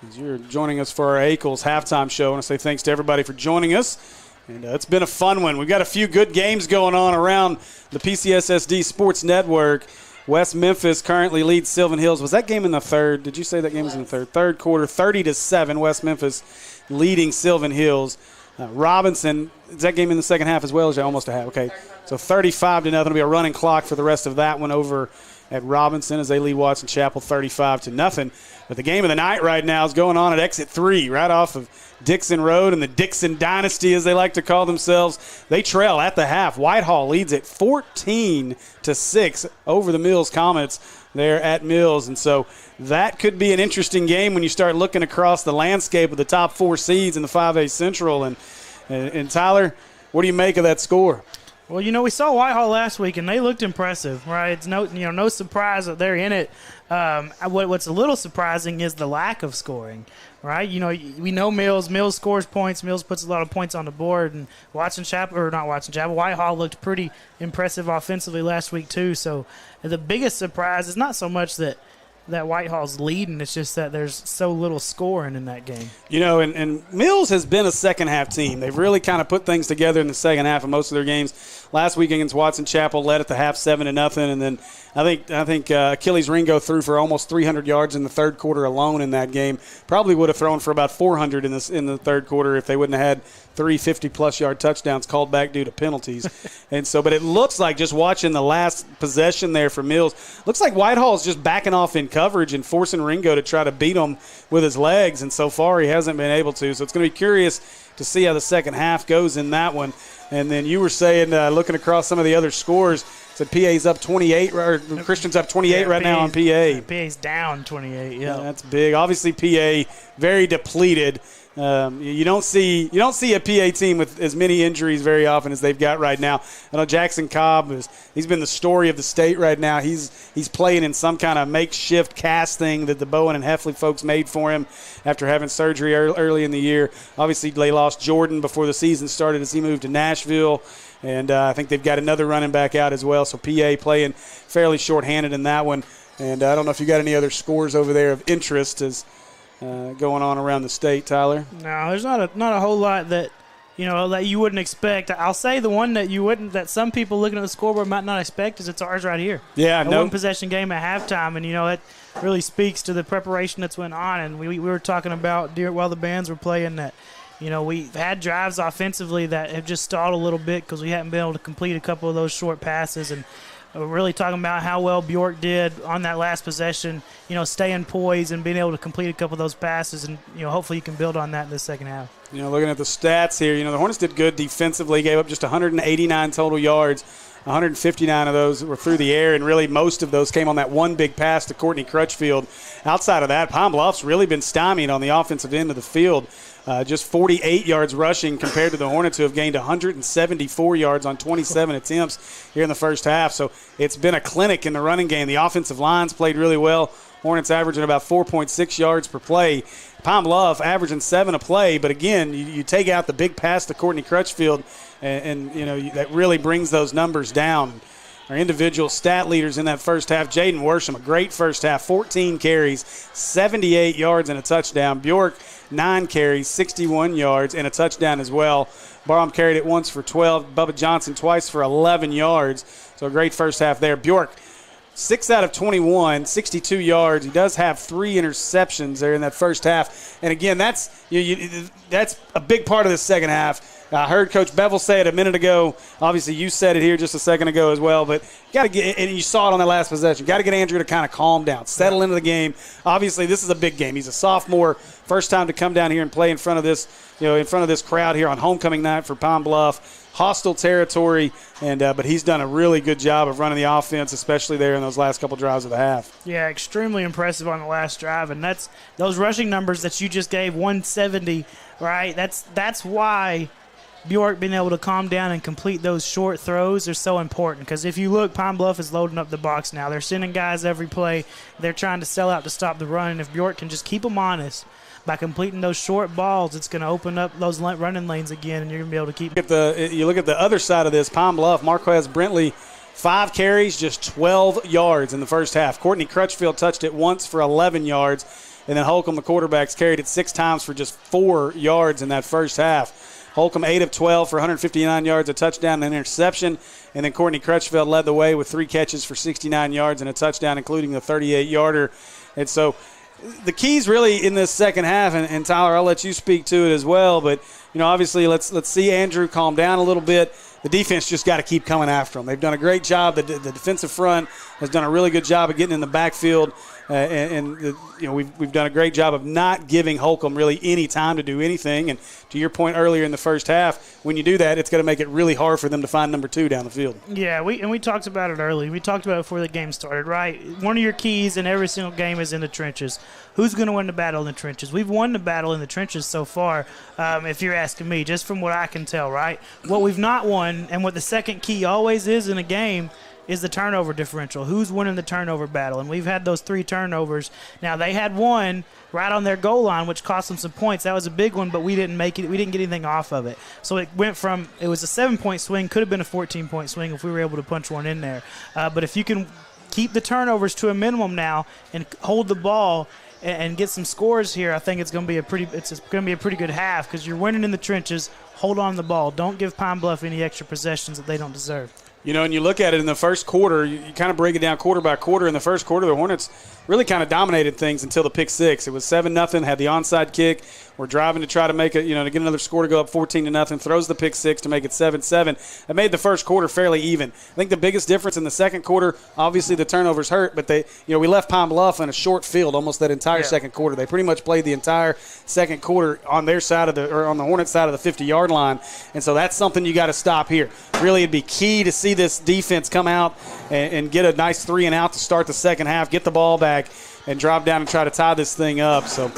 As you're joining us for our Akel's halftime show, I want to say thanks to everybody for joining us. And it's been a fun one. We've got a few good games going on around the PCSSD Sports Network. West Memphis currently leads Sylvan Hills. Was that game in the third? Did you say that game was in the third? Third quarter, 30-7. West Memphis leading Sylvan Hills. Robinson, is that game in the second half as well? Is it almost a half? Okay, so 35-0. It'll be a running clock for the rest of that one over at Robinson as they lead Watson Chapel 35-0. But the game of the night right now is going on at Exit 3, right off of Dixon Road, and the Dixon Dynasty, as they like to call themselves. They trail at the half. Whitehall leads it 14-6 over the Mills Comets there at Mills. And so that could be an interesting game when you start looking across the landscape of the top 4 seeds in the 5A Central. And Tyler, what do you make of that score? Well, we saw Whitehall last week, and they looked impressive, right? It's no surprise that they're in it. What's a little surprising is the lack of scoring, right? We know Mills scores points. Mills puts a lot of points on the board, and Whitehall looked pretty impressive offensively last week too. So the biggest surprise is not so much that Whitehall's leading. It's just that there's so little scoring in that game. And Mills has been a second-half team. They've really kind of put things together in the second half of most of their games. Last week against Watson Chapel, led at the half 7-0, and then I think Achilles Ringo threw for almost 300 yards in the third quarter alone in that game. Probably would have thrown for about 400 in the third quarter if they wouldn't have had 3 50-plus yard touchdowns called back due to penalties. But it looks like, just watching the last possession there for Mills, looks like Whitehall is just backing off in coverage and forcing Ringo to try to beat him with his legs, and so far he hasn't been able to. So it's going to be curious to see how the second half goes in that one. And then you were saying, looking across some of the other scores, said PA's up 28, or Christian's up 28 right now on PA. PA's down 28, yeah. That's big. Obviously, PA very depleted. You don't see a PA team with as many injuries very often as they've got right now. I know Jackson Cobb he's been the story of the state right now. He's playing in some kind of makeshift cast thing that the Bowen and Heffley folks made for him after having surgery early in the year. Obviously, they lost Jordan before the season started as he moved to Nashville. And I think they've got another running back out as well. So PA playing fairly shorthanded in that one. And I don't know if you got any other scores over there of interest as going on around the state, Tyler. No, there's not a whole lot that that you wouldn't expect. I'll say the one that some people looking at the scoreboard might not expect is it's ours right here. Yeah, one possession game at halftime, and it really speaks to the preparation that's went on. And we were talking about while the bands were playing that. We've had drives offensively that have just stalled a little bit because we haven't been able to complete a couple of those short passes. And we're really talking about how well Bjork did on that last possession, staying poised and being able to complete a couple of those passes. And, hopefully you can build on that in the second half. Looking at the stats here, the Hornets did good defensively, gave up just 189 total yards. 159 of those were through the air, and really most of those came on that one big pass to Courtney Crutchfield. Outside of that, Pine Bluff's really been stymied on the offensive end of the field. Just 48 yards rushing compared to the Hornets, who have gained 174 yards on 27 attempts here in the first half. So it's been a clinic in the running game. The offensive line's played really well. Hornets averaging about 4.6 yards per play. Pine Bluff averaging 7 a play. But, again, you take out the big pass to Courtney Crutchfield, and that really brings those numbers down. Our individual stat leaders in that first half, Jaden Worsham, a great first half, 14 carries, 78 yards and a touchdown. Bjork, 9 carries, 61 yards and a touchdown as well. Barham carried it once for 12. Bubba Johnson twice for 11 yards. So a great first half there. Bjork, 6 out of 21, 62 yards. He does have 3 interceptions there in that first half. And, again, that's a big part of the second half. I heard Coach Bevel say it a minute ago. Obviously, you said it here just a second ago as well. But you got to get, and you saw it on that last possession, got to get Andrew to kind of calm down, settle into the game. Obviously, this is a big game. He's a sophomore, first time to come down here and play in front of this, in front of this crowd here on homecoming night for Pine Bluff. Hostile territory, but he's done a really good job of running the offense, especially there in those last couple drives of the half. Yeah, extremely impressive on the last drive, and that's those rushing numbers that you just gave, 170, right? That's why Bjork being able to calm down and complete those short throws are so important, because if you look, Pine Bluff is loading up the box now. They're sending guys every play. They're trying to sell out to stop the run, and if Bjork can just keep them honest by completing those short balls, it's going to open up those running lanes again, and you're going to be able to keep You look at the other side of this, Pine Bluff, Marquez Brentley, 5 carries, just 12 yards in the first half. Courtney Crutchfield touched it once for 11 yards, and then Holcomb, the quarterbacks, carried it 6 times for just 4 yards in that first half. Holcomb 8 of 12 for 159 yards, a touchdown and an interception, and then Courtney Crutchfield led the way with 3 catches for 69 yards and a touchdown, including the 38-yarder. And so the keys really in this second half, and Tyler, I'll let you speak to it as well, but obviously let's see Andrew calm down a little bit. The defense just got to keep coming after them. They've done a great job. The defensive front has done a really good job of getting in the backfield, we've done a great job of not giving Holcomb really any time to do anything. And to your point earlier in the first half, when you do that, it's going to make it really hard for them to find number 2 down the field. Yeah, we talked about it early. We talked about it before the game started, right? One of your keys in every single game is in the trenches. Who's going to win the battle in the trenches? We've won the battle in the trenches so far, if you're asking me, just from what I can tell, right? What we've not won, and what the second key always is in a game, is the turnover differential. Who's winning the turnover battle? And we've had those 3 turnovers. Now, they had one right on their goal line, which cost them some points. That was a big one, but we didn't make it. We didn't get anything off of it. So it went from – it was a 7-point swing, could have been a 14-point swing if we were able to punch one in there. But if you can keep the turnovers to a minimum now and hold the ball and get some scores here, I think it's going to be a pretty good half because you're winning in the trenches. Hold on to the ball. Don't give Pine Bluff any extra possessions that they don't deserve. And you look at it in the first quarter, you kind of break it down quarter by quarter. In the first quarter, the Hornets really kind of dominated things until the pick 6. It was 7-0, had the onside kick. We're driving to try to make it, to get another score to go up 14-0, throws the pick 6 to make it 7-7. It made the first quarter fairly even. I think the biggest difference in the second quarter, obviously the turnovers hurt, but we left Pine Bluff in a short field almost that entire second quarter. They pretty much played the entire second quarter on their side on the Hornets side of the 50-yard line, and so that's something you got to stop here. Really, it'd be key to see this defense come out and get a nice 3-and-out to start the second half, get the ball back, and drive down and try to tie this thing up. So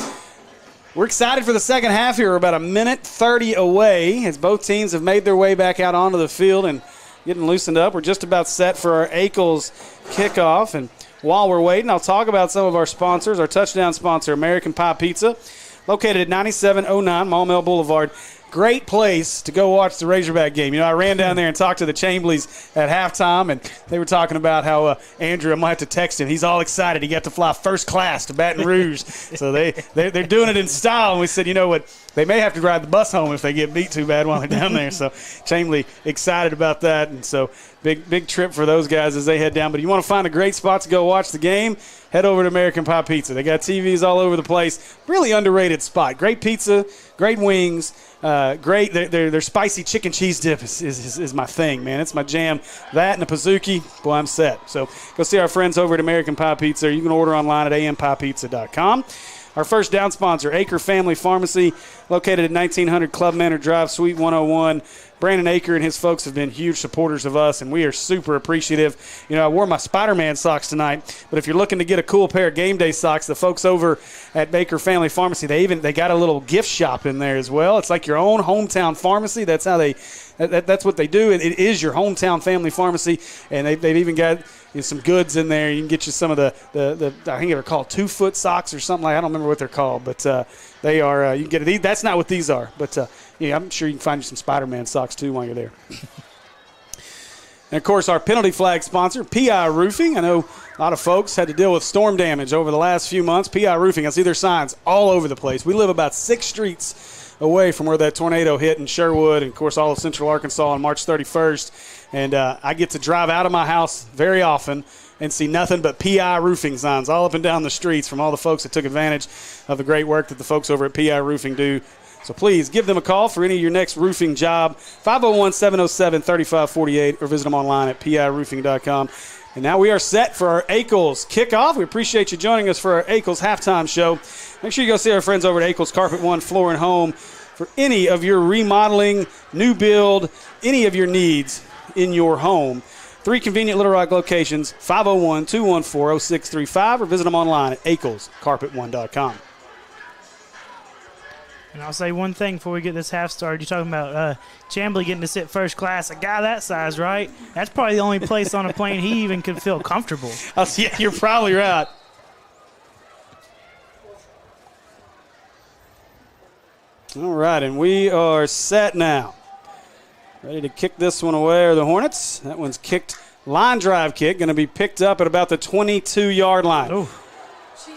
we're excited for the second half here. We're about 1:30 away as both teams have made their way back out onto the field and getting loosened up. We're just about set for our Akel's kickoff. And while we're waiting, I'll talk about some of our sponsors. Our touchdown sponsor, American Pie Pizza, located at 9709 Maumelle Boulevard. Great place to go watch the Razorback game. I ran down there and talked to the Chambleys at halftime, and they were talking about how Andrew, I might have to text him. He's all excited. He got to fly first class to Baton Rouge. So they're doing it in style. And we said, you know what, they may have to ride the bus home if they get beat too bad while they're down there. So Chamblee excited about that. And so big trip for those guys as they head down. But if you want to find a great spot to go watch the game, head over to American Pie Pizza. They got TVs all over the place. Really underrated spot. Great pizza, great wings. Great. Their spicy chicken cheese dip is my thing, man. It's my jam. That and a Pizookie, boy, I'm set. So go see our friends over at American Pie Pizza. You can order online at ampiepizza.com. Our first down sponsor, Acre Family Pharmacy, located at 1900 Club Manor Drive, Suite 101. Brandon Acre and his folks have been huge supporters of us, and we are super appreciative. I wore my Spider-Man socks tonight, but if you're looking to get a cool pair of game day socks, the folks over at Baker Family Pharmacy, they got a little gift shop in there as well. It's like your own hometown pharmacy. That's how that's what they do. It is your hometown family pharmacy, and they've even got some goods in there. You can get you some of the I think they're called 2-foot socks or something like. I don't remember what they're called, but they are. You can get it. That's not what these are, but I'm sure you can find you some Spider-Man socks too while you're there. And of course, our penalty flag sponsor, PI Roofing. I know a lot of folks had to deal with storm damage over the last few months. PI Roofing, I see their signs all over the place. We live about 6 streets away from where that tornado hit in Sherwood and, of course, all of Central Arkansas on March 31st. And I get to drive out of my house very often and see nothing but PI Roofing signs all up and down the streets from all the folks that took advantage of the great work that the folks over at PI Roofing do. So please give them a call for any of your next roofing job, 501-707-3548, or visit them online at piroofing.com. And now we are set for our Akel's kickoff. We appreciate you joining us for our Akel's halftime show. Make sure you go see our friends over at Akel's Carpet One Floor and Home for any of your remodeling, new build, any of your needs in your home. 3 convenient Little Rock locations, 501-214-0635, or visit them online at akelscarpet1.com. And I'll say one thing before we get this half started. You're talking about Chamblee getting to sit first class. A guy that size, right? That's probably the only place on a plane he even could feel comfortable. Yeah, you're probably right. All right, and we are set now. Ready to kick this one away are the Hornets. That one's kicked Line drive kick going to be picked up at about the 22-yard line. Ooh.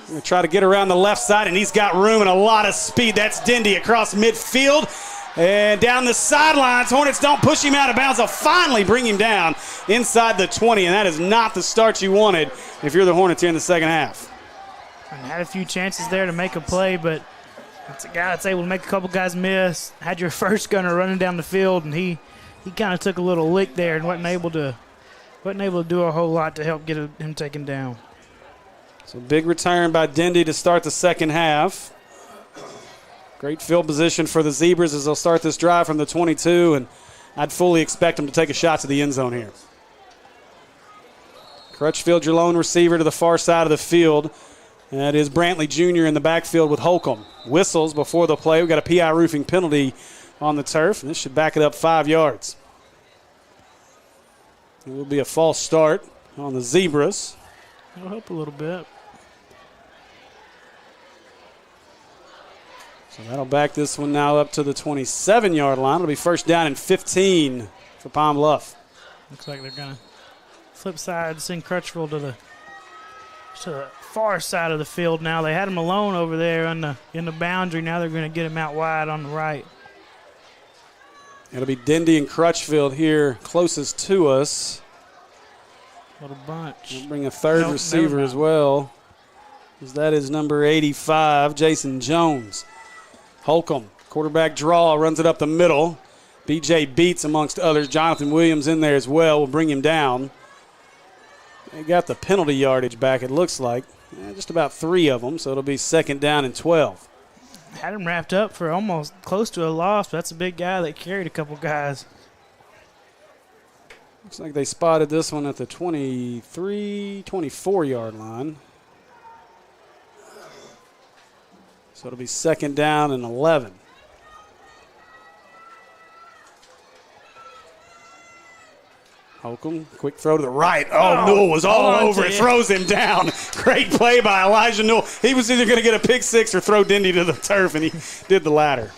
Going to try to get around the left side, and he's got room and a lot of speed. That's Dindy across midfield. And down the sidelines, Hornets don't push him out of bounds. They'll finally bring him down inside the 20, and that is not the start you wanted if you're the Hornets here in the second half. And had a few chances there to make a play, but it's a guy that's able to make a couple guys miss. Had your first gunner running down the field, and he kind of took a little lick there and wasn't able to do a whole lot to help get him taken down. So big return by Dindy to start the second half. Great field position for the Zebras as they'll start this drive from the 22, and I'd fully expect them to take a shot to the end zone here. Crutchfield, your lone receiver to the far side of the field. That is Brantley Jr. in the backfield with Holcomb. Whistles before the play. We've got a PI roofing penalty on the turf, and this should back it up 5 yards. It will be a false start on the Zebras. It'll help a little bit. So that'll back this one now up to the 27-yard line. It'll be first down and 15 for Pine Bluff. Looks like they're going to flip side, send Crutchfield to the far side of the field now. They had him alone over there in the boundary. Now they're going to get him out wide on the right. It'll be Dindy and Crutchfield here closest to us. Little bunch. We'll bring a third receiver as well, as that is number 85, Jason Jones. Holcomb, quarterback draw, runs it up the middle. B.J. Beats amongst others. Jonathan Williams in there as well will bring him down. They got the penalty yardage back, it looks like. Just about 3 of them, so it'll be second down and 12. Had him wrapped up for almost close to a loss, but that's a big guy that carried a couple guys. Looks like they spotted this one at the 23, 24-yard line. So it'll be second down and 11. Holcomb, quick throw to the right. Oh, Newell was all over it, throws him down. Great play by Elijah Newell. He was either going to get a pick six or throw Dindy to the turf, and he did the latter.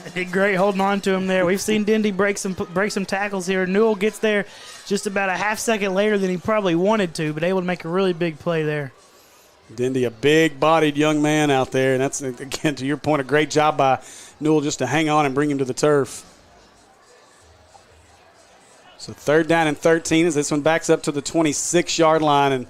They did great holding on to him there. We've seen Dindy break some tackles here. Newell gets there just about a half second later than he probably wanted to, but able to make a really big play there. Dindy, a big-bodied young man out there, and that's, again, to your point, a great job by Newell just to hang on and bring him to the turf. So third down and 13 as this one backs up to the 26-yard line. And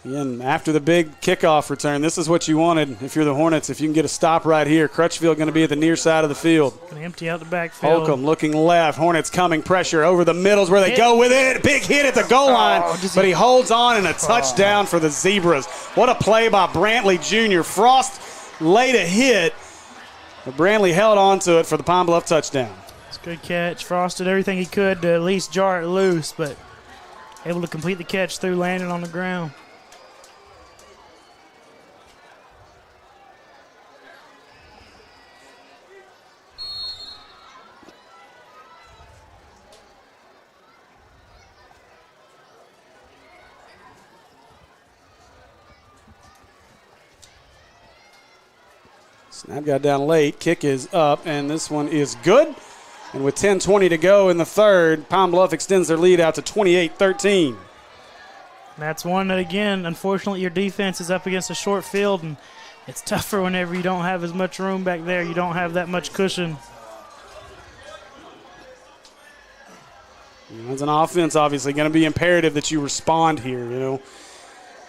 again, after the big kickoff return, this is what you wanted if you're the Hornets. If you can get a stop right here, Crutchfield going to be at the near side of the field. Going to empty out the backfield. Holcomb looking left. Hornets coming. Pressure over the middles where they go with it. Big hit at the goal line, but he holds on and a touchdown for the Zebras. What a play by Brantley Jr. Frost laid a hit, but Brantley held on to it for the Pine Bluff touchdown. Good catch. Frost did everything he could to at least jar it loose, but able to complete the catch through landing on the ground. Snap got down late. Kick is up, and this one is good. And with 10:20 to go in the third, Pine Bluff extends their lead out to 28-13. That's one that, again, unfortunately your defense is up against a short field, and it's tougher whenever you don't have as much room back there. You don't have that much cushion. As an offense, obviously, going to be imperative that you respond here.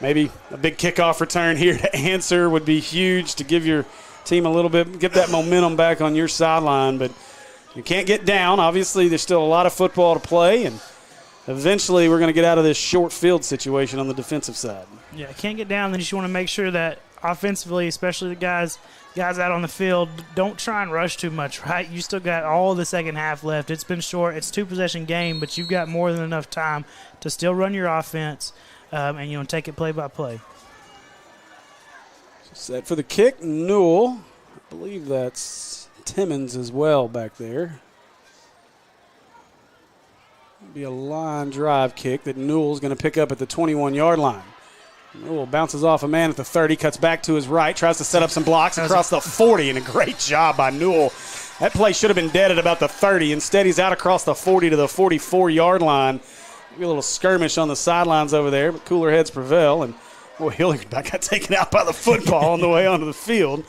Maybe a big kickoff return here to answer would be huge to give your team a little bit, get that momentum back on your sideline, but you can't get down. Obviously, there's still a lot of football to play, and eventually we're going to get out of this short field situation on the defensive side. Yeah, can't get down. Then you just want to make sure that offensively, especially the guys out on the field, don't try and rush too much, right? You still got all the second half left. It's been short. It's 2-possession game, but you've got more than enough time to still run your offense and take it play by play. Set for the kick, Newell. I believe that's Timmons as well back there. Be a line drive kick that Newell's going to pick up at the 21-yard line. Newell bounces off a man at the 30, cuts back to his right, tries to set up some blocks across the 40, and a great job by Newell. That play should have been dead at about the 30. Instead, he's out across the 40 to the 44-yard line Maybe a little skirmish on the sidelines over there, but cooler heads prevail. And, boy, Hilliard got taken out by the football on the way onto the field.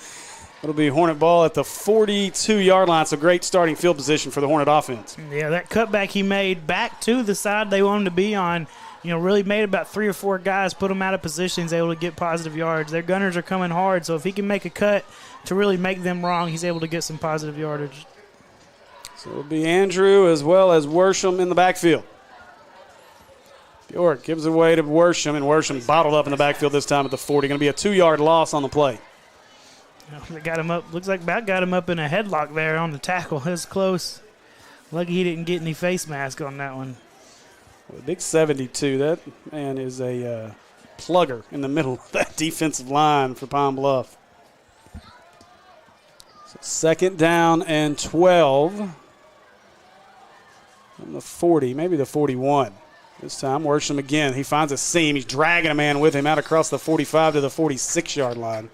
It'll be Hornet ball at the 42-yard line, so great starting field position for the Hornet offense. Yeah, that cutback he made back to the side they want him to be on, really made about 3 or 4 guys, put them out of position. He's able to get positive yards. Their gunners are coming hard, so if he can make a cut to really make them wrong, he's able to get some positive yardage. So it'll be Andrew as well as Worsham in the backfield. Bjork gives it away to Worsham, and Worsham bottled up in the backfield this time at the 40. Going to be a 2-yard loss on the play. They got him up. Looks like about got him up in a headlock there on the tackle. It was close. Lucky he didn't get any face mask on that one. Well, big 72. That man is a plugger in the middle of that defensive line for Pine Bluff. So 2nd down and 12. On the 40, maybe the 41. This time, Worsham again. He finds a seam. He's dragging a man with him out across the 45 to the 46-yard line.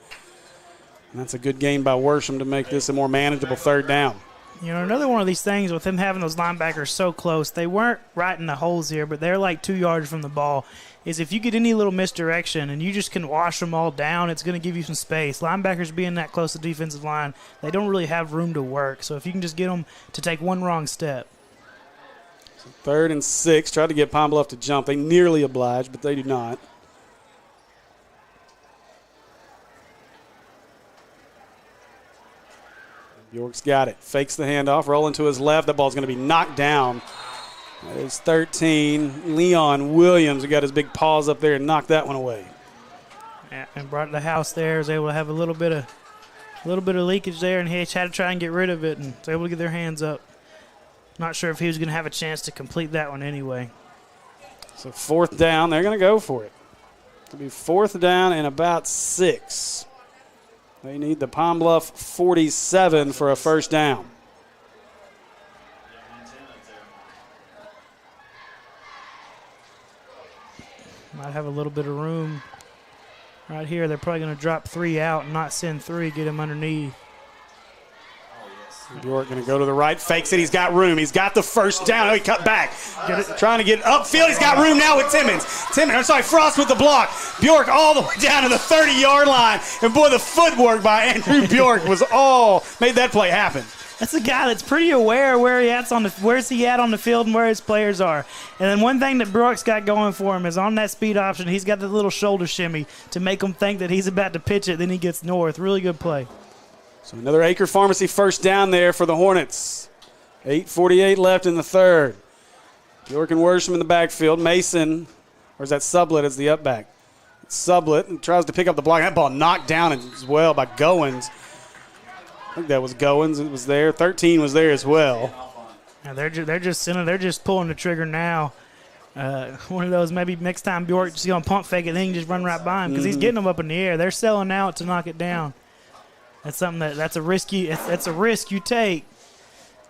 And that's a good gain by Worsham to make this a more manageable 3rd down. Another one of these things with him having those linebackers so close, they weren't right in the holes here, but they're like 2 yards from the ball, is if you get any little misdirection and you just can wash them all down, it's going to give you some space. Linebackers being that close to defensive line, they don't really have room to work. So if you can just get them to take one wrong step. So 3rd and 6, tried to get Pine Bluff to jump. They nearly obliged, but they do not. York's got it. Fakes the handoff, rolling to his left. That ball's going to be knocked down. That is 13. Leon Williams, who got his big paws up there and knocked that one away. Yeah, and brought it to the house there. Was able to have a little bit of leakage there, and Hitch had to try and get rid of it, and was able to get their hands up. Not sure if he was going to have a chance to complete that one anyway. So 4th down, they're going to go for it. It'll be 4th down and about 6. They need the Pine Bluff 47 for a 1st down. Might have a little bit of room right here. They're probably going to drop 3 out and not send 3, get him underneath. Bjork going to go to the right, fakes it. He's got room. He's got the 1st down. Oh, he cut back. Trying to get upfield. He's got room now with Timmons. Frost with the block. Bjork all the way down to the 30-yard line. And, boy, the footwork by Andrew Bjork was all made that play happen. That's a guy that's pretty aware where's he at on the field and where his players are. And then one thing that Bjork's got going for him is on that speed option, he's got the little shoulder shimmy to make him think that he's about to pitch it. Then he gets north. Really good play. So another Acre Pharmacy 1st down there for the Hornets. 8:48 left in the 3rd. Bjork and Worsham in the backfield. Mason, or is that Sublett as the up back? Sublett and tries to pick up the block. That ball knocked down as well by Goins. I think that was Goins. It was there. 13 was there as well. Now they're just pulling the trigger now. One of those, maybe next time Bjork just going to pump fake it, then you can just run right by him because he's getting them up in the air. They're selling out to knock it down. That's something that's a risk you take,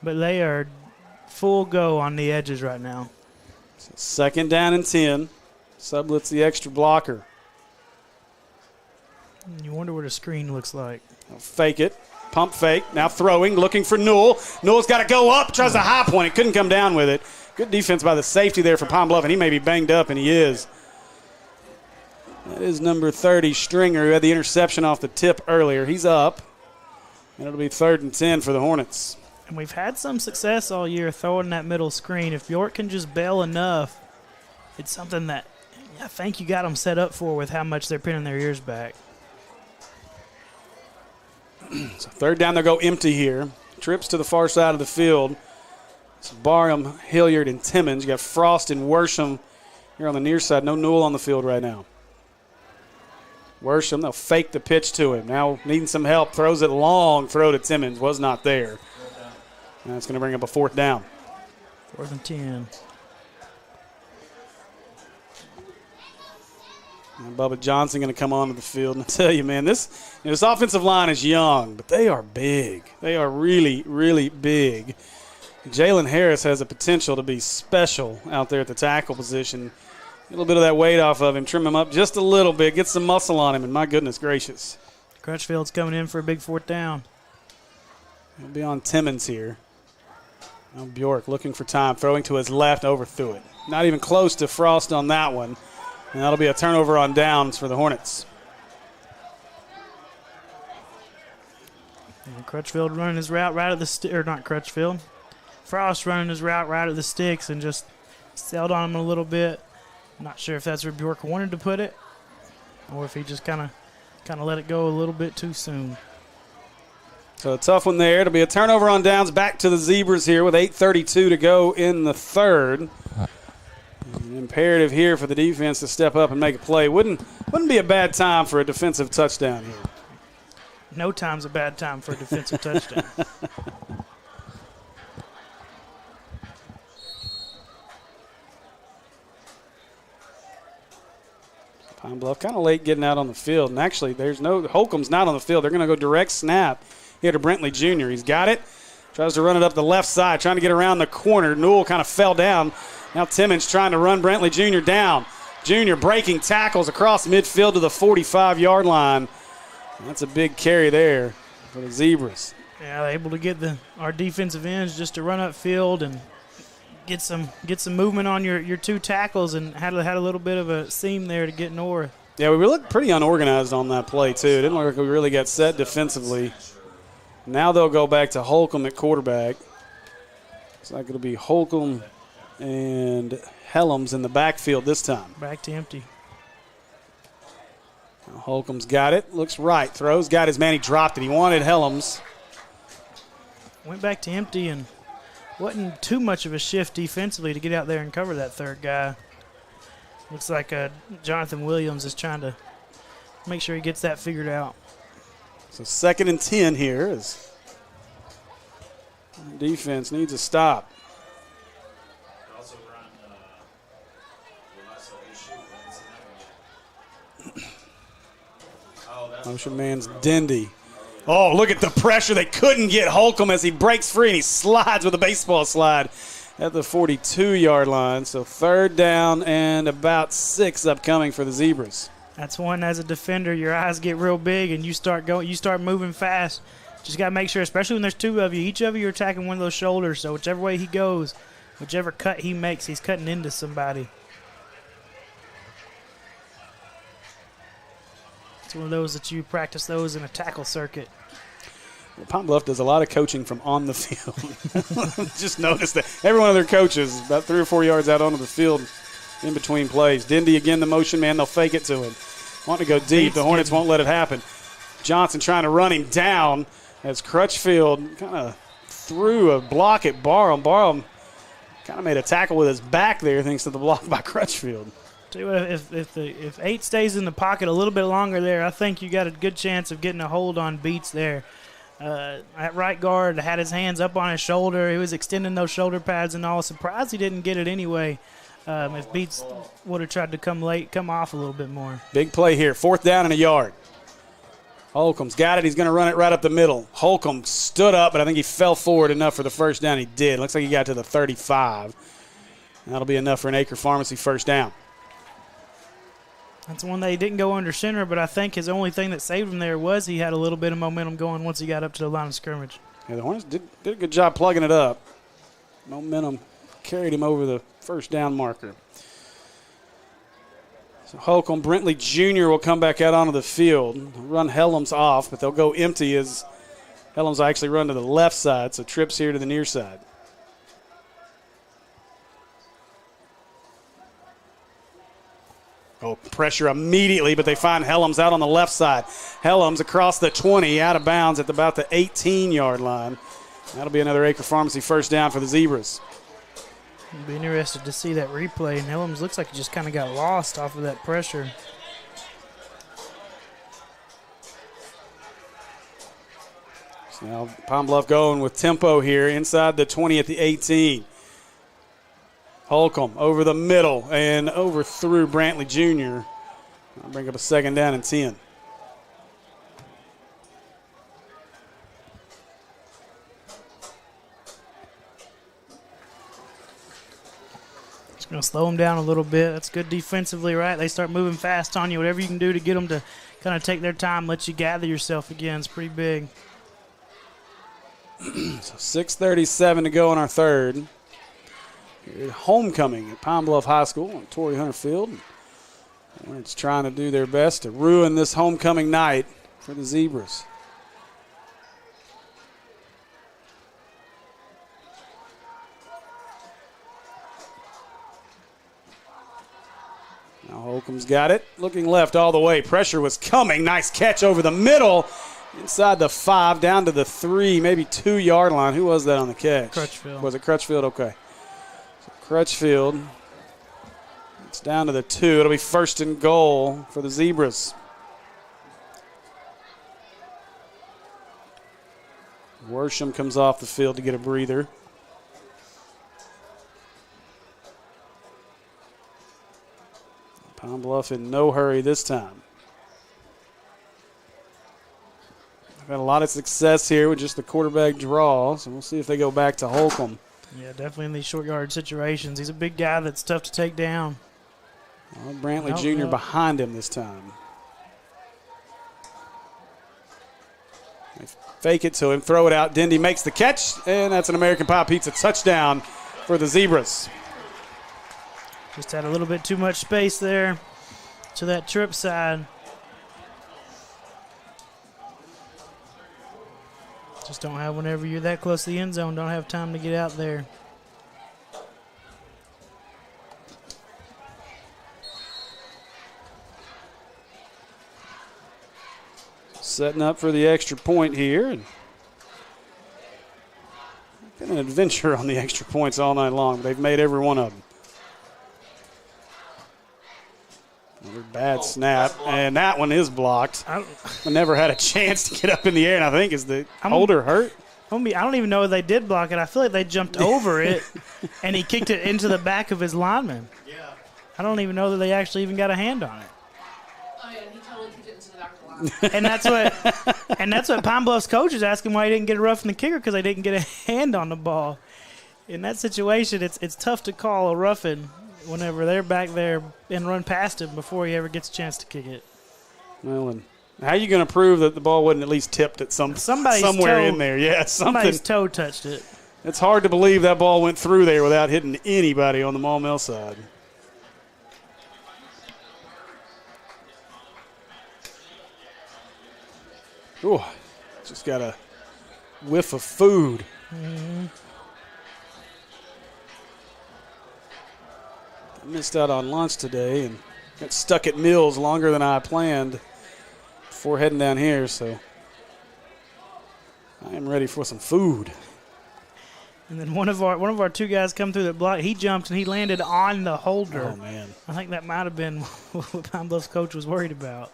but they are full go on the edges right now. So 2nd down and 10. Sublet's the extra blocker. You wonder what a screen looks like. Fake it. Pump fake. Now throwing, looking for Newell. Newell's got to go up. Tries a high point. It couldn't come down with it. Good defense by the safety there for Pine Bluff, and he may be banged up, and he is. That is number 30, Stringer, who had the interception off the tip earlier. He's up, and it'll be 3rd and 10 for the Hornets. And we've had some success all year throwing that middle screen. If Bjork can just bail enough, it's something that I think you got them set up for with how much they're pinning their ears back. So 3rd down, they'll go empty here. Trips to the far side of the field. It's Barham, Hilliard, and Timmons. You got Frost and Worsham here on the near side. No Newell on the field right now. Worsham, they'll fake the pitch to him. Now needing some help. Throws it long. Throw to Timmons. Was not there. And that's going to bring up a 4th down. 4th and 10. And Bubba Johnson going to come onto the field. And I tell you, man, this offensive line is young, but they are big. They are really, really big. Jalen Harris has a potential to be special out there at the tackle position. Get a little bit of that weight off of him, trim him up just a little bit, get some muscle on him, and my goodness gracious. Crutchfield's coming in for a big 4th down. He'll be on Timmons here. Now Bjork looking for time, throwing to his left, overthrew it. Not even close to Frost on that one. And that'll be a turnover on downs for the Hornets. And Crutchfield running his route right at the or not Crutchfield. Frost running his route right at the sticks and just sailed on him a little bit. Not sure if that's where Bjork wanted to put it or if he just kind of let it go a little bit too soon. So a tough one there. It'll be a turnover on downs. Back to the Zebras here with 8:32 to go in the third. An imperative here for the defense to step up and make a play. Wouldn't be a bad time for a defensive touchdown here. No time's a bad time for a defensive touchdown. Pine Bluff kind of late getting out on the field. And actually, Holcomb's not on the field. They're going to go direct snap here to Brentley Jr. He's got it. Tries to run it up the left side, trying to get around the corner. Newell kind of fell down. Now Timmons trying to run Brentley Jr. down. Jr. breaking tackles across midfield to the 45-yard line. That's a big carry there for the Zebras. Yeah, they're able to get our defensive ends just to run up field and get some movement on your two tackles, and had a little bit of a seam there to get north. Yeah, we looked pretty unorganized on that play too. It didn't look like we really got set defensively. Now they'll go back to Holcomb at quarterback. Looks like it'll be Holcomb and Helms in the backfield this time. Back to empty. Now Holcomb's got it. Looks right. Throws. Got his man. He dropped it. He wanted Helms. Went back to empty and wasn't too much of a shift defensively to get out there and cover that third guy. Looks like Jonathan Williams is trying to make sure he gets that figured out. So 2nd and 10 here as defense needs a stop. Motion man's Dendy. Oh, look at the pressure. They couldn't get Holcomb as he breaks free and he slides with a baseball slide at the 42-yard line. So 3rd down and about 6 upcoming for the Zebras. That's one, as a defender, your eyes get real big and you start moving fast. Just got to make sure, especially when there's two of you, each of you are attacking one of those shoulders. So whichever way he goes, whichever cut he makes, he's cutting into somebody. It's one of those that you practice those in a tackle circuit. Well, Pine Bluff does a lot of coaching from on the field. Just noticed that every one of their coaches about 3 or 4 yards out onto the field in between plays. Dendy again, the motion man. They'll fake it to him. Want to go deep. The Hornets won't let it happen. Johnson trying to run him down as Crutchfield kind of threw a block at Barham. Barham kind of made a tackle with his back there thanks to the block by Crutchfield. Tell you what, if 8 stays in the pocket a little bit longer there, I think you got a good chance of getting a hold on Beats there. At right guard, had his hands up on his shoulder. He was extending those shoulder pads and all. Surprised he didn't get it anyway. If Beats would have tried to come off a little bit more. Big play here. 4th down and a yard. Holcomb's got it. He's going to run it right up the middle. Holcomb stood up, but I think he fell forward enough for the first down. He did. Looks like he got to the 35. That'll be enough for an Acre Pharmacy first down. That's one that he didn't go under center, but I think his only thing that saved him there was he had a little bit of momentum going once he got up to the line of scrimmage. Yeah, the Hornets did a good job plugging it up. Momentum carried him over the first down marker. So Holcomb, Brentley Jr. will come back out onto the field. Run Helms off, but they'll go empty as Helms will actually run to the left side, so trips here to the near side. Oh, pressure immediately, but they find Helms out on the left side. Helms across the 20, out of bounds at about the 18-yard line. That'll be another Acre Pharmacy first down for the Zebras. I'll be interested to see that replay, and Helms looks like he just kind of got lost off of that pressure. So now Pine Bluff going with tempo here inside the 20 at the 18. Holcomb over the middle and overthrew Brantley Jr. I'll bring up a 2nd down and 10. Just going to slow them down a little bit. That's good defensively, right? They start moving fast on you. Whatever you can do to get them to kind of take their time, let you gather yourself again. It's pretty big. So 6:37 to go in our third. Homecoming at Pine Bluff High School on Torrey Hunter Field. Hornets trying to do their best to ruin this homecoming night for the Zebras. Now Holcomb's got it. Looking left all the way. Pressure was coming. Nice catch over the middle. Inside the 5, down to the 3, maybe 2-yard line. Who was that on the catch? Crutchfield. Was it Crutchfield? Okay. So Crutchfield. It's down to the 2. It'll be 1st and goal for the Zebras. Worsham comes off the field to get a breather. Pine Bluff in no hurry this time. They've had a lot of success here with just the quarterback draw, so we'll see if they go back to Holcomb. Yeah, definitely in these short yard situations. He's a big guy that's tough to take down. Well, Brantley Jr. behind him this time. They fake it to him, throw it out. Dindy makes the catch, and that's an American Pie Pizza touchdown for the Zebras. Just had a little bit too much space there to that trip side. Just don't have, whenever you're that close to the end zone, don't have time to get out there. Setting up for the extra point here. And been an adventure on the extra points all night long, but they've made every one of them. Another bad snap, and that one is blocked. I never had a chance to get up in the air, and I think is the holder hurt. I don't even know if they did block it. I feel like they jumped over it, and he kicked it into the back of his lineman. Yeah. I don't even know that they actually even got a hand on it. Oh, yeah, he totally kicked it into the back of the line. And that's what Pine Bluff's coach is asking why he didn't get a roughing the kicker, because they didn't get a hand on the ball. In that situation, it's tough to call a roughing whenever they're back there and run past him before he ever gets a chance to kick it. Well, and how are you going to prove that the ball wasn't at least tipped at somewhere in there? Yeah, somebody's toe touched it. It's hard to believe that ball went through there without hitting anybody on the Maumelle side. Ooh, just got a whiff of food. Mm-hmm. I missed out on lunch today and got stuck at Mills longer than I planned before heading down here, so I am ready for some food. And then one of our two guys come through that block. He jumped and he landed on the holder. Oh, man. I think that might have been what Pine Bluff's coach was worried about.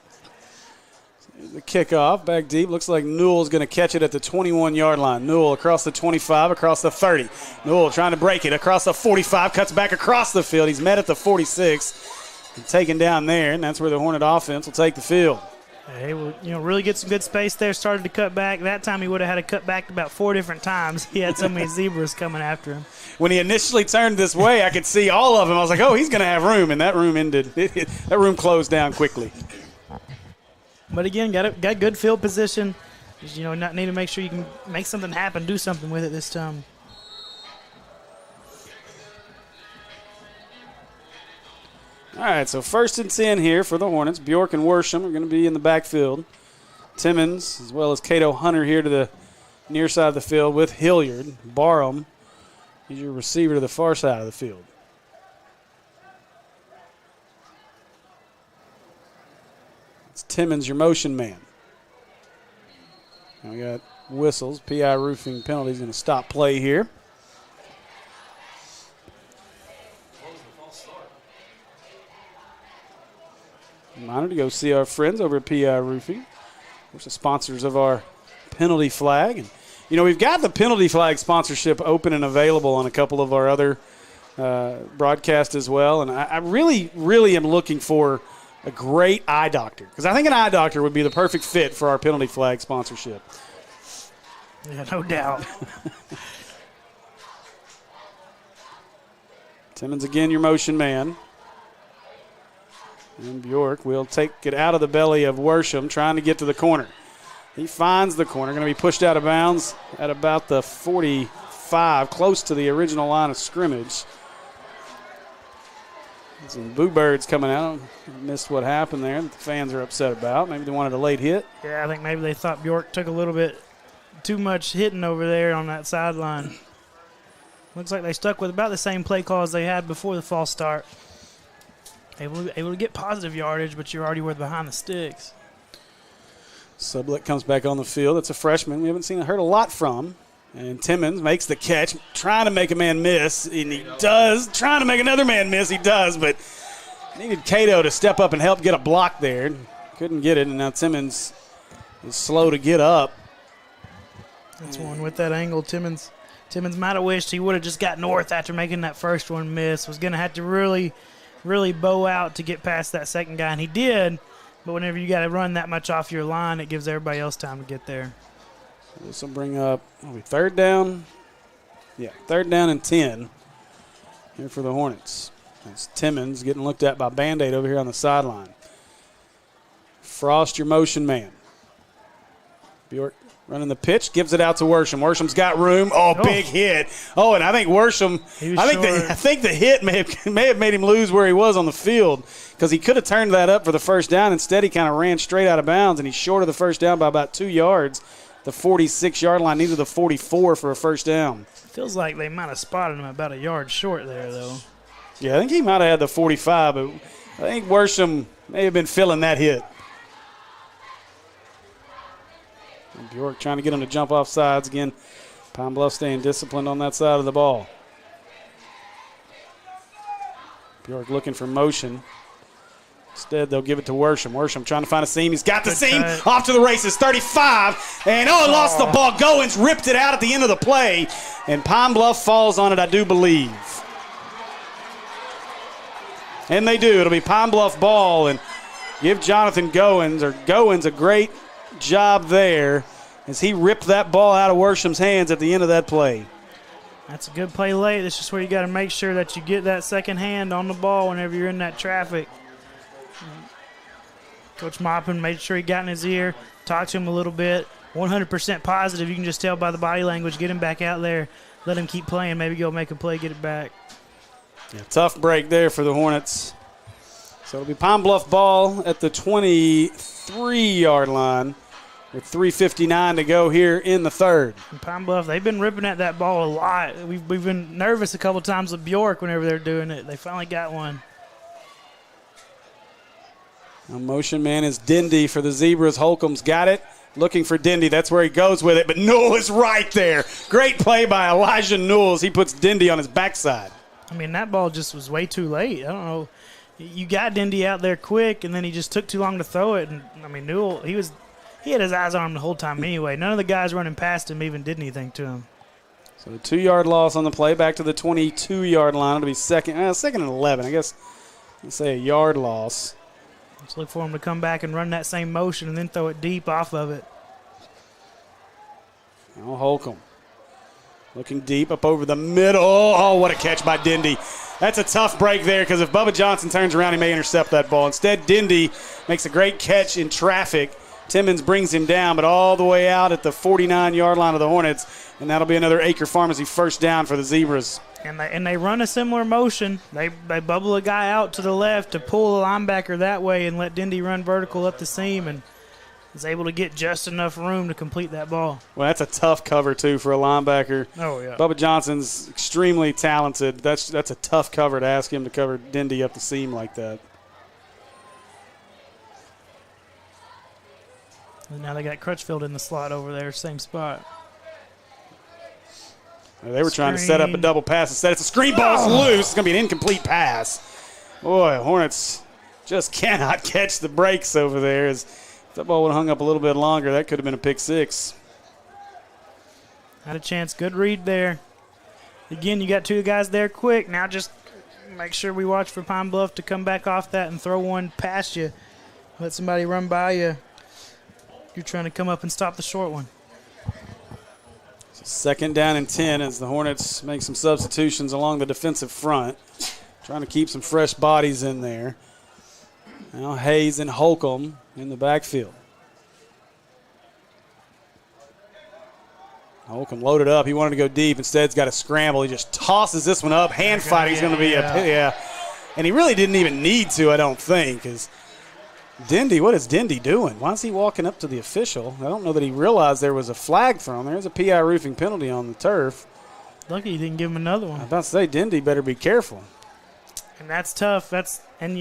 The kickoff back deep. Looks like Newell's going to catch it at the 21-yard line. Newell across the 25, across the 30. Newell trying to break it across the 45, cuts back across the field. He's met at the 46 and taken down there, and that's where the Hornet offense will take the field. Hey, well, really get some good space there. Started to cut back. That time he would have had to cut back about 4 different times. He had so many Zebras coming after him. When he initially turned this way, I could see all of them. I was like, oh, he's going to have room, and that room ended. That room closed down quickly. But again, got good field position. Just, not need to make sure you can make something happen, do something with it this time. All right, so 1st and 10 here for the Hornets. Bjork and Worsham are going to be in the backfield. Timmons, as well as Cato Hunter here to the near side of the field with Hilliard. Barham, he's your receiver to the far side of the field. It's Timmons, your motion man. And we got whistles. PI roofing penalties going to stop play here. Reminder to go see our friends over at PI Roofing. Of course, the sponsors of our penalty flag. And, we've got the penalty flag sponsorship open and available on a couple of our other broadcasts as well. And I really, really am looking for a great eye doctor, because I think an eye doctor would be the perfect fit for our penalty flag sponsorship. Yeah, no doubt. Timmons again, your motion man. And Bjork will take it out of the belly of Worsham, trying to get to the corner. He finds the corner. Going to be pushed out of bounds at about the 45, close to the original line of scrimmage. Some boo birds coming out. Missed what happened there that the fans are upset about. Maybe they wanted a late hit. Yeah, I think maybe they thought Bjork took a little bit too much hitting over there on that sideline. Looks like they stuck with about the same play call as they had before the false start. Able to get positive yardage, but you're already behind the sticks. Sublett comes back on the field. It's a freshman we haven't heard a lot from. And Timmons makes the catch, trying to make a man miss, and he does. Trying to make another man miss, he does, but needed Cato to step up and help get a block there. Couldn't get it, and now Timmons is slow to get up. That's one with that angle. Timmons might have wished he would have just got north after making that first one miss. Was going to have to really, really bow out to get past that second guy, and he did. But whenever you got to run that much off your line, it gives everybody else time to get there. This will bring up third down. Yeah, third down and 10 here for the Hornets. That's Timmons getting looked at by Band-Aid over here on the sideline. Frost, your motion man. Bjork running the pitch, gives it out to Worsham. Worsham's got room. Big hit. And I think Worsham, I think the hit may have made him lose where he was on the field because he could have turned that up for the first down. Instead, he kind of ran straight out of bounds, and he's short of the first down by about 2 yards. The 46-yard line, neither the 44 for a first down. Feels like they might have spotted him about a yard short there, though. Yeah, I think he might have had the 45, but I think Worsham may have been feeling that hit. And Bjork trying to get him to jump off sides again. Pine Bluff staying disciplined on that side of the ball. Bjork looking for motion. Instead, they'll give it to Worsham. Worsham trying to find a seam. He's got the seam. Off to the races. 35. And, lost the ball. Goins ripped it out at the end of the play. And Pine Bluff falls on it, I do believe. And they do. It'll be Pine Bluff ball. And give Jonathan Goins a great job there as he ripped that ball out of Worsham's hands at the end of that play. That's a good play late. That's just where you got to make sure that you get that second hand on the ball whenever you're in that traffic. Coach Maupin made sure he got in his ear, talked to him a little bit. 100% positive. You can just tell by the body language. Get him back out there. Let him keep playing. Maybe go make a play, get it back. Yeah, tough break there for the Hornets. So it'll be Pine Bluff ball at the 23-yard line with 3:59 to go here in the third. And Pine Bluff, they've been ripping at that ball a lot. We've been nervous a couple times with Bjork whenever they're doing it. They finally got one. Now motion man is Dindy for the Zebras. Holcomb's got it. Looking for Dindy. That's where he goes with it. But Newell is right there. Great play by Elijah Newell as he puts Dindy on his backside. I mean, that ball just was way too late. I don't know. You got Dindy out there quick, and then he just took too long to throw it. And I mean, Newell, he had his eyes on him the whole time anyway. None of the guys running past him even did anything to him. So the 2-yard loss on the play, back to the 22-yard line. It'll be second and 11. I guess let's say a yard loss. Let's look for him to come back and run that same motion and then throw it deep off of it. Now Holcomb looking deep up over the middle. Oh, what a catch by Dindy. That's a tough break there because if Bubba Johnson turns around, he may intercept that ball. Instead, Dindy makes a great catch in traffic. Timmons brings him down, but all the way out at the 49-yard line of the Hornets, and that'll be another Acre Pharmacy first down for the Zebras. And they run a similar motion. They bubble a guy out to the left to pull the linebacker that way and let Dindy run vertical up the seam and is able to get just enough room to complete that ball. Well, that's a tough cover, too, for a linebacker. Oh, yeah. Bubba Johnson's extremely talented. That's a tough cover to ask him to cover Dindy up the seam like that. And now they got Crutchfield in the slot over there, same spot. They were trying to set up a double pass. Instead, it's a screen ball. It's loose. It's going to be an incomplete pass. Boy, Hornets just cannot catch the breaks over there. As if that ball would have hung up a little bit longer, that could have been a pick six. Had a chance. Good read there. Again, you got two guys there quick. Now just make sure we watch for Pine Bluff to come back off that and throw one past you. Let somebody run by you. You're trying to come up and stop the short one. Second down and 10 as the Hornets make some substitutions along the defensive front. Trying to keep some fresh bodies in there. Now Hayes and Holcomb in the backfield. Holcomb loaded up. He wanted to go deep. Instead, he's got to scramble. He just tosses this one up. Hand fighting's going to be And he really didn't even need to, I don't think, because Dindy, what is Dindy doing? Why is he walking up to the official? I don't know that he realized there was a flag thrown. There's a PI roofing penalty on the turf. Lucky he didn't give him another one. I was about to say, Dindy better be careful. And that's tough. And,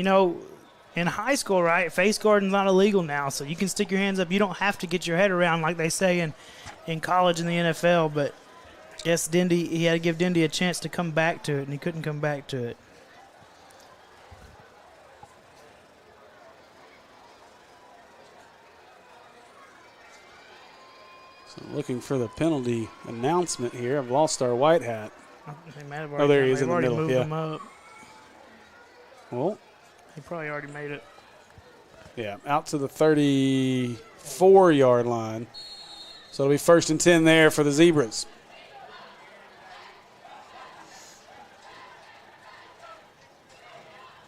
in high school, right, face guarding's not illegal now, so you can stick your hands up. You don't have to get your head around like they say in college and the NFL, but I guess he had to give Dindy a chance to come back to it, and he couldn't come back to it. So looking for the penalty announcement here. I've lost our white hat. There he is in the middle. Him up. Well, he probably already made it. Yeah, out to the 34-yard line. So it'll be 1st and 10 there for the Zebras.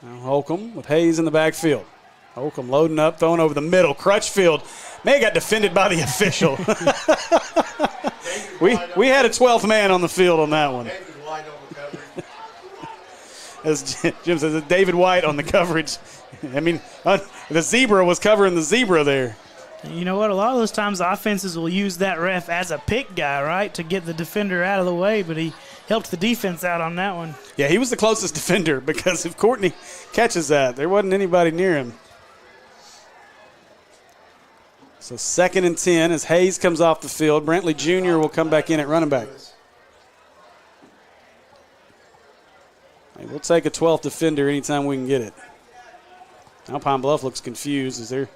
Now Holcomb with Hayes in the backfield. Holcomb loading up, throwing over the middle. Crutchfield may have got defended by the official. we had a 12th man on the field on that one. As Jim says, David White on the coverage. I mean, the zebra was covering the zebra there. You know what? A lot of those times offenses will use that ref as a pick guy, right, to get the defender out of the way, but he helped the defense out on that one. Yeah, he was the closest defender because if Courtney catches that, there wasn't anybody near him. So 2nd and 10 as Hayes comes off the field. Brentley Jr. will come back in at running back. Hey, we'll take a 12th defender anytime we can get it. Now Pine Bluff looks confused as they're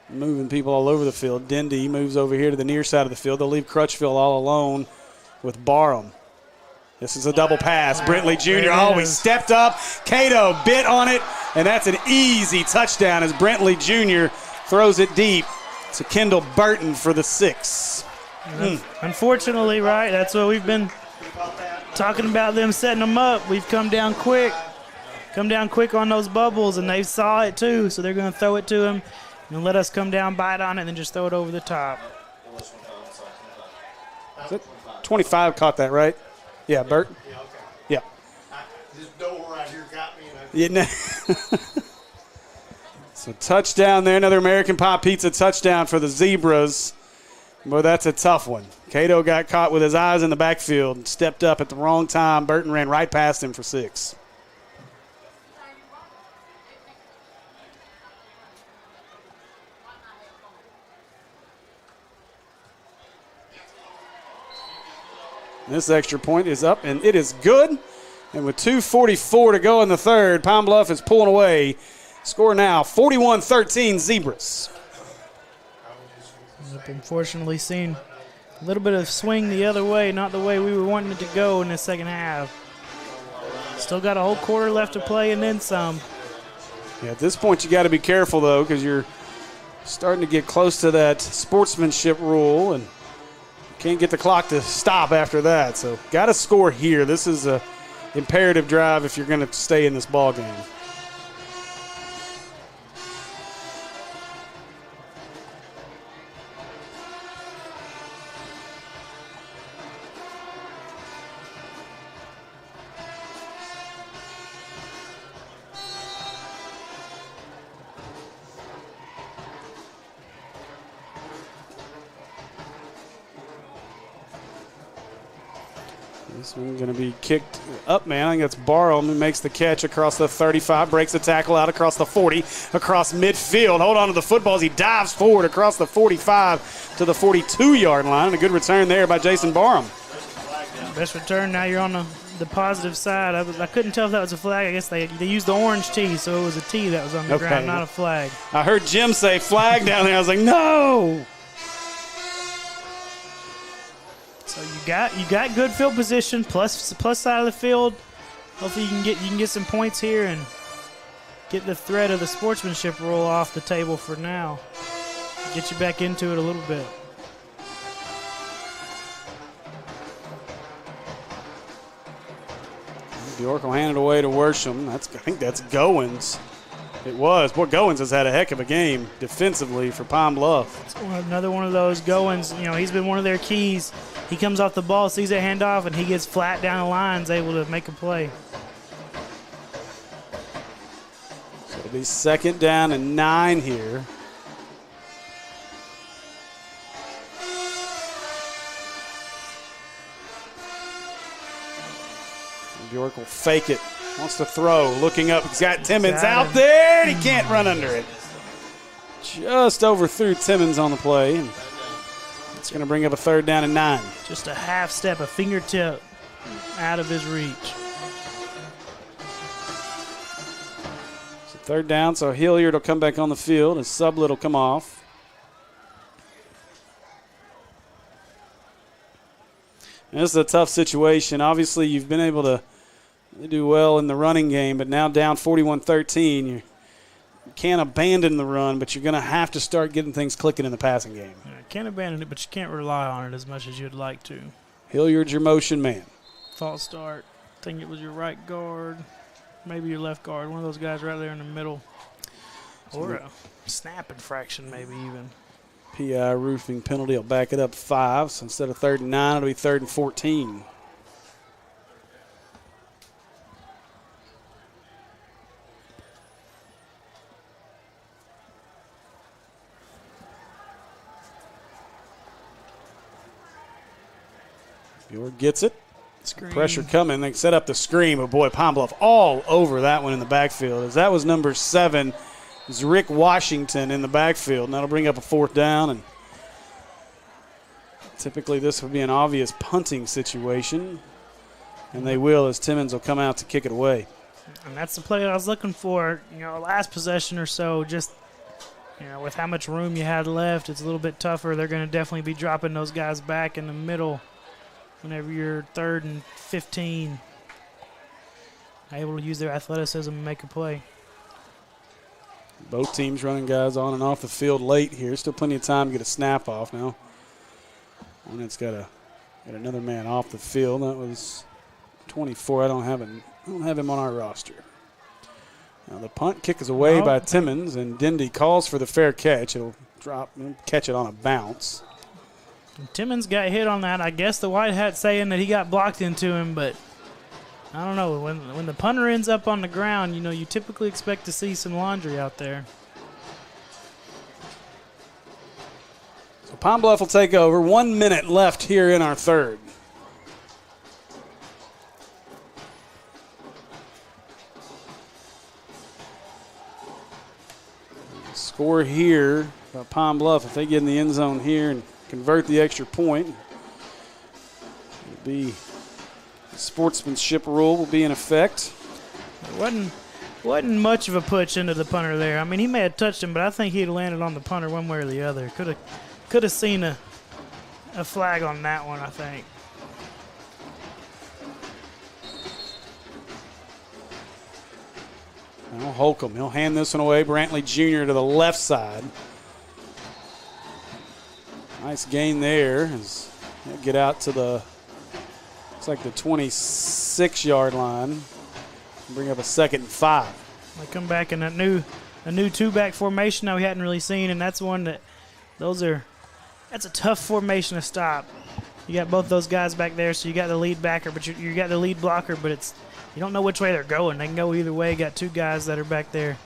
moving people all over the field. Dindy moves over here to the near side of the field. They'll leave Crutchfield all alone with Barham. This is a double pass. Brentley Jr. He stepped up. Cato bit on it, and that's an easy touchdown as Brentley Jr. throws it deep to Kendall Burton for the 6. Unfortunately, right, that's what we've been talking about, them setting them up. We've come down quick on those bubbles, and they saw it too, so they're going to throw it to him and let us come down, bite on it, and then just throw it over the top. 25 caught that, right? Yeah, Burt? Yeah, okay. Yeah. This door right here got me. So touchdown there, another American Pie Pizza touchdown for the Zebras. Boy, that's a tough one. Cato got caught with his eyes in the backfield and stepped up at the wrong time. Burton ran right past him for 6. This extra point is up, and it is good. And with 2:44 to go in the third, Pine Bluff is pulling away. Score now 41-13 Zebras. Unfortunately, seen a little bit of swing the other way, not the way we were wanting it to go in the second half. Still got a whole quarter left to play and then some. Yeah, at this point you got to be careful, though, because you're starting to get close to that sportsmanship rule, and can't get the clock to stop after that. So got to score here. This is a imperative drive if you're going to stay in this ball game. This one's going to be kicked up, man. I think that's Barham who makes the catch across the 35, breaks the tackle out across the 40, across midfield. Hold on to the football as he dives forward across the 45 to the 42-yard line. And a good return there by Jason Barham. Best return. Now you're on the positive side. I couldn't tell if that was a flag. I guess they used the orange tee, so it was a tee that was on the ground, not a flag. I heard Jim say flag down there. I was like, no. So you got good field position, plus side of the field. Hopefully you can get some points here and get the threat of the sportsmanship rule off the table for now. Get you back into it a little bit. Bjork will hand it away to Worsham. I think that's Goins. It was. Boy, Goins has had a heck of a game defensively for Pine Bluff. It's another one of those Goins. He's been one of their keys. He comes off the ball, sees a handoff, and he gets flat down the line, is able to make a play. So it'll be 2nd down and 9 here. Bjork will fake it. Wants to throw. Looking up. He's got Timmons out there, and he can't run under it. Just overthrew Timmons on the play. It's going to bring up a 3rd down and 9. Just a half step, a fingertip out of his reach. So 3rd down, so Hilliard will come back on the field. His Sublet will come off. And this is a tough situation. Obviously, you've been able to do well in the running game, but now down 41-13. You can't abandon the run, but you're going to have to start getting things clicking in the passing game. Yeah, can't abandon it, but you can't rely on it as much as you'd like to. Hilliard's your motion man. False start. I think it was your right guard, maybe your left guard, one of those guys right there in the middle. Or a snap infraction maybe even. PI roofing penalty will back it up 5, so instead of 3rd and 9, it'll be 3rd and 14. Bjork gets it. Screen. Pressure coming. They set up the screen, but boy, Pine Bluff all over that one in the backfield. As that was number 7, is Rick Washington in the backfield, and that'll bring up a 4th down. And typically this would be an obvious punting situation, and they will, as Timmons will come out to kick it away. And that's the play I was looking for. Last possession or so, just with how much room you had left, it's a little bit tougher. They're going to definitely be dropping those guys back in the middle whenever you're 3rd and 15. Able to use their athleticism and make a play. Both teams running guys on and off the field late here. Still plenty of time to get a snap off now. Hornets got another man off the field. That was 24. I don't have him on our roster. Now the punt kick is away by Timmons, and Dindy calls for the fair catch. It'll catch it on a bounce. Timmons got hit on that. I guess the white hat saying that he got blocked into him, but I don't know. When the punter ends up on the ground, you typically expect to see some laundry out there. So Pine Bluff will take over. 1 minute left here in our 3rd. Score here by Pine Bluff if they get in the end zone here and convert the extra point. It'll be the sportsmanship rule will be in effect. It wasn't much of a push into the punter there. I mean, he may have touched him, but I think he'd landed on the punter one way or the other. Could have seen a flag on that one, I think. Now Holcomb, he'll hand this one away. Brantley Jr. to the left side. Nice gain there. As he'll get out to the 26-yard line. Bring up a 2nd and 5. They come back in a new two-back formation that we hadn't really seen, and that's one that's a tough formation to stop. You got both those guys back there, so you got the lead backer, but you got the lead blocker, but you don't know which way they're going. They can go either way. Got 2 guys that are back there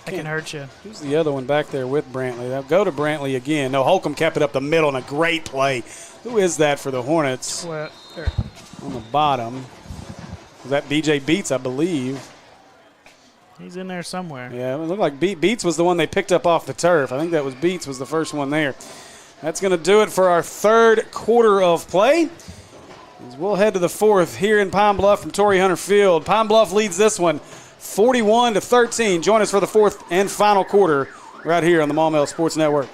that can hurt you. Who's the other one back there with Brantley? They'll go to Brantley again. No, Holcomb kept it up the middle and a great play. Who is that for the Hornets? Well, on the bottom. Was that B.J. Beats, I believe? He's in there somewhere. Yeah, it looked like Beats was the one they picked up off the turf. I think that was Beats was the first one there. That's going to do it for our 3rd quarter of play. As we'll head to the 4th here in Pine Bluff from Torrey Hunter Field. Pine Bluff leads this one 41-13. Join us for the 4th and final quarter right here on the Maumelle Sports Network.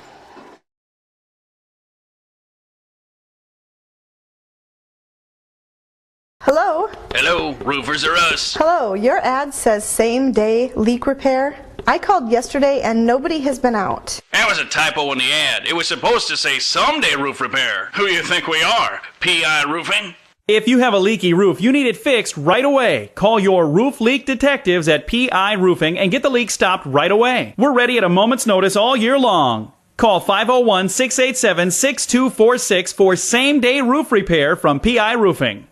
Hello? Hello, roofers are us. Hello, your ad says same-day leak repair. I called yesterday and nobody has been out. That was a typo in the ad. It was supposed to say someday roof repair. Who you think we are? PI Roofing? If you have a leaky roof, you need it fixed right away. Call your roof leak detectives at PI Roofing and get the leak stopped right away. We're ready at a moment's notice all year long. Call 501-687-6246 for same-day roof repair from PI Roofing.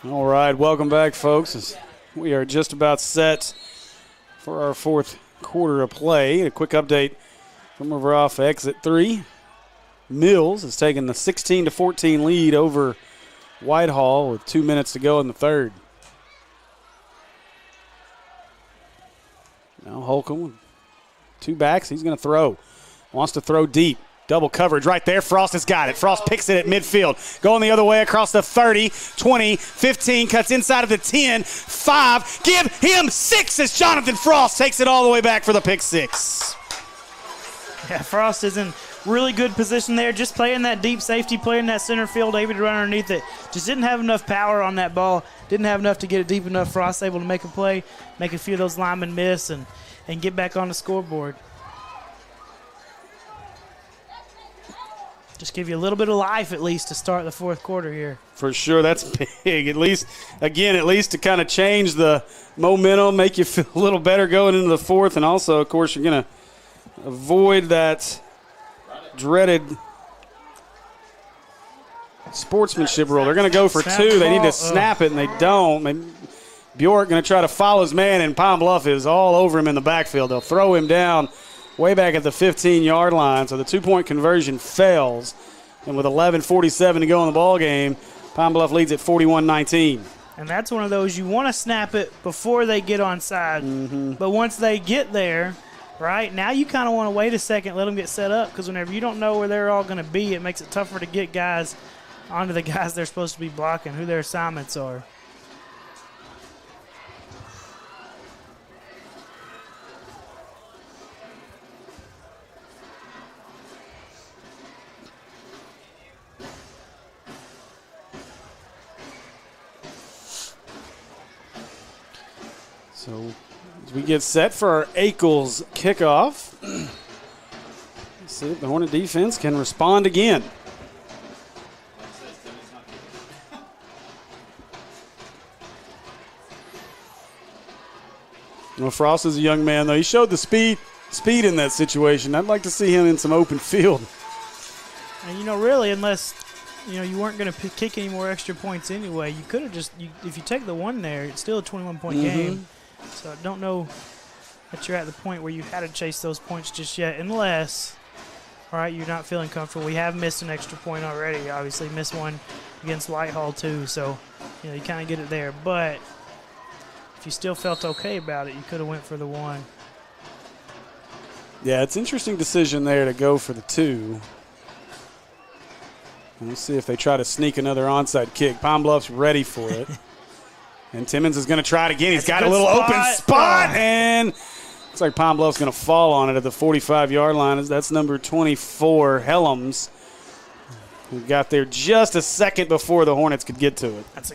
All right, welcome back, folks. We are just about set for our fourth quarter of play. A quick update from over off exit 3. Mills has taken the 16-14 lead over Whitehall with 2 minutes to go in the third. Now Holcomb with 2 backs. He's going to throw. Wants to throw deep. Double coverage right there. Frost has got it. Frost picks it at midfield. Going the other way across the 30, 20, 15. Cuts inside of the 10, 5. Give him 6 as Jonathan Frost takes it all the way back for the pick 6. Yeah, Frost is in really good position there. Just playing that deep safety, playing that center field, able to run underneath it. Just didn't have enough power on that ball. Didn't have enough to get it deep enough. Frost able to make a play, make a few of those linemen miss, and get back on the scoreboard. Just give you a little bit of life at least to start the fourth quarter here. For sure, that's big. At least to kind of change the momentum, make you feel a little better going into the fourth. And also, of course, you're going to avoid that dreaded sportsmanship rule. They're going to go for 2. They need to snap it, and they don't. Bjork going to try to follow his man, and Pine Bluff is all over him in the backfield. They'll throw him down way back at the 15-yard line, so the 2-point conversion fails. And with 11:47 to go in the ball game, Pine Bluff leads at 41-19. And that's one of those you want to snap it before they get onside. Mm-hmm. But once they get there, right, now you kind of want to wait a second, let them get set up, because whenever you don't know where they're all going to be, it makes it tougher to get guys onto the guys they're supposed to be blocking, who their assignments are. So as we get set for our Ackles kickoff, let's see if the Hornet defense can respond again. Well, Frost is a young man, though. He showed the speed in that situation. I'd like to see him in some open field. And, really, unless, you weren't going to kick any more extra points anyway, you could have just if you take the 1 there, it's still a 21-point game. So I don't know that you're at the point where you had to chase those points just yet, unless, all right, you're not feeling comfortable. We have missed an extra point already, obviously. Missed one against Whitehall, too. So, you kind of get it there. But if you still felt okay about it, you could have went for the 1. Yeah, it's an interesting decision there to go for the 2. Let's see if they try to sneak another onside kick. Pine Bluff's ready for it. And Timmons is going to try it again. He's got a little open spot, and looks like Pine Bluff's going to fall on it at the 45-yard line. That's number 24, Helms, who got there just a second before the Hornets could get to it. That's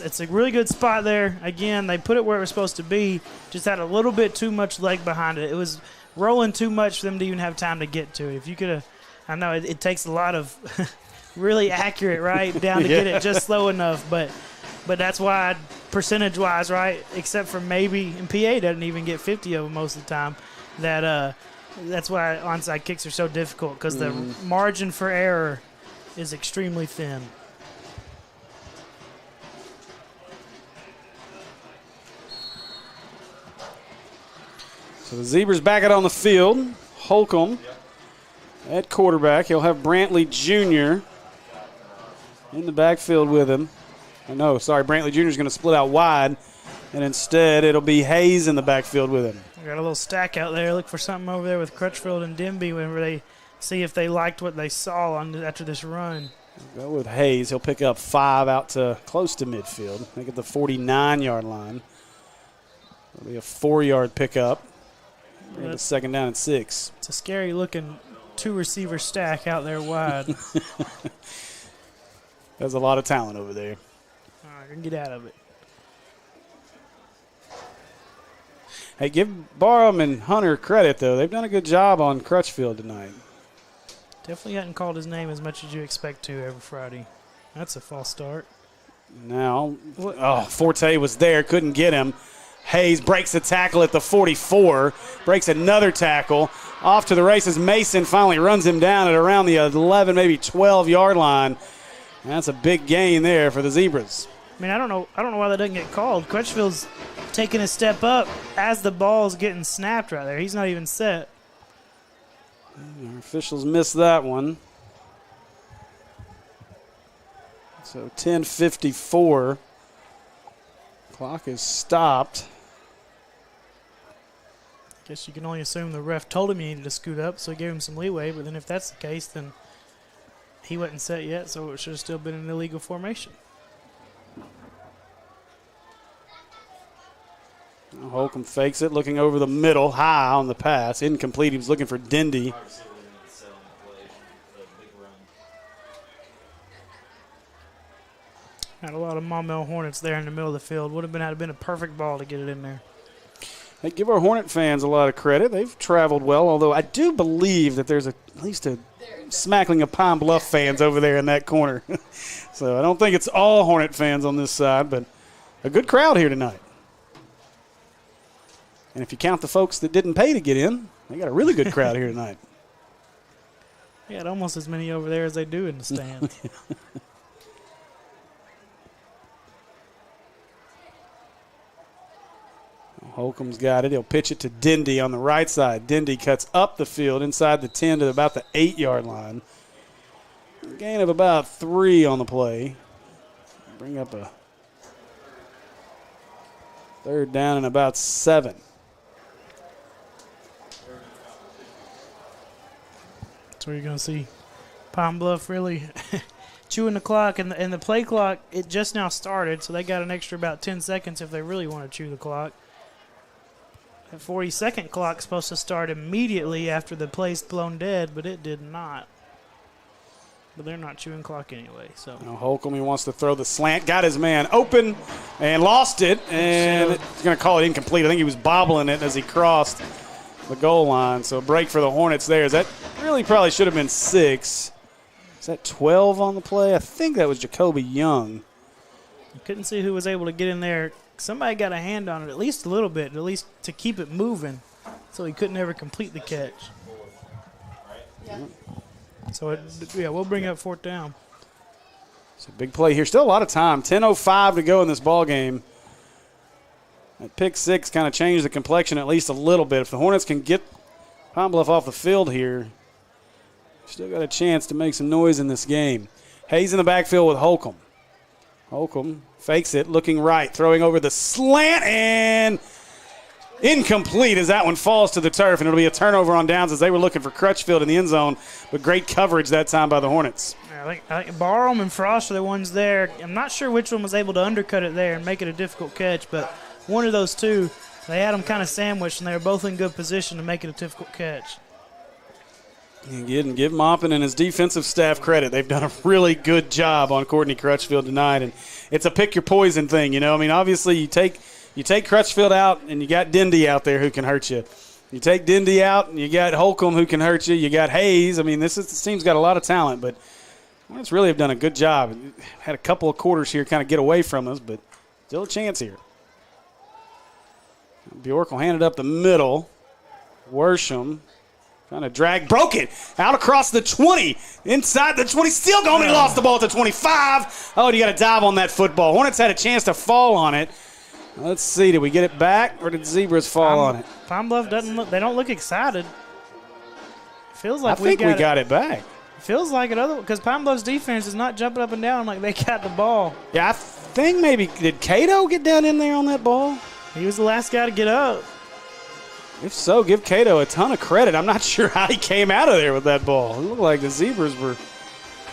it's a really good spot there. Again, they put it where it was supposed to be, just had a little bit too much leg behind it. It was rolling too much for them to even have time to get to it. If you could have, I know it takes a lot of really accurate, right, down to get it just slow enough, but that's why percentage-wise, right, except for maybe, and PA doesn't even get 50 of them most of the time, that's why onside kicks are so difficult, because the margin for error is extremely thin. So the Zebras back out on the field. Holcomb at quarterback. He'll have Brantley Jr. in the backfield with him. Brantley Jr. is going to split out wide, and instead it'll be Hayes in the backfield with him. We got a little stack out there. Look for something over there with Crutchfield and Denby whenever they see if they liked what they saw after this run. We'll go with Hayes. He'll pick up 5 out to close to midfield. Make it the 49-yard line. It'll be a 4-yard pickup. Bring it to 2nd down and 6. It's a scary-looking 2-receiver stack out there wide. There's a lot of talent over there. All right, get out of it. Hey, give Barham and Hunter credit, though. They've done a good job on Crutchfield tonight. Definitely hadn't called his name as much as you expect to every Friday. That's a false start. Now, Forte was there, couldn't get him. Hayes breaks a tackle at the 44, breaks another tackle. Off to the races. Mason finally runs him down at around the 11, maybe 12-yard line. That's a big gain there for the Zebras. I mean, I don't know why that doesn't get called. Crutchfield's taking a step up as the ball's getting snapped right there. He's not even set. Our officials missed that one. So 10:54. Clock is stopped. Guess you can only assume the ref told him he needed to scoot up, so he gave him some leeway. But then if that's the case, then he wasn't set yet, so it should have still been an illegal formation. Holcomb fakes it, looking over the middle, high on the pass. Incomplete. He was looking for Dindy. Had a lot of Maumelle Hornets there in the middle of the field. Would have been a perfect ball to get it in there. They give our Hornet fans a lot of credit. They've traveled well, although I do believe that there's at least a smackling of Pine Bluff fans over there in that corner. So I don't think it's all Hornet fans on this side, but a good crowd here tonight. And if you count the folks that didn't pay to get in, they got a really good crowd here tonight. They got almost as many over there as they do in the stands. Holcomb's got it. He'll pitch it to Dindy on the right side. Dindy cuts up the field inside the 10 to about the 8-yard line. Gain of about 3 on the play. Bring up a 3rd down and about 7. That's where you're going to see Pine Bluff really chewing the clock. And the play clock, it just now started, so they got an extra about 10 seconds if they really want to chew the clock. The 40-second clock's supposed to start immediately after the play's blown dead, but it did not. But they're not chewing clock anyway. So now Holcomb, he wants to throw the slant. Got his man open and lost it. And he's going to call it incomplete. I think he was bobbling it as he crossed the goal line. So a break for the Hornets there. That really probably should have been 6. Is that 12 on the play? I think that was Jacoby Young. You couldn't see who was able to get in there. Somebody got a hand on it at least a little bit, at least to keep it moving, so he couldn't ever complete the catch. Yeah. So, we'll bring up 4th down. It's a big play here. Still a lot of time. 10:05 to go in this ball game. That pick 6 kind of changed the complexion at least a little bit. If the Hornets can get Pine Bluff off the field here, still got a chance to make some noise in this game. Hayes in the backfield with Holcomb. Holcomb fakes it, looking right, throwing over the slant, and incomplete as that one falls to the turf, and it'll be a turnover on downs as they were looking for Crutchfield in the end zone, but great coverage that time by the Hornets. I think Barham and Frost are the ones there. I'm not sure which one was able to undercut it there and make it a difficult catch, but one of those two, they had them kind of sandwiched, and they were both in good position to make it a difficult catch. And give Maupin and his defensive staff credit. They've done a really good job on Courtney Crutchfield tonight, and it's a pick your poison thing, you know. I mean, obviously you take Crutchfield out, and you got Dindy out there who can hurt you. You take Dindy out, and you got Holcomb who can hurt you. You got Hayes. I mean, this team's got a lot of talent, but Hornets really have done a good job. Had a couple of quarters here kind of get away from us, but still a chance here. Bjork will hand it up the middle. Worsham trying to drag, broke it out across the 20, inside the 20, still going. He lost the ball at the 25. Oh, you got to dive on that football. Hornets had a chance to fall on it. Let's see. Did we get it back, or did Zebras fall on it? Pine Bluff doesn't look. They don't look excited. Feels like I think we got it back. Feels like it because Pine Bluff's defense is not jumping up and down like they got the ball. Yeah, I think maybe did Cato get down in there on that ball? He was the last guy to get up. If so, give Cato a ton of credit. I'm not sure how he came out of there with that ball. It looked like the Zebras were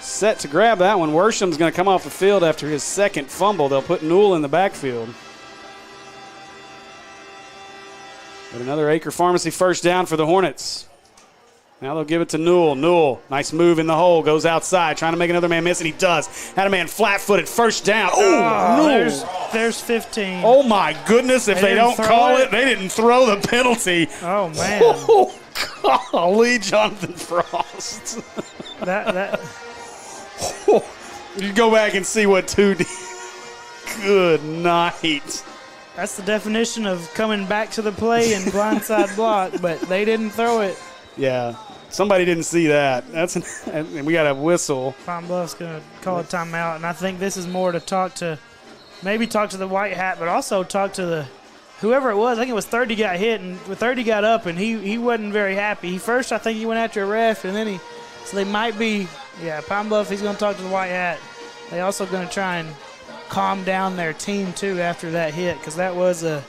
set to grab that one. Worsham's going to come off the field after his second fumble. They'll put Newell in the backfield. But another Acre Pharmacy first down for the Hornets. Now they'll give it to Newell. Newell, nice move in the hole, goes outside, trying to make another man miss, and he does. Had a man flat-footed, first down. Oh, Newell. There's 15. Oh, my goodness, if they don't call it, they didn't throw the penalty. Oh, man. Oh, golly, Jonathan Frost. You go back and see what 2 did. Good night. That's the definition of coming back to the play and blindside block, but they didn't throw it. Yeah, somebody didn't see that. And we got a whistle. Pine Bluff's going to call a timeout, and I think this is more to talk to the white hat, but also talk to whoever it was. I think it was 30 got hit, and 30 got up, and he wasn't very happy. First, I think he went after a ref, and then so they might be, Pine Bluff, he's going to talk to the white hat. They also going to try and calm down their team, too, after that hit, because that was a...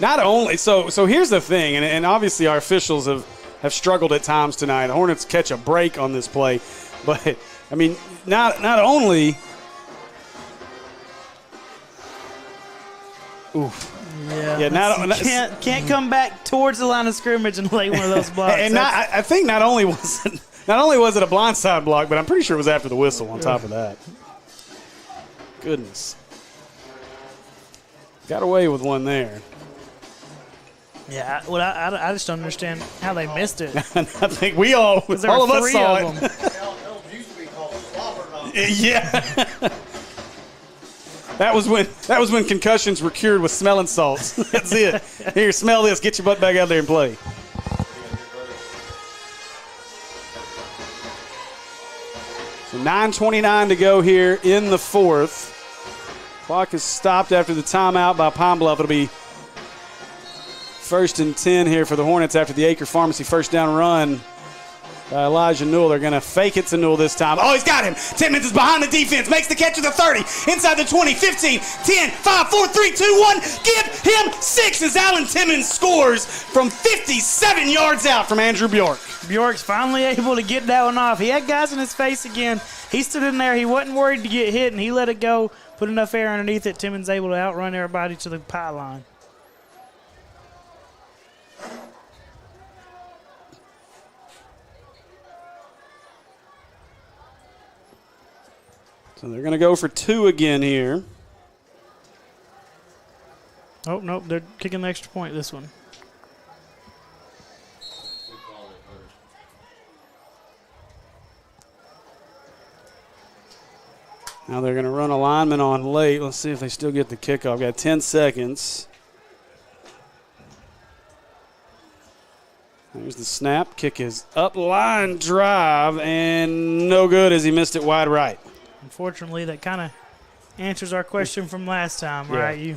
Not only, so here's the thing, and obviously our officials have struggled at times tonight. The Hornets catch a break on this play, but, I mean, not only... Oof. Yeah, can't come back towards the line of scrimmage and lay one of those blocks. And I think not only was it a blindside block, but I'm pretty sure it was after the whistle on top of that. Goodness. Got away with one there. Yeah, I just don't understand how they missed it. I think all of us saw it. Yeah. That was when concussions were cured with smelling salts. That's it. Here, smell this. Get your butt back out there and play. So 9:29 to go here in the fourth. Clock is stopped after the timeout by Pine Bluff. It'll be 1st and 10 here for the Hornets after the Acre Pharmacy first down run by Elijah Newell. They're going to fake it to Newell this time. Oh, he's got him. Timmons is behind the defense. Makes the catch at the 30. Inside the 20, 15, 10, 5, 4, 3, 2, 1. Give him 6 as Alan Timmons scores from 57 yards out from Andrew Bjork. Bjork's finally able to get that one off. He had guys in his face again. He stood in there. He wasn't worried to get hit, and he let it go. Put enough air underneath it. Timmons able to outrun everybody to the pylon. So they're going to go for 2 again here. Oh, nope. They're kicking the extra point this one. Now they're going to run a lineman on late. Let's see if they still get the kickoff. Got 10 seconds. There's the snap. Kick is up, line drive, and no good as he missed it wide right. Unfortunately, that kind of answers our question from last time, right? Yeah.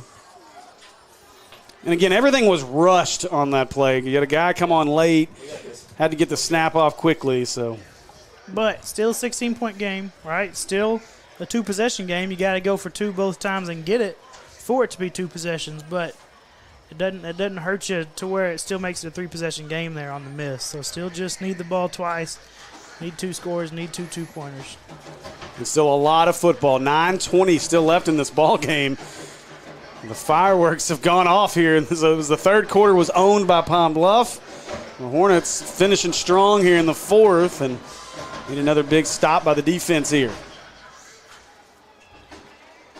And again, everything was rushed on that play. You had a guy come on late, had to get the snap off quickly. But still a 16-point game, right? Still a 2-possession game. You got to go for 2 both times and get it for it to be 2 possessions. But it doesn't hurt you to where it still makes it a 3-possession game there on the miss. So still just need the ball twice. Need 2 scores, need 2 2-pointers. And still a lot of football. 9:20 still left in this ball game. The fireworks have gone off here. So it was the third quarter was owned by Pine Bluff. The Hornets finishing strong here in the fourth and need another big stop by the defense here.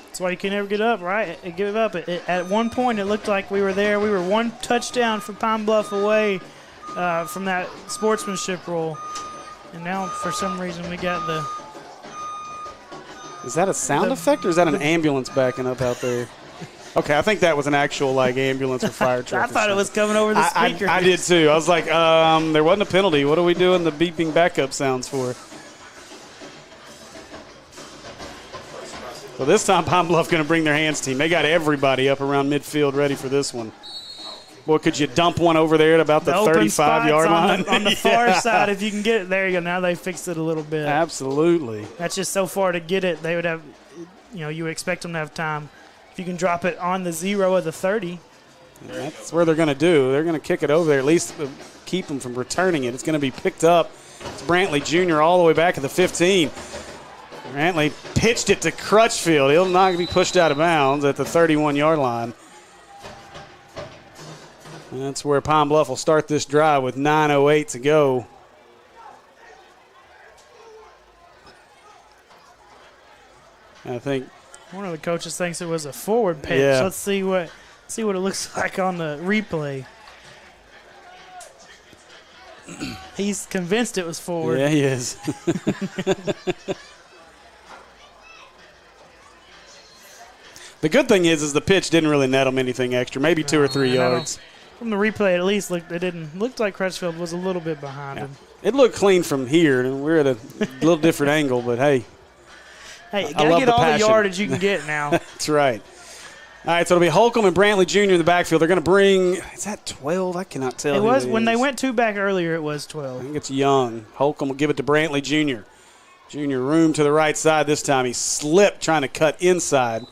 That's why you can never get up, right? Give up. At one point, it looked like we were there. We were 1 touchdown from Pine Bluff away from that sportsmanship rule. And now, for some reason, we got the... Is that a sound effect or is that an ambulance backing up out there? Okay, I think that was an actual ambulance or fire truck. I thought it was coming over the speaker. I did too. I was like, there wasn't a penalty. What are we doing the beeping backup sounds for? So this time Pine Bluff going to bring their hands team. They got everybody up around midfield ready for this one. Boy, could you dump one over there at about the 35-yard line? On the far side, if you can get it. There you go. Now they fixed it a little bit. Absolutely. That's just so far to get it. They would have, you would expect them to have time. If you can drop it on the 0 of the 30. That's where they're going to do. They're going to kick it over there, at least keep them from returning it. It's going to be picked up. It's Brantley Jr. all the way back at the 15. Brantley pitched it to Crutchfield. He'll not be pushed out of bounds at the 31-yard line. And that's where Pine Bluff will start this drive with 9:08 to go. I think one of the coaches thinks it was a forward pitch. Yeah. Let's see what it looks like on the replay. He's convinced it was forward. Yeah, he is. The good thing is the pitch didn't really net him anything extra, maybe 2 or 3 yards. From the replay, at least, looked like Crutchfield was a little bit behind him. It looked clean from here, and we're at a little different angle, but hey. Hey, you got to get all the yardage you can get now. That's right. All right, so it'll be Holcomb and Brantley Jr. in the backfield. They're going to bring – is that 12? I cannot tell. It was when they went 2 back earlier, it was 12. I think it's Young. Holcomb will give it to Brantley Jr. Jr. room to the right side this time. He slipped trying to cut inside.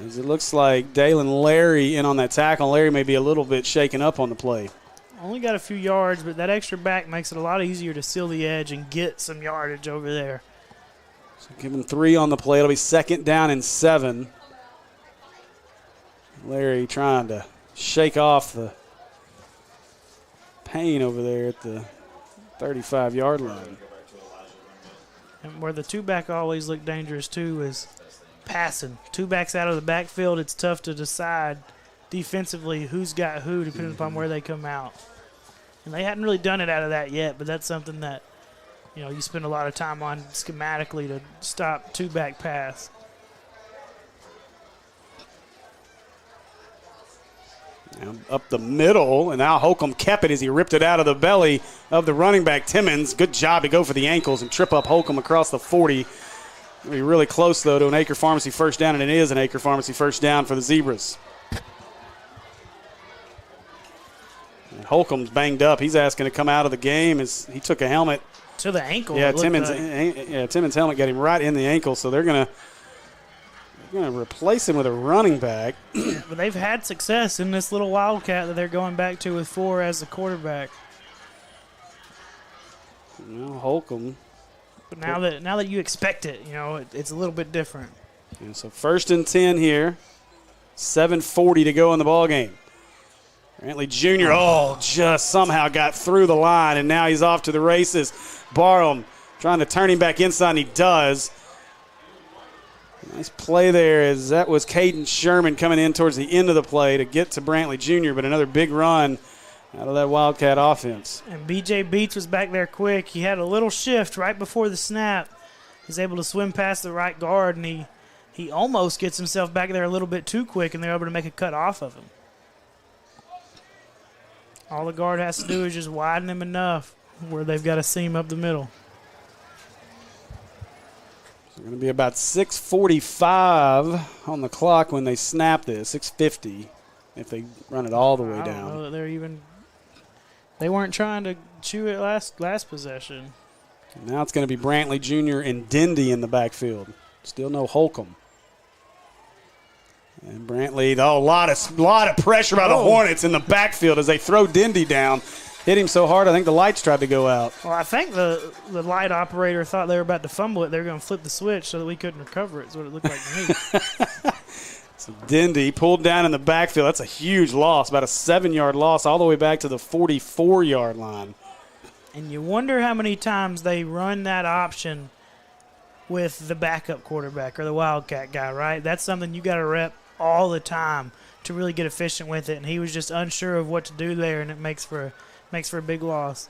As it looks like Dalen Larry in on that tackle. Larry may be a little bit shaken up on the play. Only got a few yards, but that extra back makes it a lot easier to seal the edge and get some yardage over there. So give him 3 on the play. It'll be 2nd down and 7. Larry trying to shake off the pain over there at the 35-yard line. And where the 2-back always look dangerous too is passing. 2 backs out of the backfield, it's tough to decide defensively who's got who depending upon where they come out. And they hadn't really done it out of that yet, but that's something that you spend a lot of time on schematically to stop 2-back pass. Now up the middle, and now Holcomb kept it as he ripped it out of the belly of the running back, Timmons. Good job to go for the ankles and trip up Holcomb across the 40. It'll be really close, though, to an Acre Pharmacy first down, and it is an Acre Pharmacy first down for the Zebras. And Holcomb's banged up. He's asking to come out of the game as he took a helmet. To the ankle. Yeah, Timmons' helmet got him right in the ankle, so they're going to replace him with a running back. But they've had success in this little Wildcat that they're going back to with 4 as the quarterback. Well, Holcomb. But now that you expect it, it's a little bit different. And so 1st and 10 here. 7:40 to go in the ball game. Brantley Jr. Just somehow got through the line, and now he's off to the races. Barham trying to turn him back inside, and he does. Nice play there as that was Caden Sherman coming in towards the end of the play to get to Brantley Jr., but another big run out of that Wildcat offense. And B.J. Beats was back there quick. He had a little shift right before the snap. He's able to swim past the right guard, and he almost gets himself back there a little bit too quick, and they're able to make a cut off of him. All the guard has to do is just widen him enough where they've got a seam up the middle. It's going to be about 6:45 on the clock when they snap this, 6:50 if they run it all the way down. I don't know that they weren't trying to chew it last possession. And now it's going to be Brantley Jr. and Dindy in the backfield. Still no Holcomb. And Brantley, a lot of pressure by the Hornets in the backfield as they throw Dindy down. Hit him so hard, I think the lights tried to go out. Well, I think the light operator thought they were about to fumble it. They were going to flip the switch so that we couldn't recover it. Is what it looked like to me. So Dindy pulled down in the backfield. That's a huge loss, about a 7-yard loss all the way back to the 44-yard line. And you wonder how many times they run that option with the backup quarterback or the Wildcat guy, right? That's something you got to rep all the time to really get efficient with it. And he was just unsure of what to do there, and it makes for a big loss.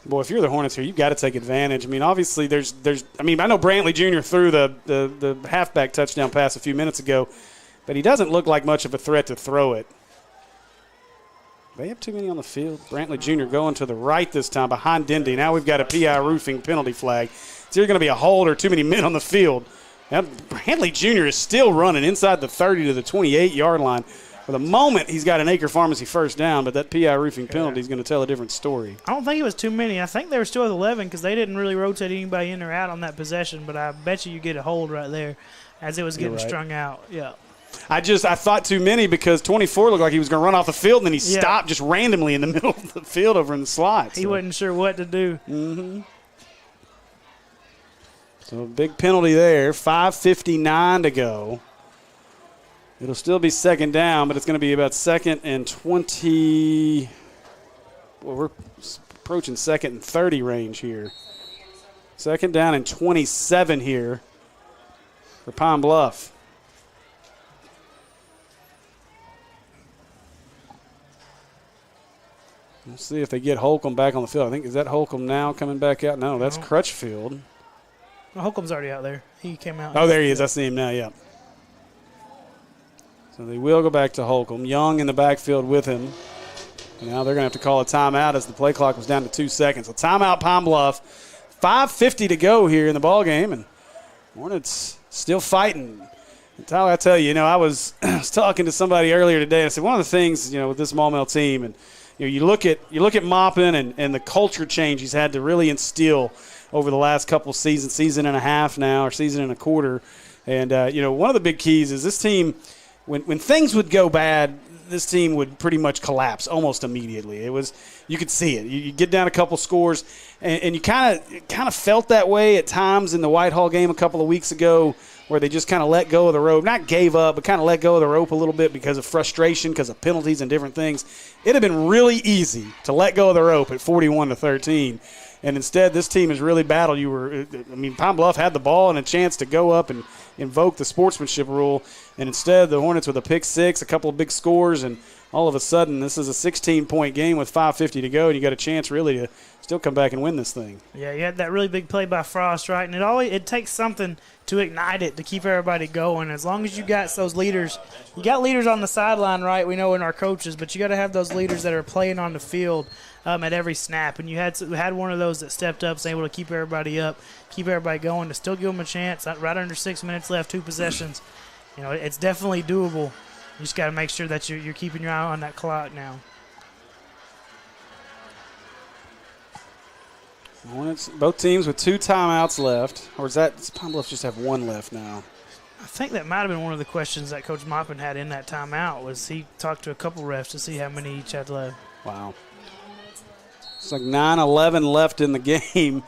Boy, if you're the Hornets here, you've got to take advantage. I mean, obviously, I know Brantley Jr. threw the halfback touchdown pass a few minutes ago, but he doesn't look like much of a threat to throw it. They have too many on the field. Brantley Jr. going to the right this time behind Dindy. Now we've got a PI roofing penalty flag. It's either going to be a hold or too many men on the field. Now, Handley Jr. is still running inside the 30 to the 28-yard line. For the moment, he's got an Acre Pharmacy first down, but that PI roofing penalty is going to tell a different story. I don't think it was too many. I think they were still at 11 because they didn't really rotate anybody in or out on that possession, but I bet you get a hold right there as it was getting strung out. Yeah. I thought too many because 24 looked like he was going to run off the field, and then he stopped just randomly in the middle of the field over in the slot. He wasn't sure what to do. Mm-hmm. So a big penalty there, 5:59 to go. It'll still be second down, but it's going to be about 2nd and 20. Well, we're approaching 2nd and 30 range here. 2nd down and 27 here for Pine Bluff. We'll see if they get Holcomb back on the field. I think, is that Holcomb now coming back out? No, that's Crutchfield. Well, Holcomb's already out there. He came out. Oh, there he is. I see him now, yeah. So they will go back to Holcomb. Young in the backfield with him. Now they're going to have to call a timeout as the play clock was down to 2 seconds. So timeout, Pine Bluff. 5:50 to go here in the ball game, and Hornets still fighting. And Tyler, I tell you, I was talking to somebody earlier today. I said one of the things, with this Maumelle team, and you look at Maupin and the culture change he's had to really instill over the last couple seasons, season and a half now, or season and a quarter. And one of the big keys is this team. When things would go bad, this team would pretty much collapse almost immediately. You could see it. You get down a couple scores, and you kind of felt that way at times in the Whitehall game a couple of weeks ago, where they just kind of let go of the rope, not gave up, but kind of let go of the rope a little bit because of frustration, because of penalties and different things. It'd have been really easy to let go of the rope at 41-13. And instead, this team has really battled. Pine Bluff had the ball and a chance to go up and invoke the sportsmanship rule. And instead, the Hornets with a pick six, a couple of big scores, and all of a sudden, this is a 16-point game with 5:50 to go, and you got a chance really to still come back and win this thing. Yeah, you had that really big play by Frost, right? And it takes something to ignite it, to keep everybody going. As long as you got those leaders, you got leaders on the sideline, right? We know in our coaches, but you got to have those leaders that are playing on the field at every snap. And you had one of those that stepped up, was able to keep everybody up, keep everybody going, to still give them a chance. Right under 6 minutes left, 2 possessions. It's definitely doable. You just got to make sure that you're keeping your eye on that clock now. Both teams with 2 timeouts left. Or does Pine Bluff just have 1 left now? I think that might have been one of the questions that Coach Maupin had in that timeout, was he talked to a couple refs to see how many each had left. Wow. It's like 9-11 left in the game.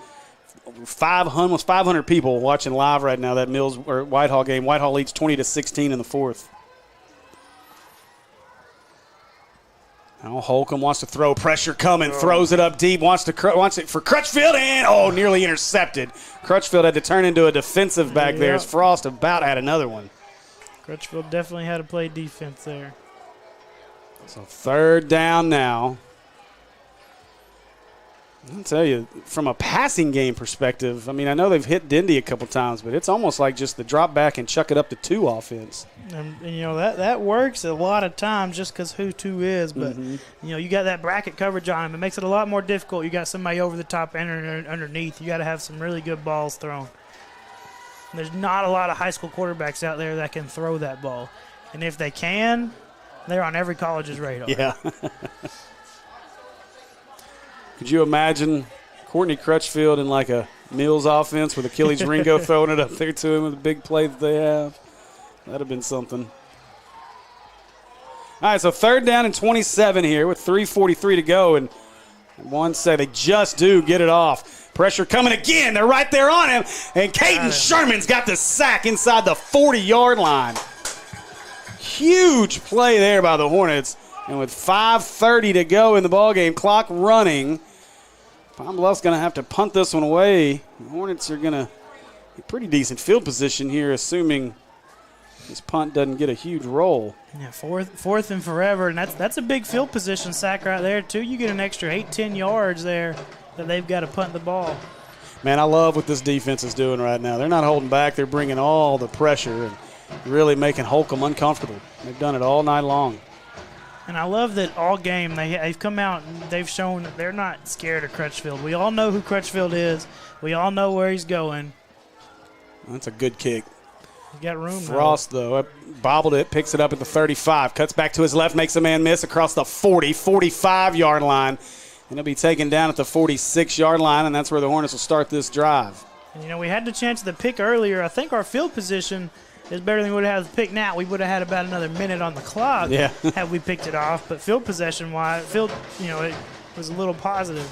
Almost 500 people watching live right now, that Whitehall game. Whitehall leads 20-16 in the 4th. Now Holcomb wants to throw, pressure coming, throws it up deep, wants it for Crutchfield, and nearly intercepted. Crutchfield had to turn into a defensive back there as Frost about had another one. Crutchfield definitely had to play defense there. So 3rd down now. I'll tell you, from a passing game perspective, I know they've hit Dindy a couple times, but it's almost like just the drop back and chuck it up to 2 offense. And that works a lot of times just because who 2 is. But, you got that bracket coverage on him. It makes it a lot more difficult. You got somebody over the top and underneath. You got to have some really good balls thrown. And there's not a lot of high school quarterbacks out there that can throw that ball. And if they can, they're on every college's radar. Yeah. Could you imagine Courtney Crutchfield in like a Mills offense with Achilles Ringo throwing it up there to him with the big play that they have? That'd have been something. All right, so 3rd down and 27 here with 3:43 to go. And one say they just do get it off. Pressure coming again. They're right there on him. And Caden Sherman's got the sack inside the 40-yard line. Huge play there by the Hornets. And with 5:30 to go in the ballgame, clock running, Pine Bluff's going to have to punt this one away. The Hornets are going to be pretty decent field position here, assuming this punt doesn't get a huge roll. Yeah, fourth and forever, and that's a big field position sack right there, too. You get an extra 8-10 yards there that they've got to punt the ball. Man, I love what this defense is doing right now. They're not holding back. They're bringing all the pressure and really making Holcomb uncomfortable. They've done it all night long. And I love that all game they've come out and they've shown that they're not scared of Crutchfield. We all know who Crutchfield is. We all know where he's going. That's a good kick. He's got room. Frost, though, bobbled it, picks it up at the 35, cuts back to his left, makes a man miss across the 40, 45-yard line. And he'll be taken down at the 46-yard line, and that's where the Hornets will start this drive. And, we had the chance of the pick earlier. I think our field position is better than we would have had the pick now. We would have had about another minute on the clock had we picked it off. But field possession-wise, it was a little positive.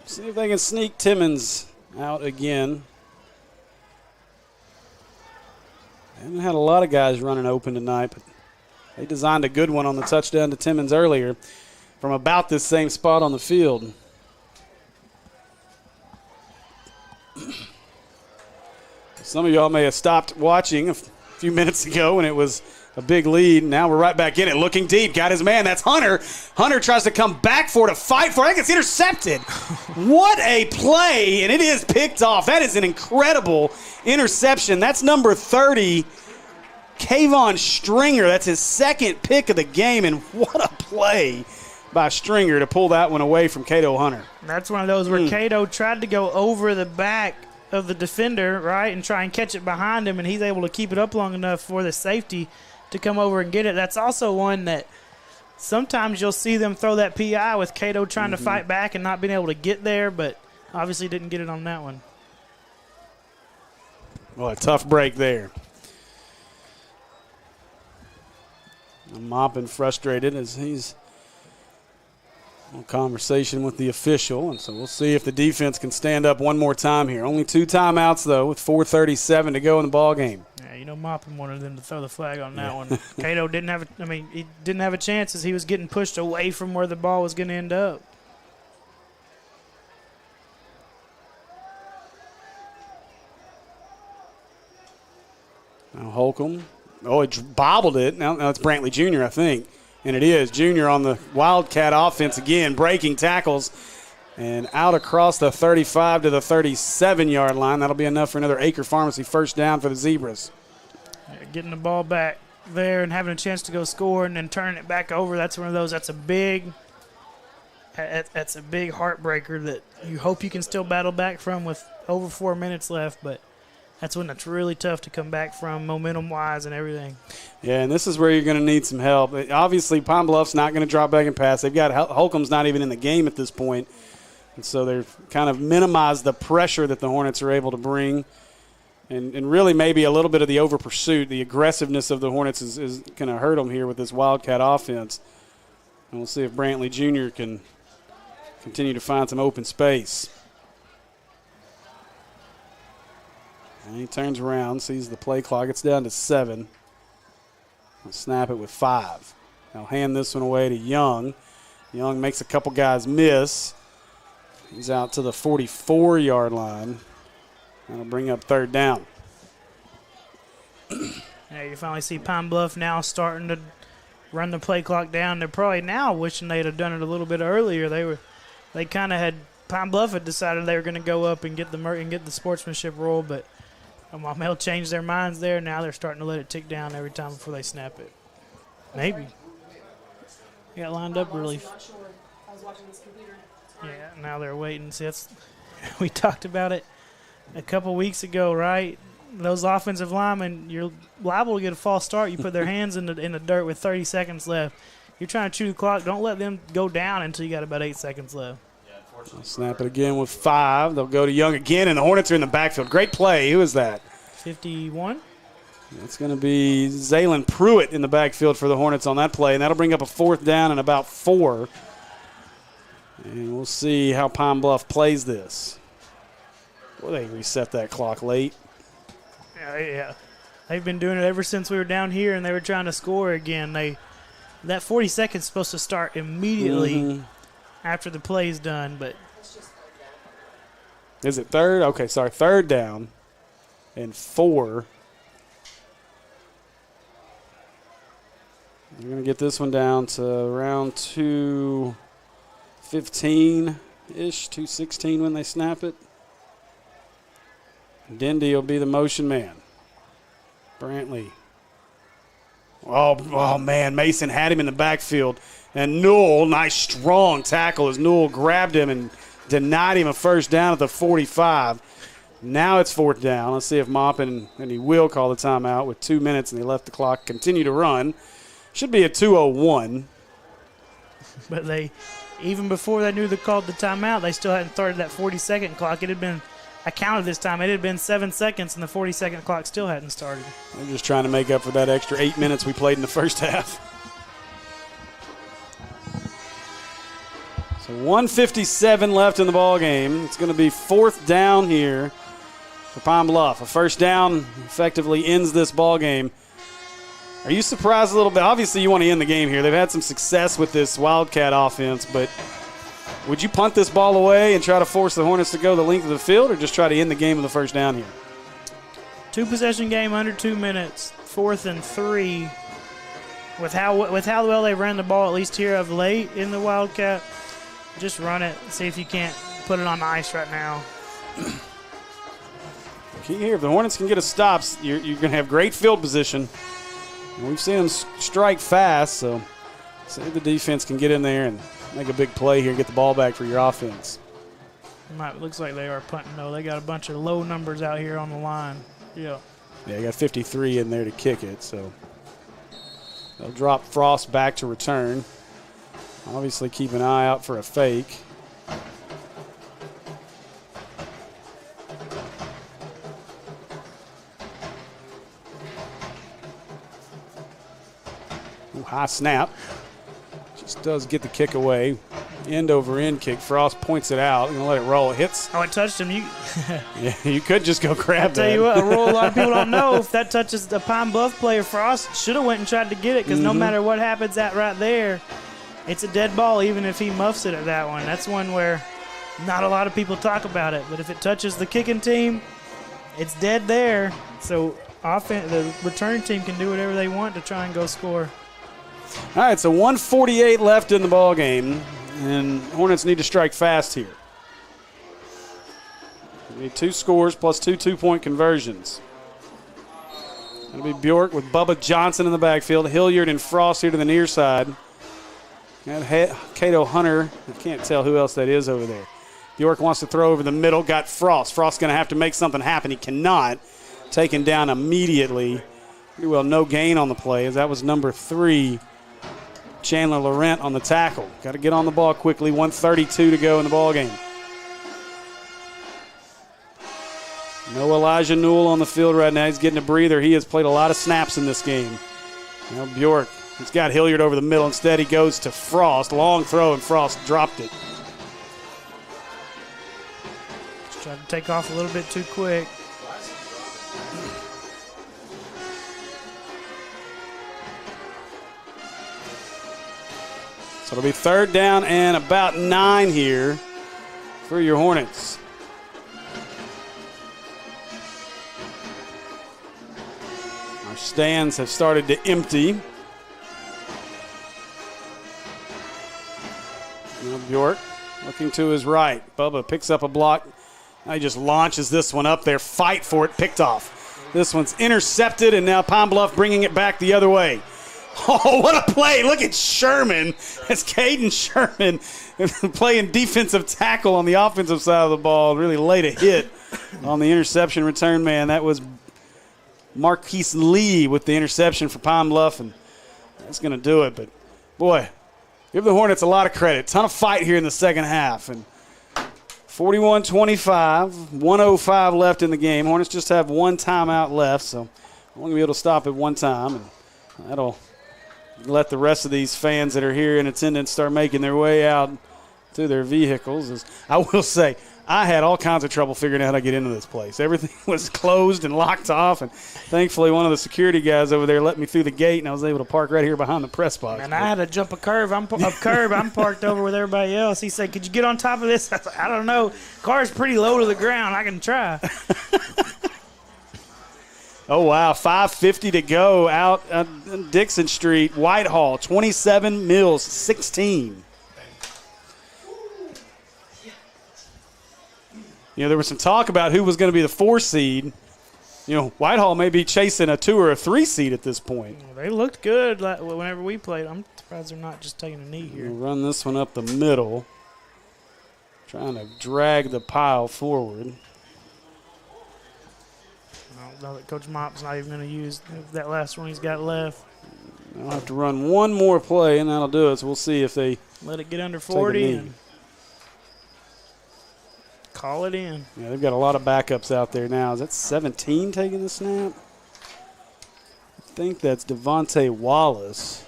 See if they can sneak Timmons out again. They haven't had a lot of guys running open tonight, but they designed a good one on the touchdown to Timmons earlier from about this same spot on the field. Some of y'all may have stopped watching a few minutes ago when it was a big lead. Now we're right back in it, looking deep. Got his man. That's Hunter. Hunter tries to come back for it, to fight for it. I think it's intercepted. What a play, and it is picked off. That is an incredible interception. That's number 30, Kayvon Stringer. That's his second pick of the game, and what a play by Stringer to pull that one away from Cato Hunter. That's one of those where Cato tried to go over the back of the defender, right, and try and catch it behind him, and he's able to keep it up long enough for the safety to come over and get it. That's also one that sometimes you'll see them throw that PI with Cato trying to fight back and not being able to get there, but obviously didn't get it on that one. Well, a tough break there. I'm mopping frustrated as he's in conversation with the official, and so we'll see if the defense can stand up one more time here. Only 2 timeouts, though, with 4:37 to go in the ball game. Yeah, Moppin wanted them to throw the flag on that one. Cato didn't have a chance as he was getting pushed away from where the ball was going to end up. Now Holcomb. Oh, it bobbled it. Now it's Brantley Jr., I think. And it is. Jr. on the Wildcat offense again, breaking tackles. And out across the 35 to the 37-yard line. That'll be enough for another Acre Pharmacy first down for the Zebras. Getting the ball back there and having a chance to go score and then turning it back over, that's one of those. That's a big heartbreaker that you hope you can still battle back from with over 4 minutes left, but that's when it's really tough to come back from momentum-wise and everything. Yeah, and this is where you're going to need some help. Obviously, Pine Bluff's not going to drop back and pass. They've got Holcomb's not even in the game at this point, and so they've kind of minimized the pressure that the Hornets are able to bring. And really maybe a little bit of the over-pursuit, the aggressiveness of the Hornets is going to hurt them here with this Wildcat offense. And we'll see if Brantley Jr. can continue to find some open space. And he turns around, sees the play clock. It's down to 7. He'll snap it with 5. He'll hand this one away to Young. Young makes a couple guys miss. He's out to the 44-yard line. That'll bring up third down. Yeah, you finally see Pine Bluff now starting to run the play clock down. They're probably now wishing they'd have done it a little bit earlier. Pine Bluff had decided they were going to go up and get the sportsmanship roll, but Maumelle changed their minds there. Now they're starting to let it tick down every time before they snap it. Maybe. He got lined up really. I was watching this computer. Yeah, now they're waiting. See, we talked about it a couple weeks ago, right? Those offensive linemen, you're liable to get a false start. You put their hands in the dirt with 30 seconds left. You're trying to chew the clock. Don't let them go down until you got about 8 seconds left. They'll snap it again with 5. They'll go to Young again, and the Hornets are in the backfield. Great play. Who is that? 51. That's going to be Zaylen Pruitt in the backfield for the Hornets on that play, and that'll bring up a fourth down and about 4. And we'll see how Pine Bluff plays this. Well, they reset that clock late. Yeah. They've been doing it ever since we were down here and they were trying to score again. That 40 seconds is supposed to start immediately after the play's done, but is it third? Okay, sorry, third down and 4. We're going to get this one down to around 2:15-ish, 2:16 when they snap it. Dendy will be the motion man. Brantley Oh, man, Mason had him in the backfield. And Newell, nice strong tackle as Newell grabbed him and denied him a first down at the 45. Now it's 4th down. Let's see if Maupin, and he will call the timeout with 2 minutes, and they left the clock continue to run. Should be a 2:01. But even before they knew they called the timeout, they still hadn't started that 40-second clock. It had been, I counted this time, it had been 7 seconds, and the 40-second clock still hadn't started. They're just trying to make up for that extra 8 minutes we played in the first half. So 1:57 left in the ball game. It's going to be 4th down here for Pine Bluff. A first down effectively ends this ball game. Are you surprised a little bit? Obviously, you want to end the game here. They've had some success with this Wildcat offense, but would you punt this ball away and try to force the Hornets to go the length of the field, or just try to end the game with a first down here? 2-possession game under 2 minutes, 4th and 3. With how well they ran the ball, at least here of late in the Wildcat, just run it. See if you can't put it on ice right now. Key here, if the Hornets can get a stop, you're going to have great field position. We've seen them strike fast, so see if the defense can get in there and make a big play here and get the ball back for your offense. Looks like they are punting, though. They got a bunch of low numbers out here on the line. Yeah, they got 53 in there to kick it, so they'll drop Frost back to return. Obviously keep an eye out for a fake. High snap. Just does get the kick away. End over end kick. Frost points it out. Going to let it roll. It hits. Oh, it touched him. Yeah, you could just go grab that. I'll tell you what, a rule a lot of people don't know. If that touches the Pine Bluff player, Frost should have went and tried to get it, because no matter what happens at right there, it's a dead ball even if he muffs it at that one. That's one where not a lot of people talk about it. But if it touches the kicking team, it's dead there. So the return team can do whatever they want to try and go score. All right, so 1:48 left in the ball game, and Hornets need to strike fast here. They need 2 scores plus 2 2-point conversions. That'll be Bjork with Bubba Johnson in the backfield, Hilliard and Frost here to the near side. Got Cato Hunter. I can't tell who else that is over there. Bjork wants to throw over the middle, got Frost. Frost's going to have to make something happen. He cannot. Taken down immediately. Pretty well no gain on the play, as that was number 3. Chandler Laurent on the tackle. Got to get on the ball quickly. 1:32 to go in the ball game. No Elijah Newell on the field right now. He's getting a breather. He has played a lot of snaps in this game. Now Bjork, he's got Hilliard over the middle. Instead, he goes to Frost. Long throw, and Frost dropped it. Just tried to take off a little bit too quick. So it'll be 3rd down and about 9 here for your Hornets. Our stands have started to empty. Now Bjork looking to his right. Bubba picks up a block. Now he just launches this one up there. Fight for it. Picked off. This one's intercepted, and now Pine Bluff bringing it back the other way. Oh, what a play. Look at Sherman. It's Caden Sherman playing defensive tackle on the offensive side of the ball. Really laid a hit on the interception return man. That was Marquise Lee with the interception for Pine Bluff, and that's going to do it. But, boy, give the Hornets a lot of credit. Ton of fight here in the second half. And 41-25, 1:05 left in the game. Hornets just have 1 timeout left, so we're going to be able to stop at 1 time, and that'll let the rest of these fans that are here in attendance start making their way out to their vehicles. I will say, I had all kinds of trouble figuring out how to get into this place. Everything was closed and locked off, and thankfully one of the security guys over there let me through the gate, and I was able to park right here behind the press box. And I had to jump a curb. I'm parked over with everybody else. He said, "Could you get on top of this?" I was like, "I don't know. Car's pretty low to the ground. I can try." Oh, wow, 5:50 to go out on Dixon Street. Whitehall, 27, Mills, 16. You know, there was some talk about who was going to be the 4 seed. Whitehall may be chasing a 2 or a 3 seed at this point. Well, they looked good whenever we played. I'm surprised they're not just taking a knee here. We'll run this one up the middle, trying to drag the pile forward. I don't know that Coach Mop's not even going to use that last one he's got left. I'll have to run one more play, and that'll do it. So we'll see if they let it get under 40 and call it in. Yeah, they've got a lot of backups out there now. Is that 17 taking the snap? I think that's Devontae Wallace.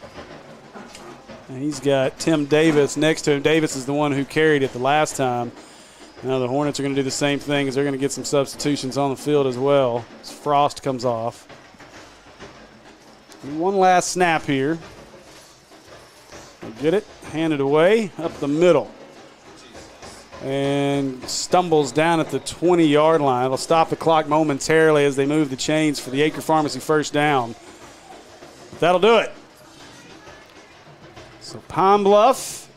And he's got Tim Davis next to him. Davis is the one who carried it the last time. Now the Hornets are going to do the same thing as they're going to get some substitutions on the field as well as Frost comes off. And one last snap here. We'll get it, hand it away up the middle. And stumbles down at the 20-yard line. It'll stop the clock momentarily as they move the chains for the Acre Pharmacy first down. That'll do it. So Pine Bluff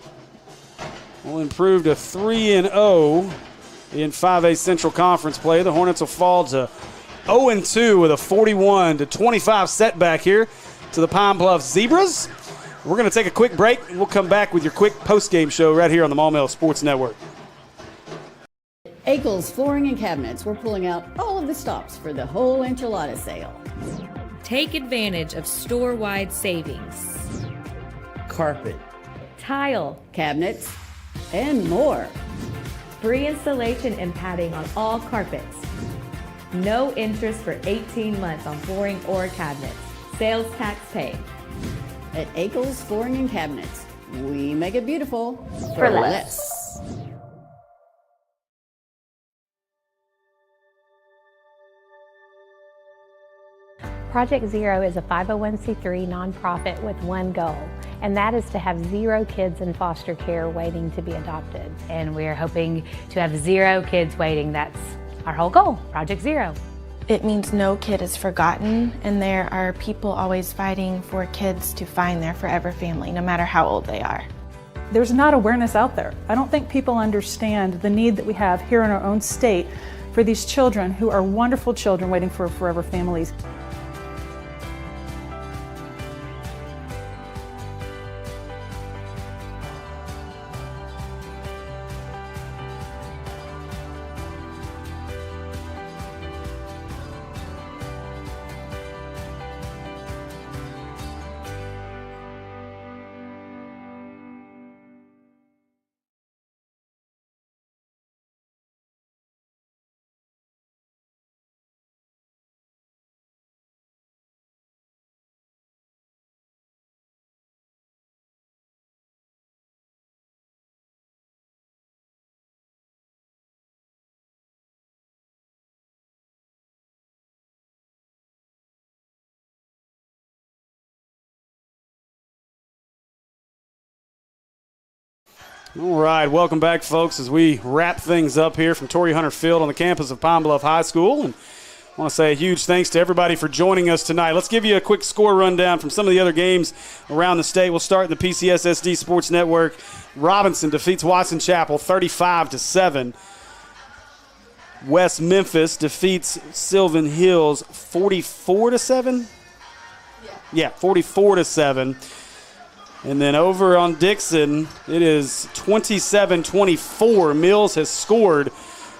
will improve to 3-0 in 5A Central Conference play. The Hornets will fall to 0-2 with a 41-25 setback here to the Pine Bluff Zebras. We're going to take a quick break, and we'll come back with your quick post-game show right here on the Maumelle Sports Network. Akel's Flooring and Cabinets. We're pulling out all of the stops for the whole enchilada sale. Take advantage of store-wide savings. Carpet, Tile, Cabinets, and more. free installation and padding on all carpets. No interest for 18 months on flooring or cabinets. Sales tax paid. At Akel's Flooring and Cabinets, we make it beautiful For less. Project Zero is a 501c3 nonprofit with one goal, and that is to have 0 kids in foster care waiting to be adopted. And we're hoping to have 0 kids waiting. That's our whole goal, Project Zero. It means no kid is forgotten, and there are people always fighting for kids to find their forever family, no matter how old they are. There's not awareness out there. I don't think people understand the need that we have here in our own state for these children who are wonderful children waiting for forever families. All right, welcome back, folks, as we wrap things up here from Torrey Hunter Field on the campus of Pine Bluff High School. And I want to say a huge thanks to everybody for joining us tonight. Let's give you a quick score rundown from some of the other games around the state. We'll start in the PCSSD Sports Network. Robinson defeats Watson Chapel 35-7. West Memphis defeats Sylvan Hills 44-7. Yeah, 44-7. And then over on Dixon, it is 27-24. Mills has scored.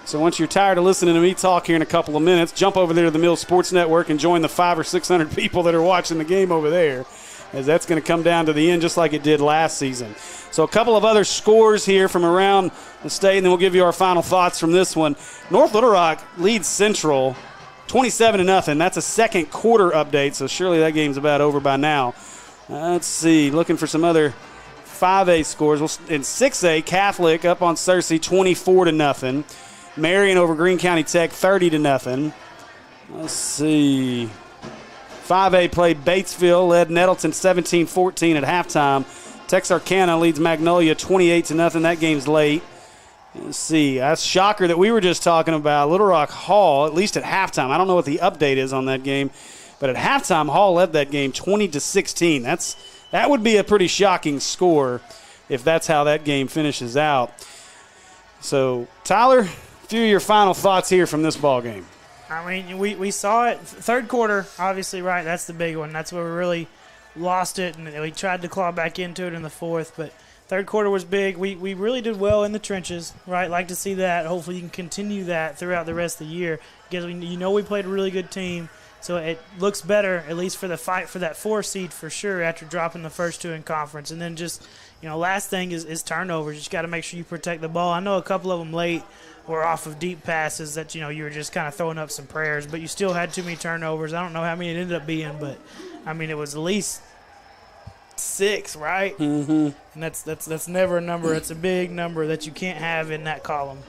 So once you're tired of listening to me talk here in a couple of minutes, jump over there to the Mills Sports Network and join the 500 or 600 people that are watching the game over there, as that's going to come down to the end just like it did last season. So a couple of other scores here from around the state, and then we'll give you our final thoughts from this one. North Little Rock leads Central 27-0. That's a second quarter update, so surely that game's about over by now. Let's see, looking for some other 5A scores. In 6A, Catholic up on Searcy 24-0. Marion over Greene County Tech 30-0. Let's see. 5A played Batesville, led Nettleton 17-14 at halftime. Texarkana leads Magnolia 28-0. That game's late. Let's see. That's shocker that we were just talking about. Little Rock Hall, at least at halftime. I don't know what the update is on that game. But at halftime, Hall led that game 20-16. That would be a pretty shocking score if that's how that game finishes out. So, Tyler, a few of your final thoughts here from this ball game. I mean, we saw it. Third quarter, obviously, right? That's the big one. That's where we really lost it, and we tried to claw back into it in the fourth. But third quarter was big. We really did well in the trenches, right? Like to see that. Hopefully you can continue that throughout the rest of the year because we played a really good team. So it looks better, at least for the fight for that 4 seed for sure after dropping the first 2 in conference. And then just, last thing is turnovers. You just got to make sure you protect the ball. I know a couple of them late were off of deep passes that, you were just kind of throwing up some prayers, but you still had too many turnovers. I don't know how many it ended up being, but, it was at least 6, right? Mm-hmm. And that's never a number. It's a big number that you can't have in that column.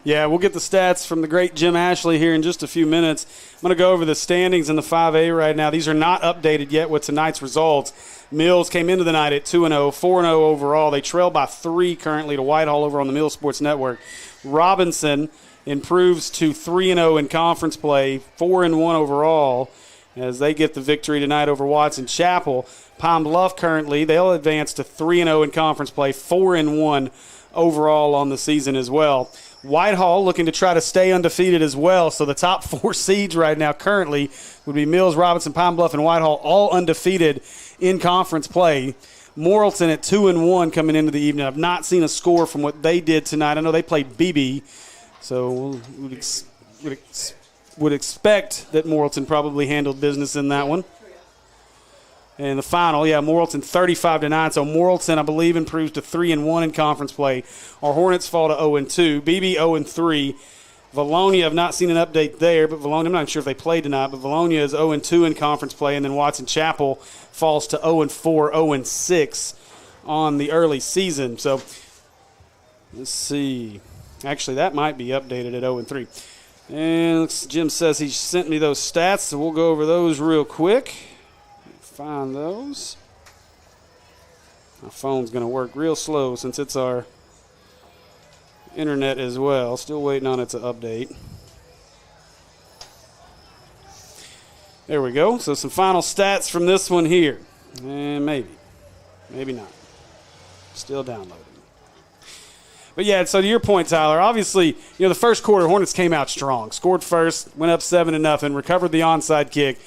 Yeah, we'll get the stats from the great Jim Ashley here in just a few minutes. I'm going to go over the standings in the 5A right now. These are not updated yet with tonight's results. Mills came into the night at 2-0, 4-0 overall. They trail by 3 currently to Whitehall over on the Mills Sports Network. Robinson improves to 3-0 in conference play, 4-1 overall as they get the victory tonight over Watson Chapel. Pine Bluff currently, they'll advance to 3-0 in conference play, 4-1 overall on the season as well. Whitehall looking to try to stay undefeated as well. So the top 4 seeds right now currently would be Mills, Robinson, Pine Bluff, and Whitehall, all undefeated in conference play. Morrilton at 2-1 coming into the evening. I've not seen a score from what they did tonight. I know they played BB, so would expect that Morrilton probably handled business in that one. And the final, Morrilton 35-9. So Morrilton, I believe, improves to 3-1 in conference play. Our Hornets fall to 0-2. BB 0-3. Valonia, I've not seen an update there, but Valonia, I'm not sure if they played tonight, but Valonia is 0-2 in conference play, and then Watson Chapel falls to 0-4, 0-6 on the early season. So let's see. Actually, that might be updated at 0-3. And Jim says he sent me those stats, so we'll go over those real quick. Find those. My phone's going to work real slow since it's our internet as well. Still waiting on it to update. There we go. So some final stats from this one here. And maybe not. Still downloading. But yeah, so to your point, Tyler, obviously, the first quarter, Hornets came out strong. Scored first, went up 7-0, recovered the onside kick.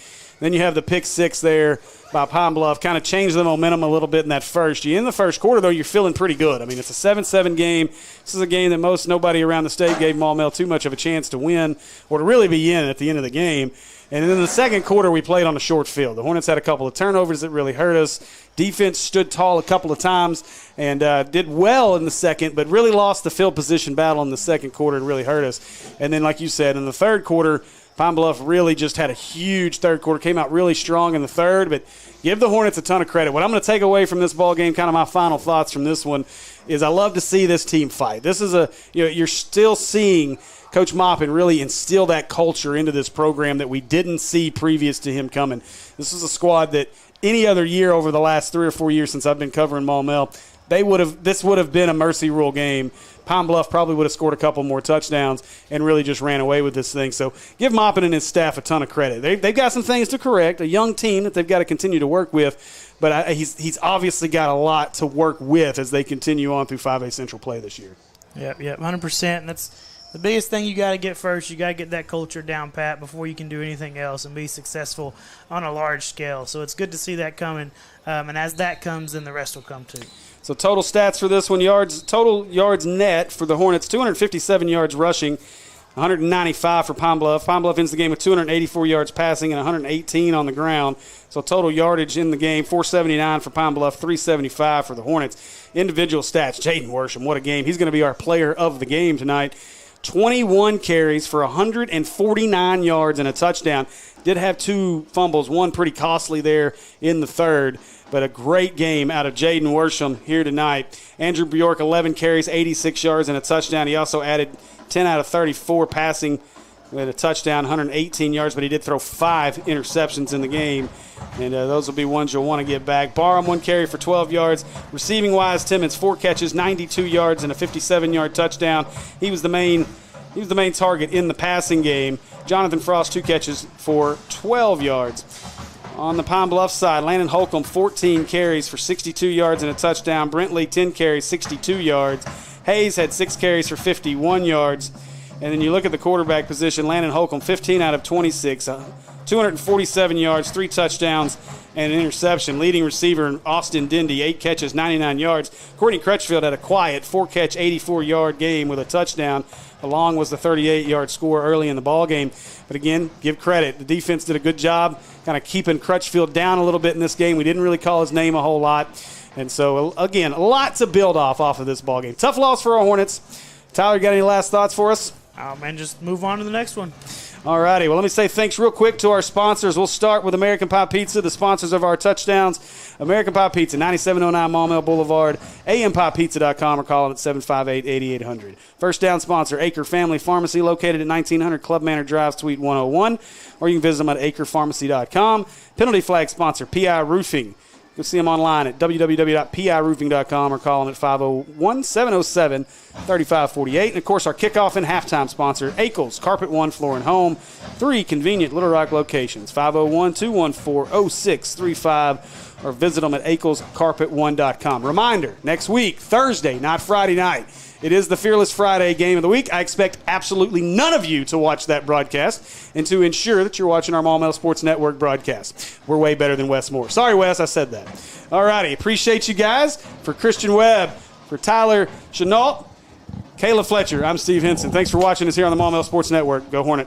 Then you have the pick 6 there by Pine Bluff, kind of changed the momentum a little bit in that first. In the first quarter, though, you're feeling pretty good. I mean, it's a 7-7 game. This is a game that nobody around the state gave Maumelle too much of a chance to win or to really be in at the end of the game. And then in the second quarter, we played on a short field. The Hornets had a couple of turnovers that really hurt us. Defense stood tall a couple of times and did well in the second, but really lost the field position battle in the second quarter and really hurt us. And then, like you said, in the third quarter, Pine Bluff really just had a huge third quarter, came out really strong in the third, but give the Hornets a ton of credit. What I'm going to take away from this ball game, kind of my final thoughts from this one, is I love to see this team fight. This is you're still seeing Coach Maupin really instill that culture into this program that we didn't see previous to him coming. This is a squad that any other year over the last 3 or 4 years since I've been covering Maumelle, this would have been a mercy rule game. Pine Bluff probably would have scored a couple more touchdowns and really just ran away with this thing. So give Maupin and his staff a ton of credit. They've got some things to correct, a young team that they've got to continue to work with, but he's obviously got a lot to work with as they continue on through 5A Central play this year. Yep, 100%. And that's the biggest thing you got to get first. You got to get that culture down pat before you can do anything else and be successful on a large scale. So it's good to see that coming. And as that comes, then the rest will come too. So total stats for this one, total yards net for the Hornets, 257 yards rushing, 195 for Pine Bluff. Pine Bluff ends the game with 284 yards passing and 118 on the ground. So total yardage in the game, 479 for Pine Bluff, 375 for the Hornets. Individual stats, Jaden Worsham, what a game. He's going to be our player of the game tonight. 21 carries for 149 yards and a touchdown. Did have 2 fumbles, one pretty costly there in the third. But a great game out of Jaden Worsham here tonight. Andrew Bjork, 11 carries, 86 yards, and a touchdown. He also added 10 out of 34 passing with a touchdown, 118 yards, but he did throw 5 interceptions in the game. And those will be ones you'll want to get back. Barham, 1 carry for 12 yards. Receiving-wise, Timmons, 4 catches, 92 yards, and a 57-yard touchdown. He was the main target in the passing game. Jonathan Frost, 2 catches for 12 yards. On the Pine Bluff side, Landon Holcomb, 14 carries for 62 yards and a touchdown. Brent Lee, 10 carries, 62 yards. Hayes had 6 carries for 51 yards. And then you look at the quarterback position, Landon Holcomb, 15 out of 26, 247 yards, 3 touchdowns, and an interception. Leading receiver, Austin Dindy, 8 catches, 99 yards. Courtney Crutchfield had a quiet 4-catch, 84-yard game with a touchdown. Along was the 38-yard score early in the ball game. But again, give credit. The defense did a good job kind of keeping Crutchfield down a little bit in this game. We didn't really call his name a whole lot. And so, again, a lot to build off of this ball game. Tough loss for our Hornets. Tyler, you got any last thoughts for us? Oh, man, just move on to the next one. All righty. Well, let me say thanks real quick to our sponsors. We'll start with American Pie Pizza, the sponsors of our touchdowns. American Pie Pizza, 9709 Maumelle Boulevard, ampiepizza.com, or call it at 758-8800. First down sponsor, Acre Family Pharmacy, located at 1900 Club Manor Drive, Suite 101, or you can visit them at acrepharmacy.com. Penalty flag sponsor, PI Roofing. You'll see them online at www.piroofing.com or call them at 501-707-3548. And, of course, our kickoff and halftime sponsor, Akel's Carpet One Floor and Home. 3 convenient Little Rock locations, 501-214-0635, or visit them at akelscarpet1.com. Reminder, next week, Thursday, not Friday night, it is the Fearless Friday game of the week. I expect absolutely none of you to watch that broadcast and to ensure that you're watching our Maumelle Sports Network broadcast. We're way better than Wes Moore. Sorry, Wes, I said that. All righty. Appreciate you guys. For Christian Webb, for Tyler Chenault, Kayla Fletcher, I'm Steve Henson. Thanks for watching us here on the Maumelle Sports Network. Go Hornets.